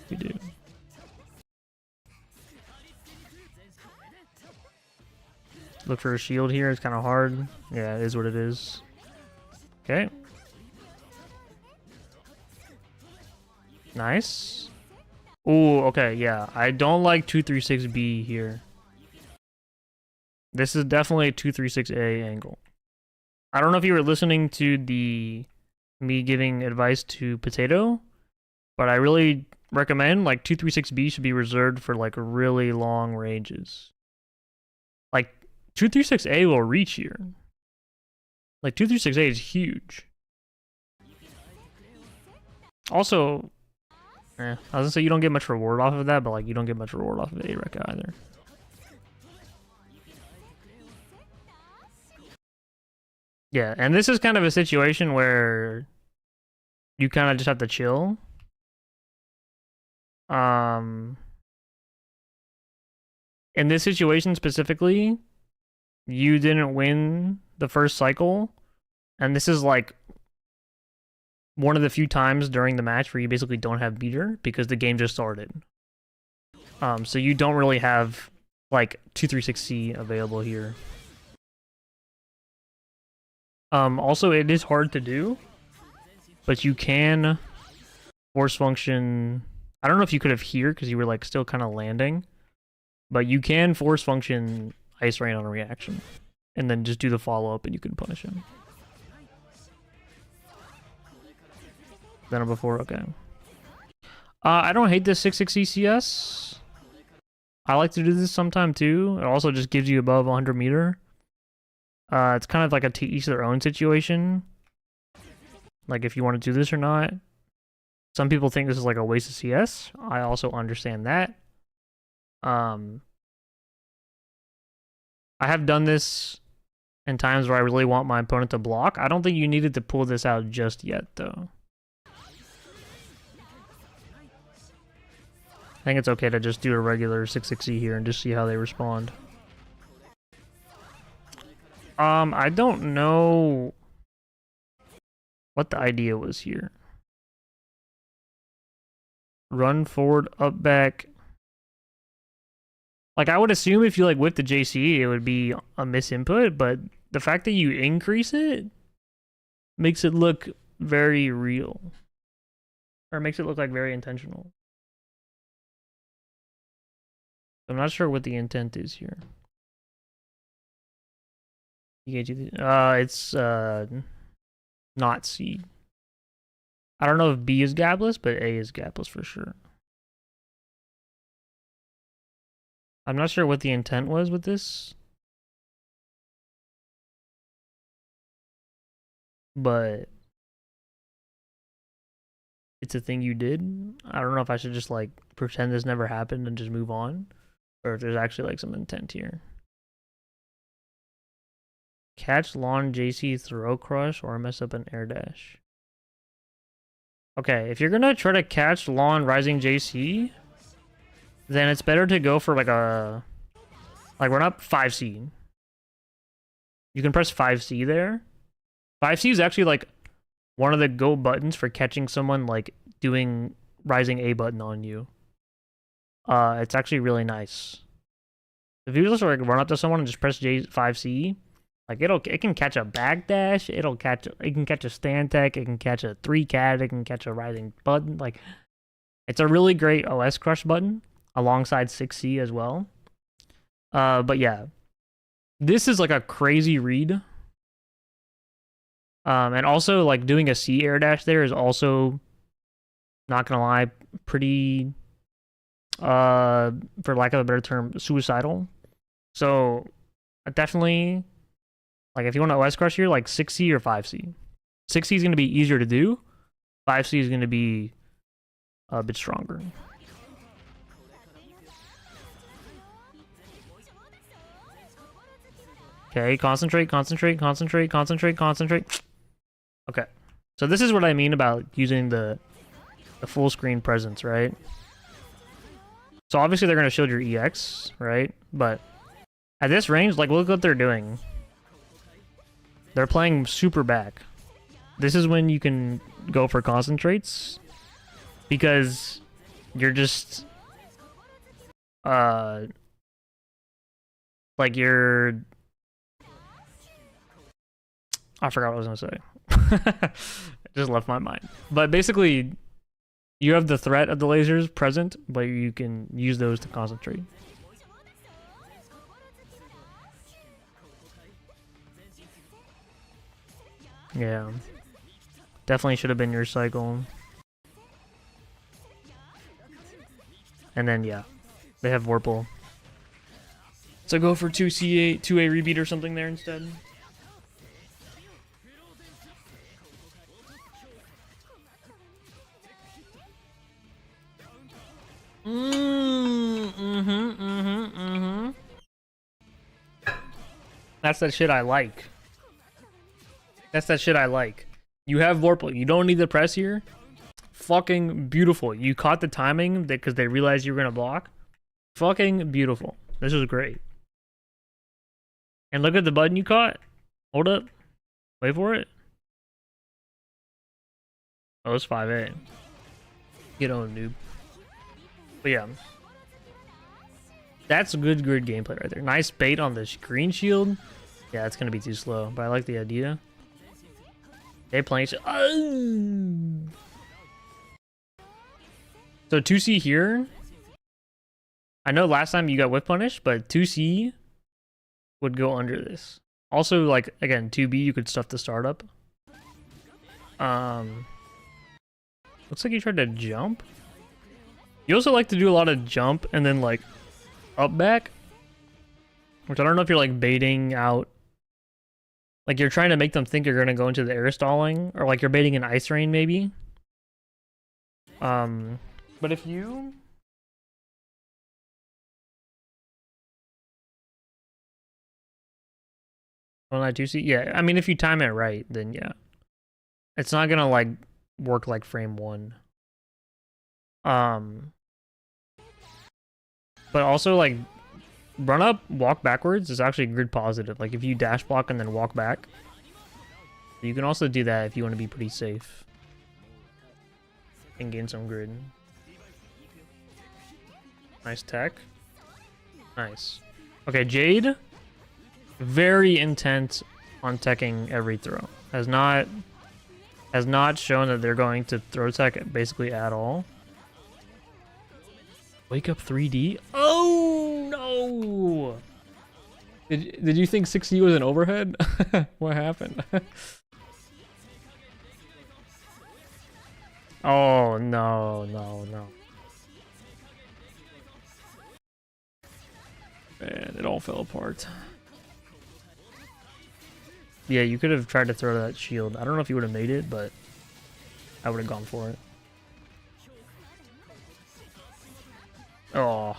We do. Look for a shield here. It's kind of hard. Yeah, it is what it is. Okay. Nice. Ooh, okay, yeah. I don't like 236B here. This is definitely a 236A angle. I don't know if you were listening to me giving advice to Potato, but I really recommend like 236B should be reserved for like really long ranges. Like 236A will reach here. Like 236A is huge. Also, I was gonna say you don't get much reward off of that, but like you don't get much reward off of A-Rekka either. Yeah, and this is kind of a situation where you kind of just have to chill. In this situation specifically, you didn't win the first cycle, and this is like one of the few times during the match where you basically don't have beater because the game just started. So you don't really have like 236C available here. Also, it is hard to do, but you can force function. I don't know if you could have here because you were like still kind of landing, but you can force function Ice Rain on a reaction and then just do the follow up and you can punish him. Done it before? Okay. I don't hate this 6-6 ECS. I like to do this sometime too. It also just gives you above 100 meter. It's kind of like a to each their own situation. Like if you want to do this or not. Some people think this is like a waste of CS. I also understand that. I have done this in times where I really want my opponent to block. I don't think you needed to pull this out just yet though. I think it's okay to just do a regular 6-6E here and just see how they respond. I don't know what the idea was here. Run forward, up, back. Like, I would assume if you, like, whip the JC, it would be a misinput, but the fact that you increase it makes it look very real. Or makes it look, like, very intentional. I'm not sure what the intent is here. You can't do the, it's, not C. I don't know if B is gapless, but A is gapless for sure. I'm not sure what the intent was with this. But it's a thing you did. I don't know if I should just like pretend this never happened and just move on, or if there's actually like some intent here. Catch lawn JC throw crush or mess up an air dash. Okay, if you're gonna try to catch lawn rising JC, then it's better to go for like a run up 5C. You can press 5C there. 5C is actually like one of the go buttons for catching someone like doing rising A button on you. It's actually really nice. If you just like run up to someone and just press J5C, like it can catch a backdash, it can catch a stand tech, it can catch a 3 cat, it can catch a rising button. Like, it's a really great OS crush button alongside 6C as well. But yeah, this is like a crazy read. And also like doing a C air dash there is also, not gonna lie, pretty, for lack of a better term, suicidal. So definitely, like if you want to OS crush here, like 6C or 5C. 6C is gonna be easier to do. 5C is gonna be a bit stronger. Okay, concentrate. Okay, so this is what I mean about using the full screen presence, right? So obviously they're going to shield your EX, right? But at this range, like, look what they're doing. They're playing super back. This is when you can go for concentrates, because you're just like you're, I forgot what I was gonna say. It just left my mind. But basically, you have the threat of the lasers present, but you can use those to concentrate. Yeah. Definitely should have been your cycle. And then, yeah. They have Vorpal. So go for 2C8, 2A rebeat or something there instead. That's that shit I like. That's that shit I like. You have Vorpal. You don't need the press here. Fucking beautiful. You caught the timing because they realized you were gonna block. Fucking beautiful. This is great. And look at the button you caught. Hold up. Wait for it. Oh, it's 5A. Get on, noob. But yeah. That's good grid gameplay right there. Nice bait on the green shield. Yeah, it's gonna be too slow, but I like the idea. They playing. Oh! So 2C here. I know last time you got whip punished, but 2C would go under this. Also, like, again, 2B, you could stuff the startup. Looks like you tried to jump. You also like to do a lot of jump and then, like, up back. Which I don't know if you're, like, baiting out. Like, you're trying to make them think you're going to go into the air stalling. Or, like, you're baiting an ice rain, maybe. But if you... Well, I do see. Yeah, I mean, if you time it right, then yeah. It's not gonna, like, work like frame 1. But also, like, run up, walk backwards is actually grid positive. Like if you dash block and then walk back. You can also do that if you want to be pretty safe. And gain some grid. Nice tech. Nice. Okay, Jade. Very intent on teching every throw. Has not shown that they're going to throw tech basically at all. Wake up 3D? Oh no! Did you think 6E was an overhead? What happened? Oh no, no, no. Man, it all fell apart. Yeah, you could have tried to throw that shield. I don't know if you would have made it, but I would have gone for it. Oh.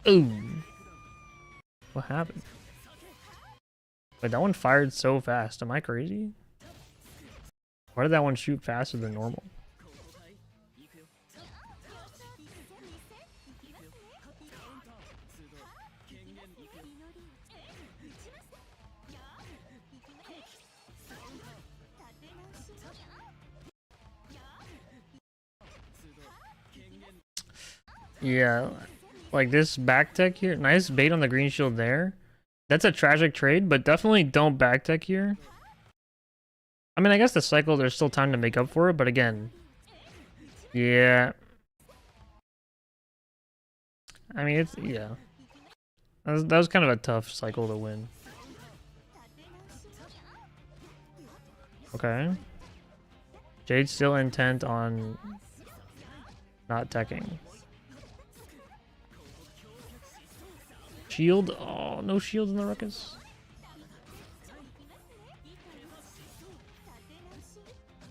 Ooh. What happened? Wait, that one fired so fast. Am I crazy? Why did that one shoot faster than normal? Yeah, like this back tech here. Nice bait on the green shield there. That's a tragic trade, but definitely don't back tech here. I mean, I guess the cycle, there's still time to make up for it, but again. Yeah. I mean, it's, yeah. That was kind of a tough cycle to win. Okay. Jade's still intent on not teching. Shield? Oh, no shield in the ruckus.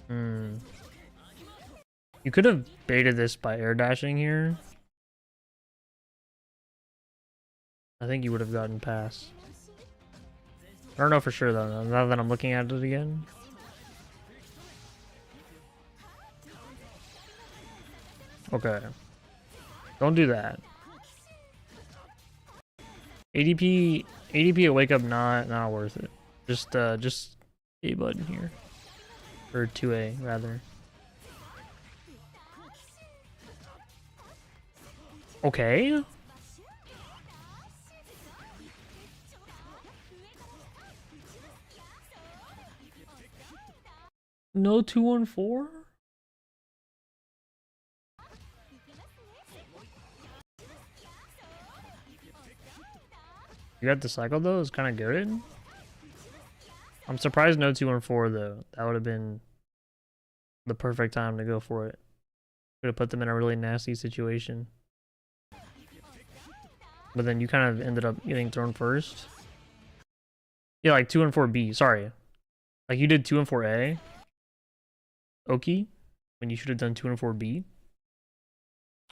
Hmm. You could have baited this by air dashing here. I think you would have gotten past. I don't know for sure though, now that I'm looking at it again. Okay. Don't do that. ADP a wake up not worth it. Just A button here. Or 2A rather. Okay. No 214? You got the cycle though, it's kind of good. I'm surprised no 214 though. That would have been the perfect time to go for it. Could have put them in a really nasty situation. But then you kind of ended up getting thrown first. Yeah, like 214B, sorry. Like you did 214A. Oki, when you should have done 214B.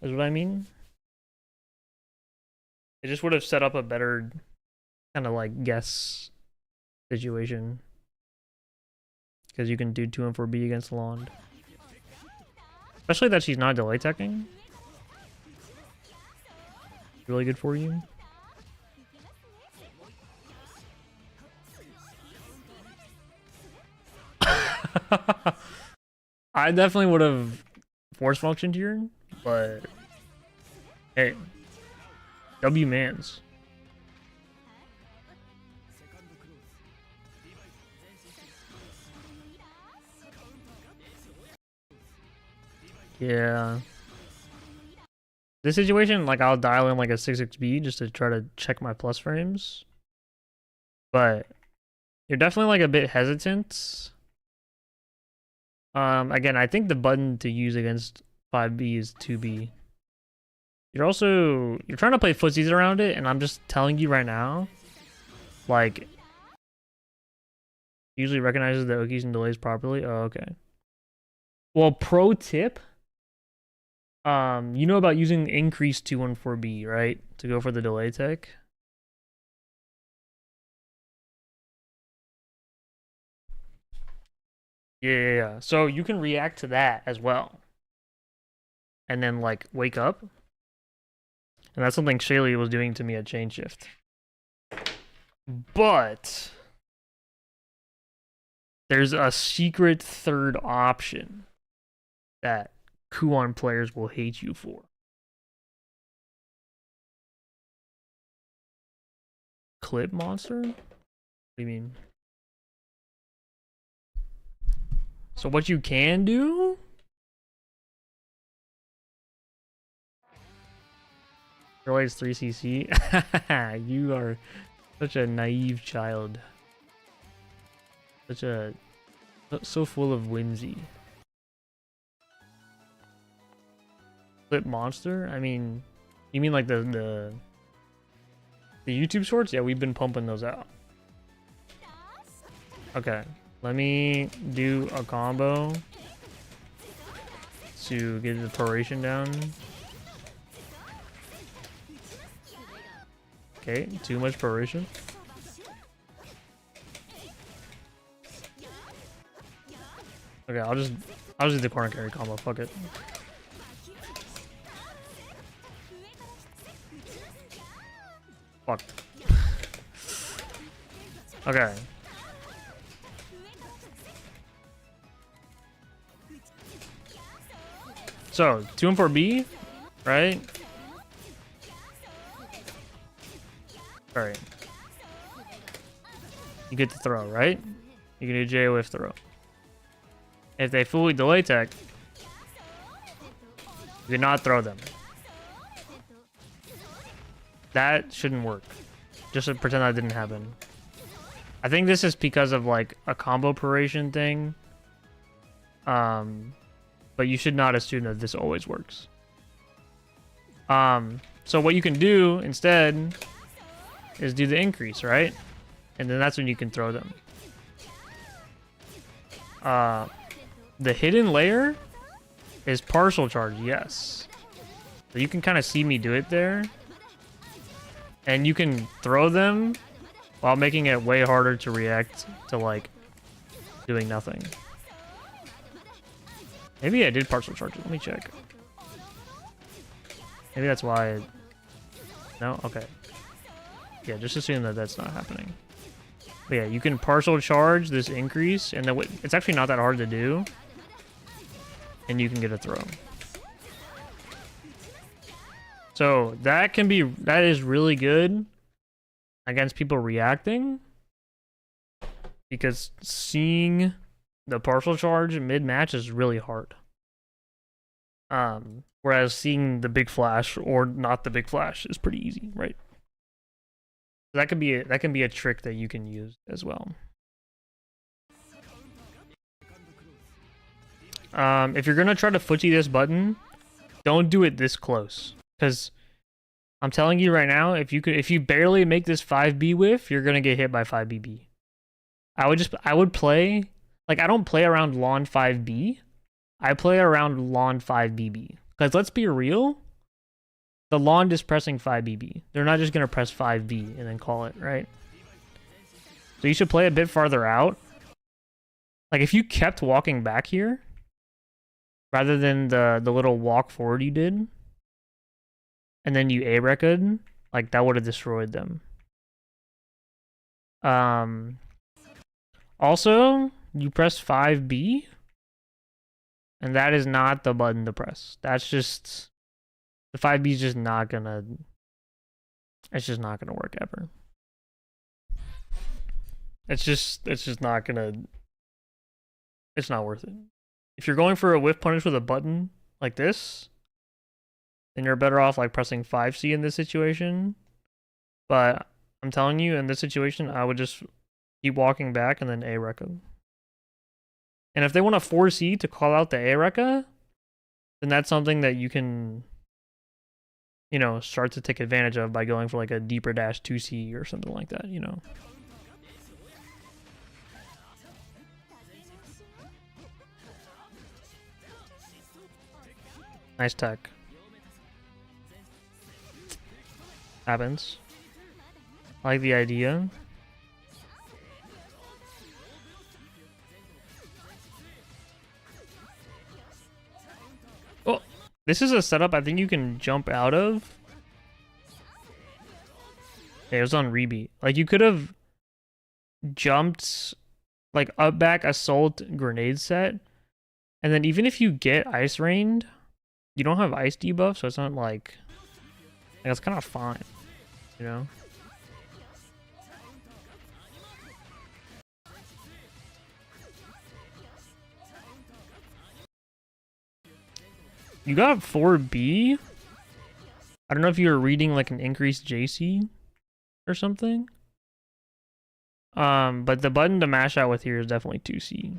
Is what I mean. It just would have set up a better kind of like guess situation. Because you can do 214B against Lond. Especially that she's not delay teching. Really good for you. I definitely would have force functioned here, but hey, W mans. Yeah. This situation, like I'll dial in like a 6xB just to try to check my plus frames. But you're definitely like a bit hesitant. Again, I think the button to use against 5B is 2B. You're trying to play footsies around it, and I'm just telling you right now, like, usually recognizes the Okis and delays properly. Oh, okay. Well, pro tip, you know about using increased 214B, right? To go for the delay tech. Yeah. So you can react to that as well. and then like wake up. And that's something Shaylee was doing to me at Chain Shift. But there's a secret third option that Kuon players will hate you for. Clip monster? What do you mean? So what you can do? Roy's 3cc? You are such a naive child. So full of whimsy. Clip monster? I mean, you mean like the YouTube shorts? Yeah, we've been pumping those out. Okay, let me do a combo to get the proration down. Okay, too much proration. Okay, I'll just do the corner carry combo. Fuck it. Fuck. Okay. So 2 and 4B, right? Alright. You get the throw, right? You can do JO if throw. If they fully delay tech, you cannot throw them. That shouldn't work. Just to pretend that didn't happen. I think this is because of like a combo proration thing. But you should not assume that this always works. So what you can do instead is do the increase, right? And then that's when you can throw them. The hidden layer is partial charge, yes. So you can kind of see me do it there. And you can throw them while making it way harder to react to like doing nothing. Maybe I did partial charge it. Let me check. Maybe that's why No? Okay. Yeah, just assume that that's not happening. But yeah, you can partial charge this increase, and then it's actually not that hard to do. And you can get a throw. So that is really good against people reacting, because seeing the partial charge mid-match is really hard. Whereas seeing the big flash or not the big flash is pretty easy, right? So that can be a trick that you can use as well. If you're gonna try to footsie this button, don't do it this close, because I'm telling you right now, if you barely make this 5B whiff, you're gonna get hit by 5BB. I would play, like, I don't play around lawn 5B. I play around lawn 5BB. Because let's be real, the lawn is pressing 5BB. They're not just gonna press 5B and then call it, right? So you should play a bit farther out. Like, if you kept walking back here, rather than the little walk forward you did, and then you A-Recca'd, like, that would have destroyed them. Also, you press 5B, and that is not the button to press. That's just, the 5B is just not gonna, it's just not gonna work ever. It's just not gonna, it's not worth it. If you're going for a whiff punish with a button like this, then you're better off like pressing 5C in this situation. But I'm telling you, in this situation, I would just keep walking back and then A-Recca. And if they want a 4C to call out the A-Recca, then that's something that you can, you know, start to take advantage of by going for like a deeper dash 2C or something like that, you know. Nice tech. Happens. I like the idea. Oh, This is a setup I think you can jump out of. Yeah, it was on rebeat. Like, you could have jumped, like, up back assault grenade set, and then even if you get ice rained, you don't have ice debuff, so it's not like it's kind of fine, you know? You got 4B? I don't know if you were reading like an increased JC or something. But the button to mash out with here is definitely 2C.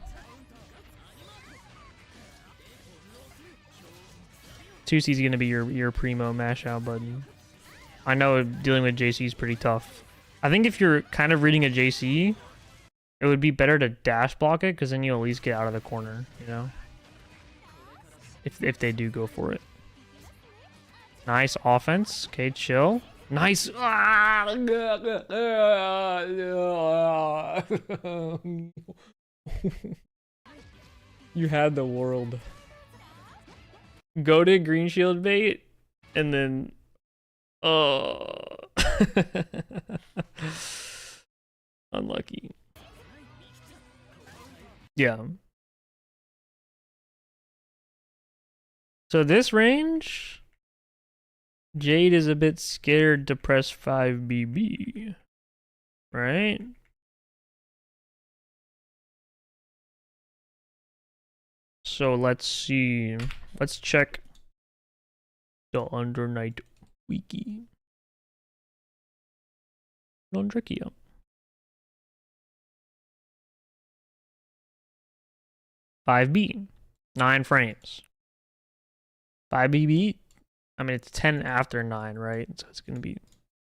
2C is gonna be your primo mash out button. I know dealing with JC is pretty tough. I think if you're kind of reading a JC, it would be better to dash block it, because then you at least get out of the corner, you know? If they do go for it. Nice offense. Okay, chill. Nice. You had the world. Go to green shield bait, and then unlucky. Yeah. So this range, Jade is a bit scared to press 5BB, right? So let's see. Let's check the Under Night wiki. Londrikia. 5B, 9 frames. 5BB, I mean, it's 10 after 9, right? So it's going to be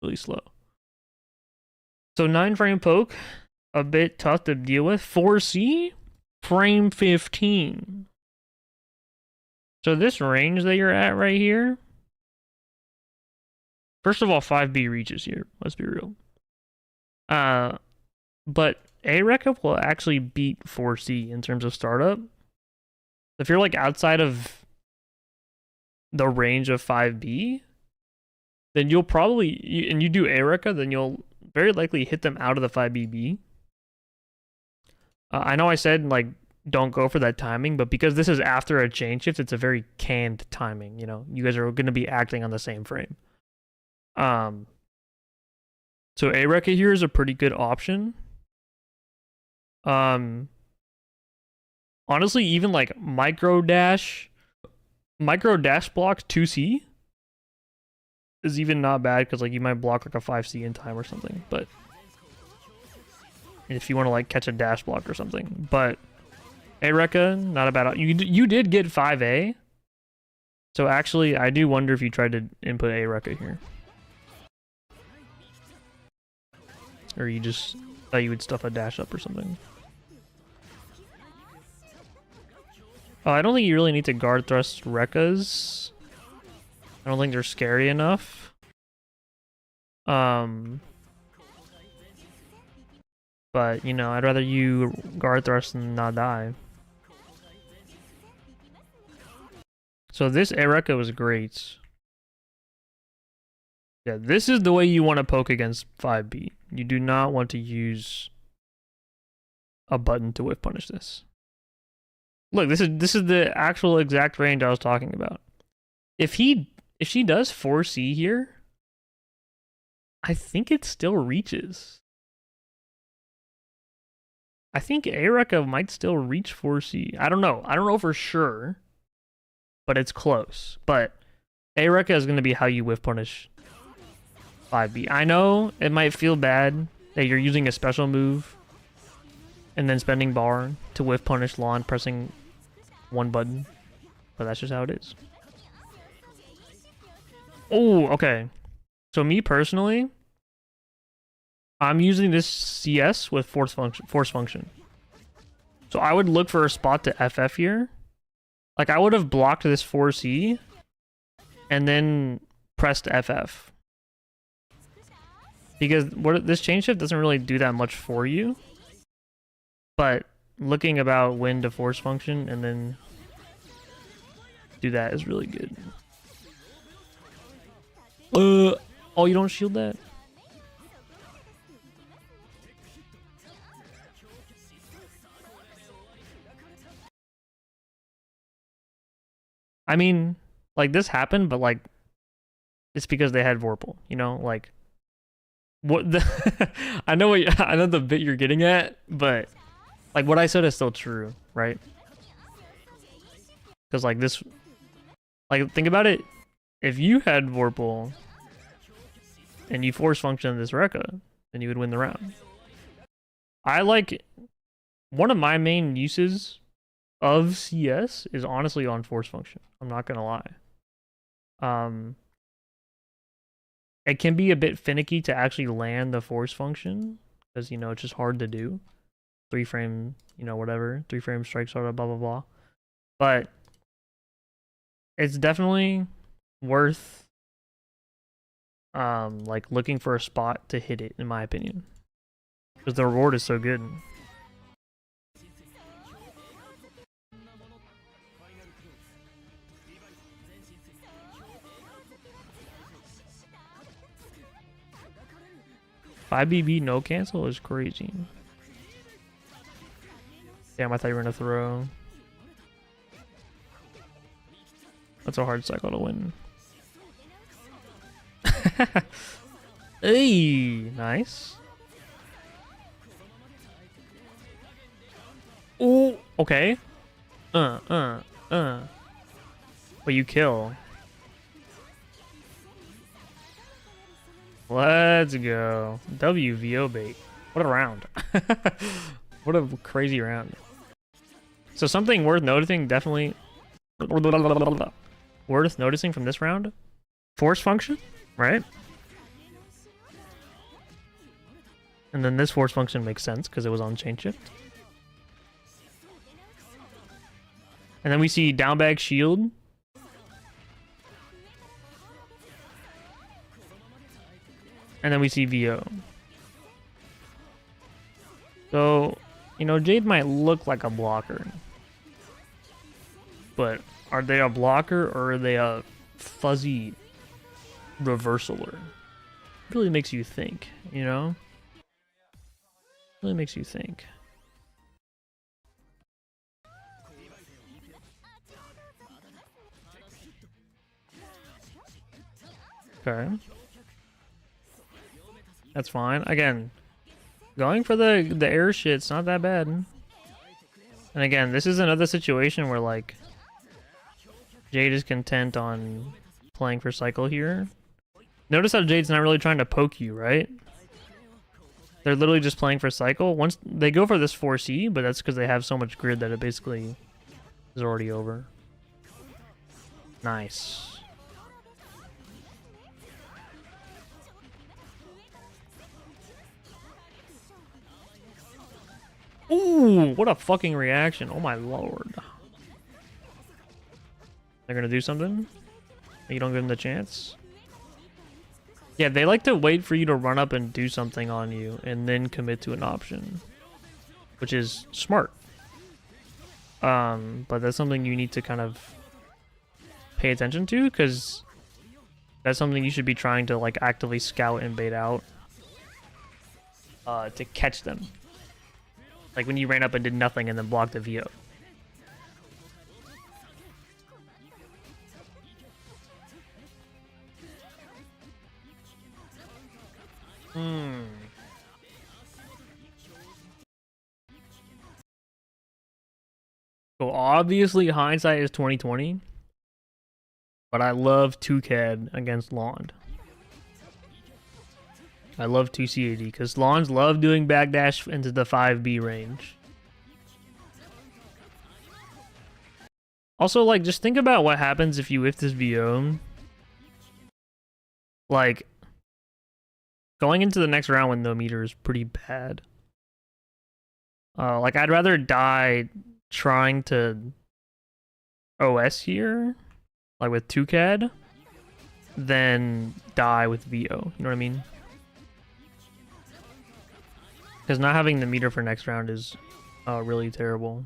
really slow. So 9 frame poke, a bit tough to deal with. 4C, frame 15. So this range that you're at right here, first of all, 5B reaches here. Let's be real. But A-Rekka will actually beat 4C in terms of startup. If you're like outside of the range of 5B, then you'll probably, and you do A-Rekka, then you'll very likely hit them out of the 5BB. I know I said, like, don't go for that timing, but because this is after a chain shift, it's a very canned timing, you know? You guys are going to be acting on the same frame. So A-Rekka here is a pretty good option. Honestly, even like micro dash block 2C is even not bad, because like you might block like a 5C in time or something, but if you want to like catch a dash block or something. But A-Rekka, not a bad. You did get 5A, so actually I do wonder if you tried to input A-Rekka here, or you just thought you would stuff a dash up or something. Oh, I don't think you really need to guard thrust Rekkas. I don't think they're scary enough. But, you know, I'd rather you guard thrust than not die. So this A-Rekka was great. Yeah, this is the way you want to poke against 5B. You do not want to use a button to whiff punish this. Look, this is the actual exact range I was talking about. If she does 4C here, I think it still reaches. I think A-Rekka might still reach 4C. I don't know. I don't know for sure, but it's close. But A-Rekka is going to be how you whiff punish 5B. I know it might feel bad that you're using a special move and then spending bar to whiff punish Lawn pressing one button, but that's just how it is. Oh, okay. So me personally, I'm using this CS with force function. So I would look for a spot to FF here. Like I would have blocked this 4C and then pressed FF. Because this chain shift doesn't really do that much for you. But looking about when to force function and then do that is really good. Oh, you don't shield that? I mean, like, this happened, but, like, it's because they had Vorpal, you know? Like, what the... I know I know the bit you're getting at, but, like, what I said is still true, right? Because, like, this... Like, think about it. If you had Vorpal and you force function this Rekka, then you would win the round. I like... One of my main uses of CS is honestly on force function. I'm not gonna lie. It can be a bit finicky to actually land the force function because, you know, it's just hard to do. 3-frame, you know, whatever. 3-frame strike sort of blah blah blah. But it's definitely worth like looking for a spot to hit it, in my opinion, because the reward is so good. $5BB no cancel is crazy. Damn, I thought you were gonna throw. That's a hard cycle to win. Hey, nice. Ooh, okay. But you kill. Let's go. WVO bait. What a round. What a crazy round. So something worth noticing, definitely worth noticing from this round. Force function, right? And then this force function makes sense because it was on chain shift. And then we see down bag shield. And then we see VO. So, you know, Jade might look like a blocker. But are they a blocker or are they a fuzzy reversaler? Really makes you think, you know? Really makes you think. Okay. That's fine. Again, going for the air shit's not that bad. And again, this is another situation where, like, Jade is content on playing for cycle here. Notice how Jade's not really trying to poke you, right? They're literally just playing for cycle. Once they go for this 4C, but that's because they have so much grid that it basically is already over. Nice. Ooh, what a fucking reaction. Oh my lord. They're gonna do something? You don't give them the chance? Yeah, they like to wait for you to run up and do something on you and then commit to an option, which is smart. But that's something you need to kind of pay attention to, because that's something you should be trying to, like, actively scout and bait out to catch them. Like when you ran up and did nothing and then blocked the VO. So obviously hindsight is 2020, but I love 2CAD against Lond. I love 2C AD because Lons love doing backdash into the 5B range. Also, like, just think about what happens if you whiff this VO. Like, going into the next round with no meter is pretty bad. Like, I'd rather die trying to OS here, like with 2CAD, than die with VO. You know what I mean? Because not having the meter for next round is really terrible.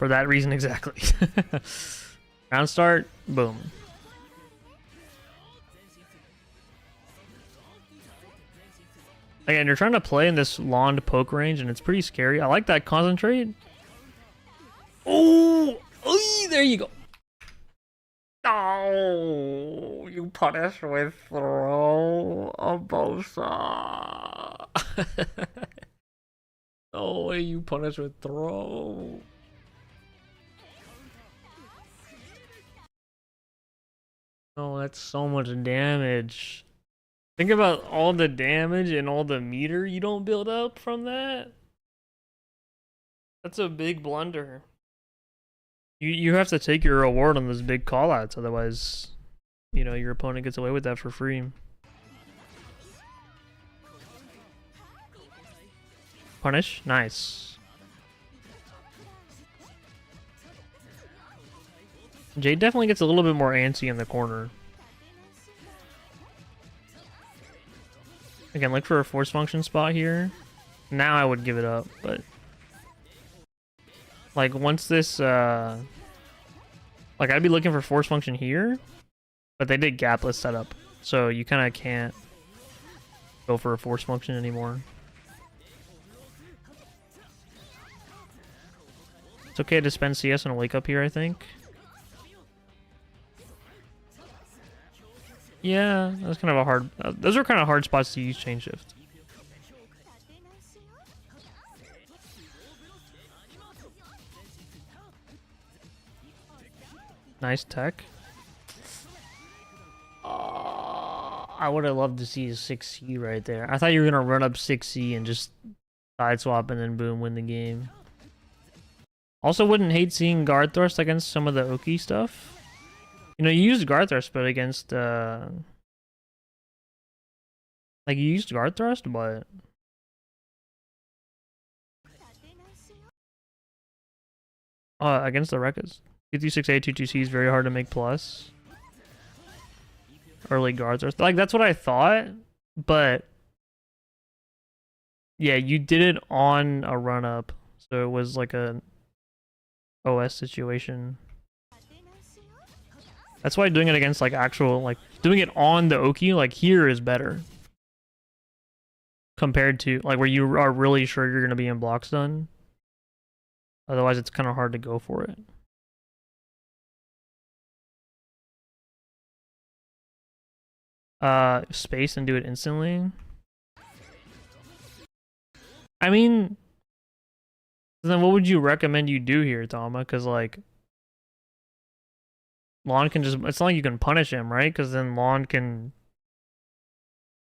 For that reason exactly. Round start, boom. Again, you're trying to play in this lawned poke range, and it's pretty scary. I like that concentrate. Oh, there you go. Oh, you punish with throw a Bosa. Oh, way you punish with throw. Oh, that's so much damage. Think about all the damage and all the meter you don't build up from that. That's a big blunder. You have to take your reward on those big callouts, otherwise, you know, your opponent gets away with that for free. Punish, nice. Jade definitely gets a little bit more antsy in the corner. Again, look for a force function spot here. Now I would give it up, but like once this like I'd be looking for force function here, but they did gapless setup, so you kind of can't go for a force function anymore. It's okay to spend CS and wake up here, I think. Yeah, that's kind of a hard. Those are kind of hard spots to use chain shift. Nice tech. I would have loved to see a 6C right there. I thought you were gonna run up 6C and just side swap and then boom, win the game. Also, wouldn't hate seeing guard thrust against some of the Oki stuff. You know, you used guard thrust, but against like you used guard thrust, but against the Rekkas. 236A, 222C is very hard to make plus. Early guard thrust. Like, that's what I thought, but yeah, you did it on a run up, so it was like a OS situation. That's why doing it against like actual, like doing it on the Oki, like here is better. Compared to like where you are really sure you're going to be in block stun. Otherwise it's kind of hard to go for it. Space and do it instantly. I mean, then what would you recommend you do here, Tama? Because like Lon can just, it's not like you can punish him, right? Because then Lon can,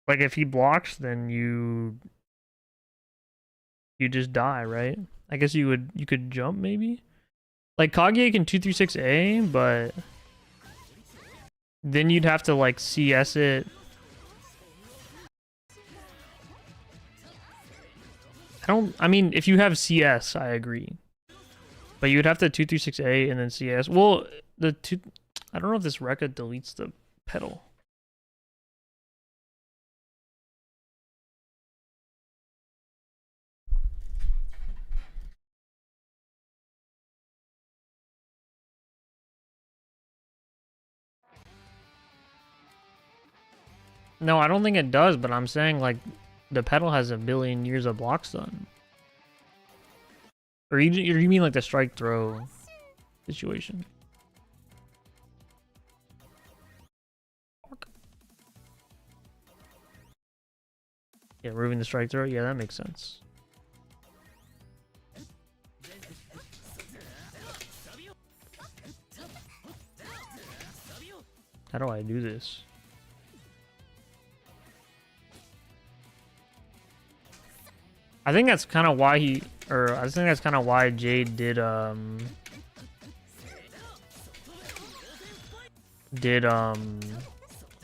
like if he blocks, then you just die, right? I guess you could jump maybe? Like Kaguya can 236A, but then you'd have to like CS it. I mean, if you have CS, I agree. But you'd have to 236A and then CS. Well, I don't know if this Rekka deletes the pedal. No, I don't think it does, but I'm saying like the pedal has a billion years of block stun. Or you mean like the strike throw situation? Yeah, removing the strike throw. Yeah, that makes sense. How do I do this? I think that's kind of why I think that's kind of why Jade did the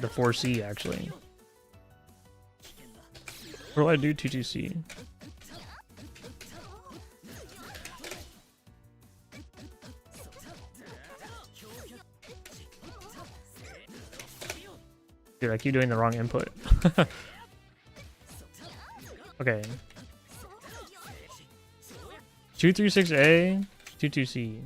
4C actually. What do I do 2-2C? Dude, I keep doing the wrong input. Okay. 236A, 2-2-C.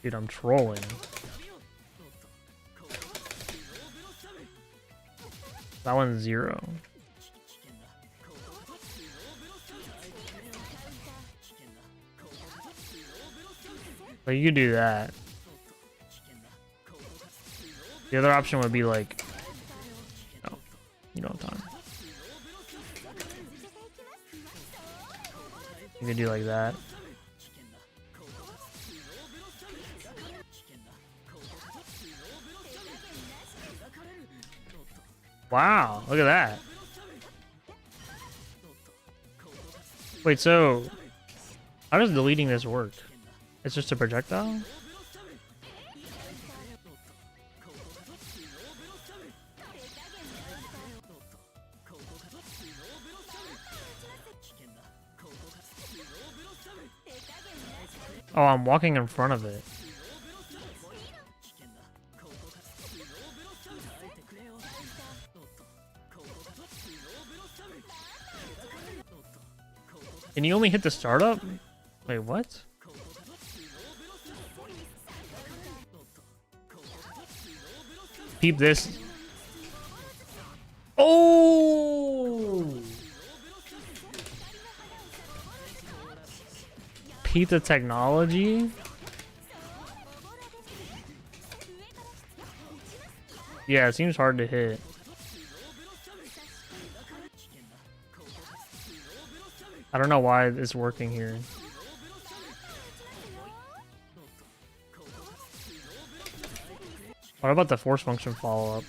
Dude, I'm trolling. That one's 0. Like, you could do that. The other option would be like, no, you don't have time. You could do like that. Wow, look at that. Wait, so how does deleting this work? It's just a projectile? Oh, I'm walking in front of it. Can you only hit the startup? Wait, what? Peep this. Oh! Peep the technology? Yeah, it seems hard to hit. I don't know why it's working here. What about the force function follow-up?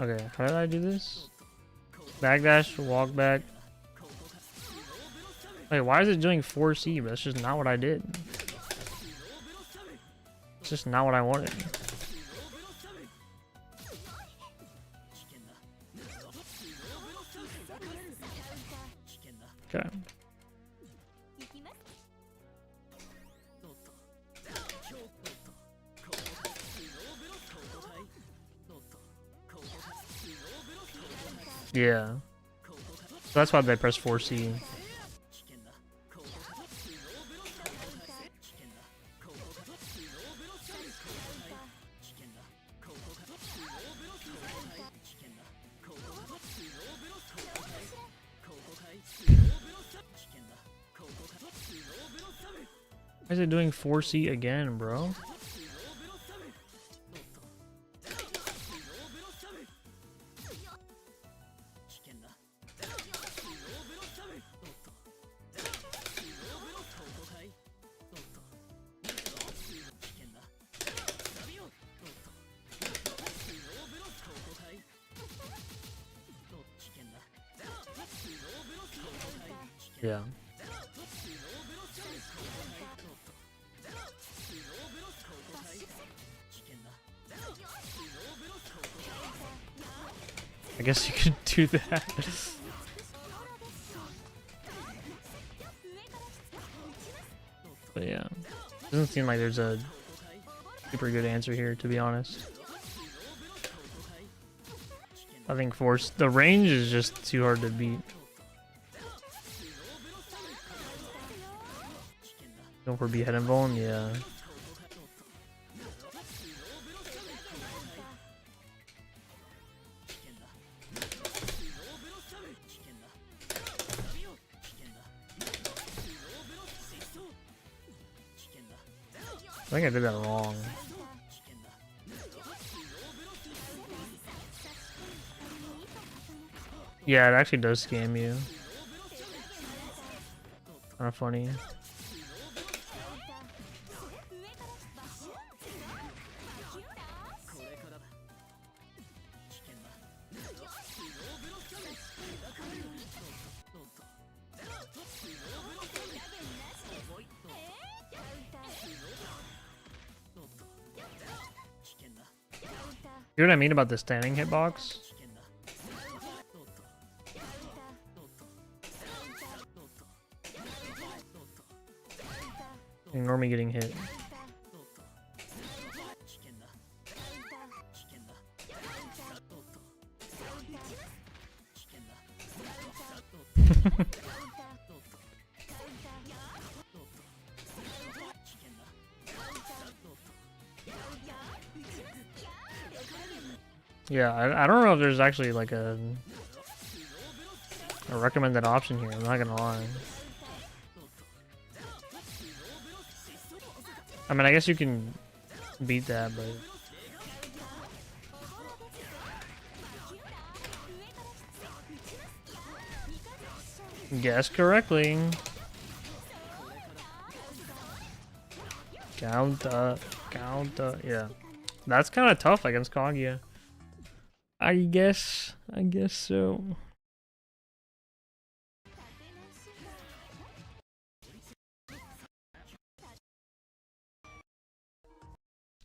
Okay, how did I do this? Backdash, walk back. Wait, why is it doing 4C? But that's just not what I did. It's just not what I wanted. Okay. Yeah. So that's why they press 4C. Why is it doing 4C again, bro? Yeah. I guess you could do that. But yeah, doesn't seem like there's a super good answer here, to be honest. I think force the range is just too hard to beat. Going for behead and bone, yeah. I think I did that wrong. Yeah, it actually does scam you. Kind of funny. You know what I mean about the standing hitbox? Ignore me getting hit. Yeah, I don't know if there's actually like a recommended option here, I'm not gonna lie. I mean, I guess you can beat that, but... Guess correctly. Count up, yeah. That's kind of tough against Kaguya. I guess so.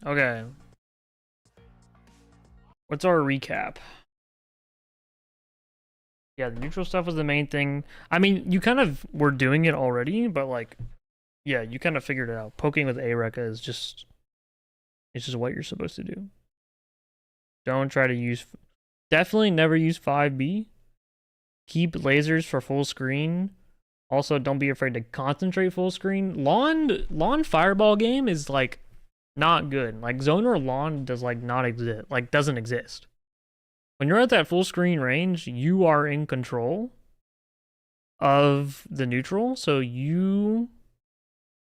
Okay. What's our recap? Yeah, the neutral stuff was the main thing. I mean, you kind of were doing it already, but like, yeah, you kind of figured it out. Poking with A-Rekka is just, it's just what you're supposed to do. Don't try to use, definitely never use 5B. Keep lasers for full screen. Also, don't be afraid to concentrate full screen. Lawn fireball game is like not good. Like zoner lawn does like not exist, like doesn't exist. When you're at that full screen range, you are in control of the neutral, so you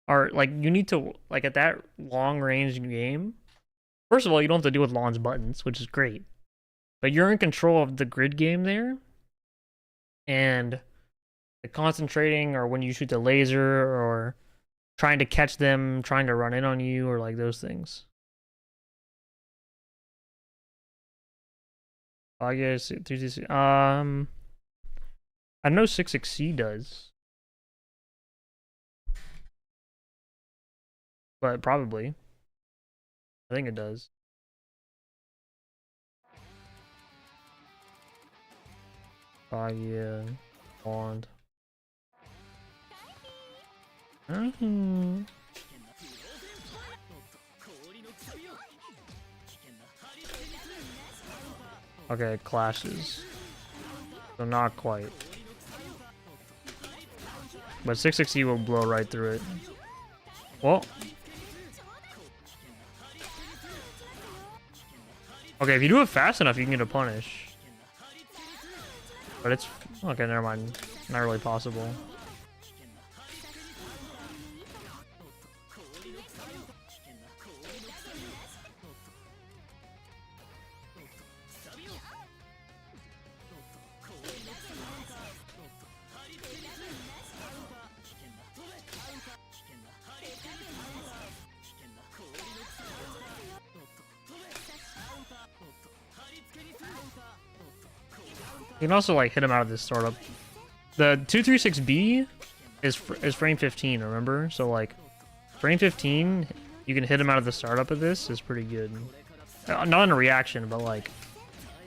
are like, you need to, like at that long range game, first of all, you don't have to deal with Lawn's buttons, which is great, but you're in control of the grid game there, and the concentrating, or when you shoot the laser, or trying to catch them, trying to run in on you, or like those things. I guess I know 66C does, but probably. I think it does. Yeah, Bond. Okay, it clashes. So not quite. But 66C will blow right through it. Well. Okay, if you do it fast enough, you can get a punish. But it's... Okay, never mind. Not really possible. You can also like hit him out of this startup. The 236B is frame 15, remember? So like frame 15, you can hit him out of the startup of this is pretty good. Not in a reaction, but like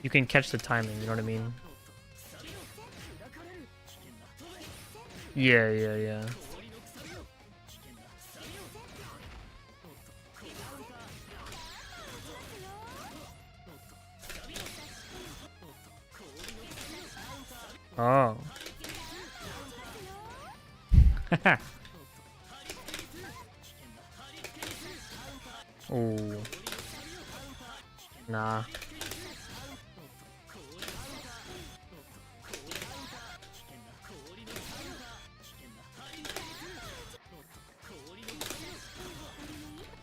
you can catch the timing, you know what I mean? Yeah. Oh. Oh. Nah.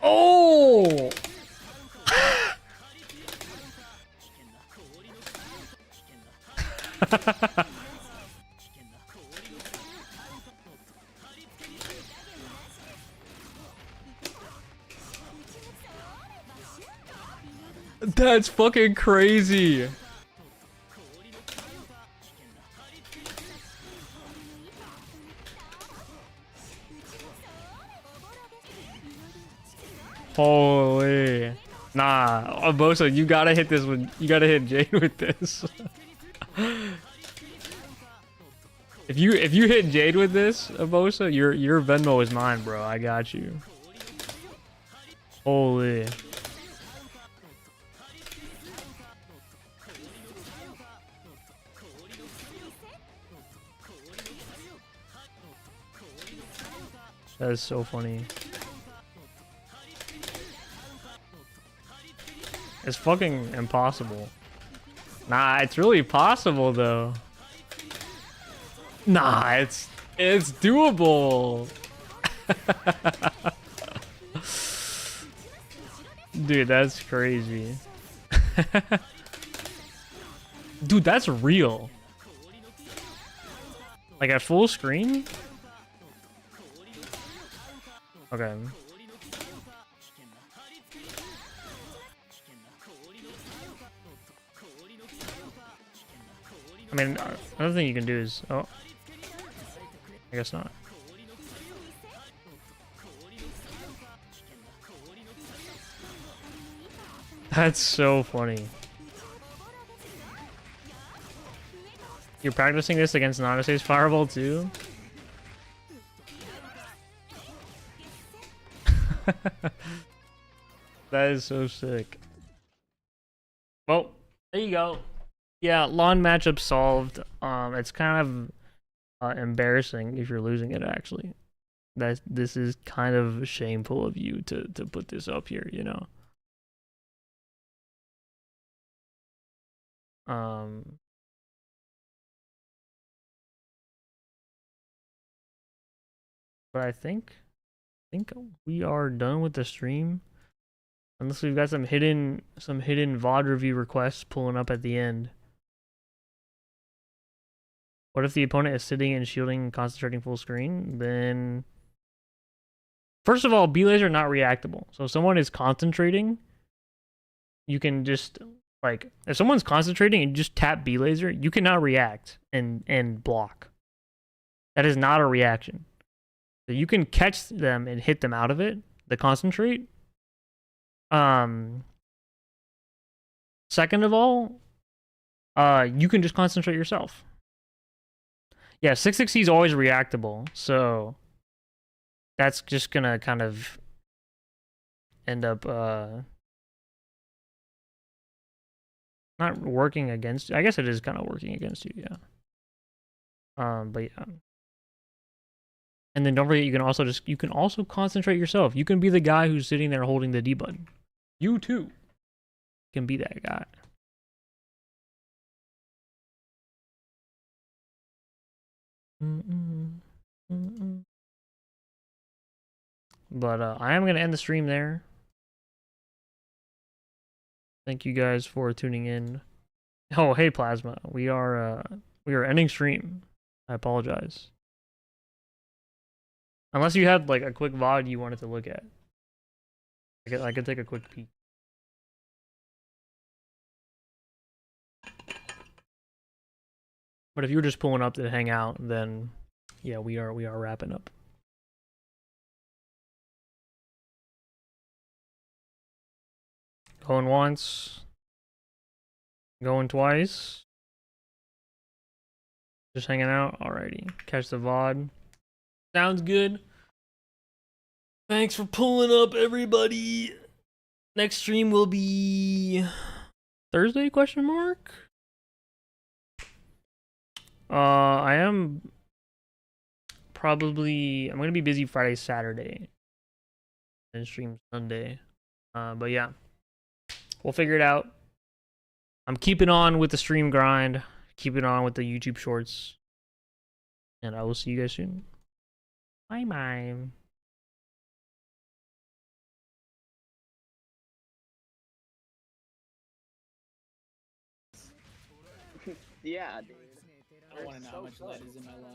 Oh! That's fucking crazy. Holy. Nah, Bosa, you gotta hit this one. You gotta hit Jade with this. If you hit Jade with this, Abosa, your Venmo is mine, bro. I got you. Holy. That is so funny. It's fucking impossible. Nah, it's really possible though. Nah, it's doable. Dude, that's crazy. Dude, that's real. Like at full screen? Okay. I mean, another thing you can do is... Oh. I guess not. That's so funny. You're practicing this against Nagase's Fireball too? That is so sick. Well, there you go. Yeah, lawn matchup solved. It's kind of embarrassing if you're losing it. Actually, this is kind of shameful of you to put this up here. You know. But I think we are done with the stream. Unless we've got some hidden VOD review requests pulling up at the end. What if the opponent is sitting and shielding and concentrating full screen? Then first of all, B-Laser are not reactable. So if someone is concentrating, you can just like if someone's concentrating and you just tap B-Laser, you cannot react and block. That is not a reaction. So you can catch them and hit them out of it, the concentrate. Second of all, you can just concentrate yourself. Yeah, 660 is always reactable, so that's just gonna kind of end up not working against you. I guess it is kind of working against you, yeah. But yeah. And then don't forget, you can also concentrate yourself. You can be the guy who's sitting there holding the D button. You too can be that guy. But I am gonna end the stream there. Thank you guys for tuning in. Oh, hey Plasma, we are ending stream. I apologize. Unless you had like a quick VOD you wanted to look at. I could take a quick peek. But if you were just pulling up to hang out, then yeah, we are wrapping up. Going once. Going twice. Just hanging out. Alrighty. Catch the VOD. Sounds good. Thanks for pulling up, everybody. Next stream will be Thursday, question mark? I am probably, I'm gonna be busy Friday, Saturday, and stream Sunday. But yeah, we'll figure it out. I'm keeping on with the stream grind, keeping on with the YouTube shorts, and I will see you guys soon. Bye bye. Yeah, dude. I want to know how much lead is in my lungs.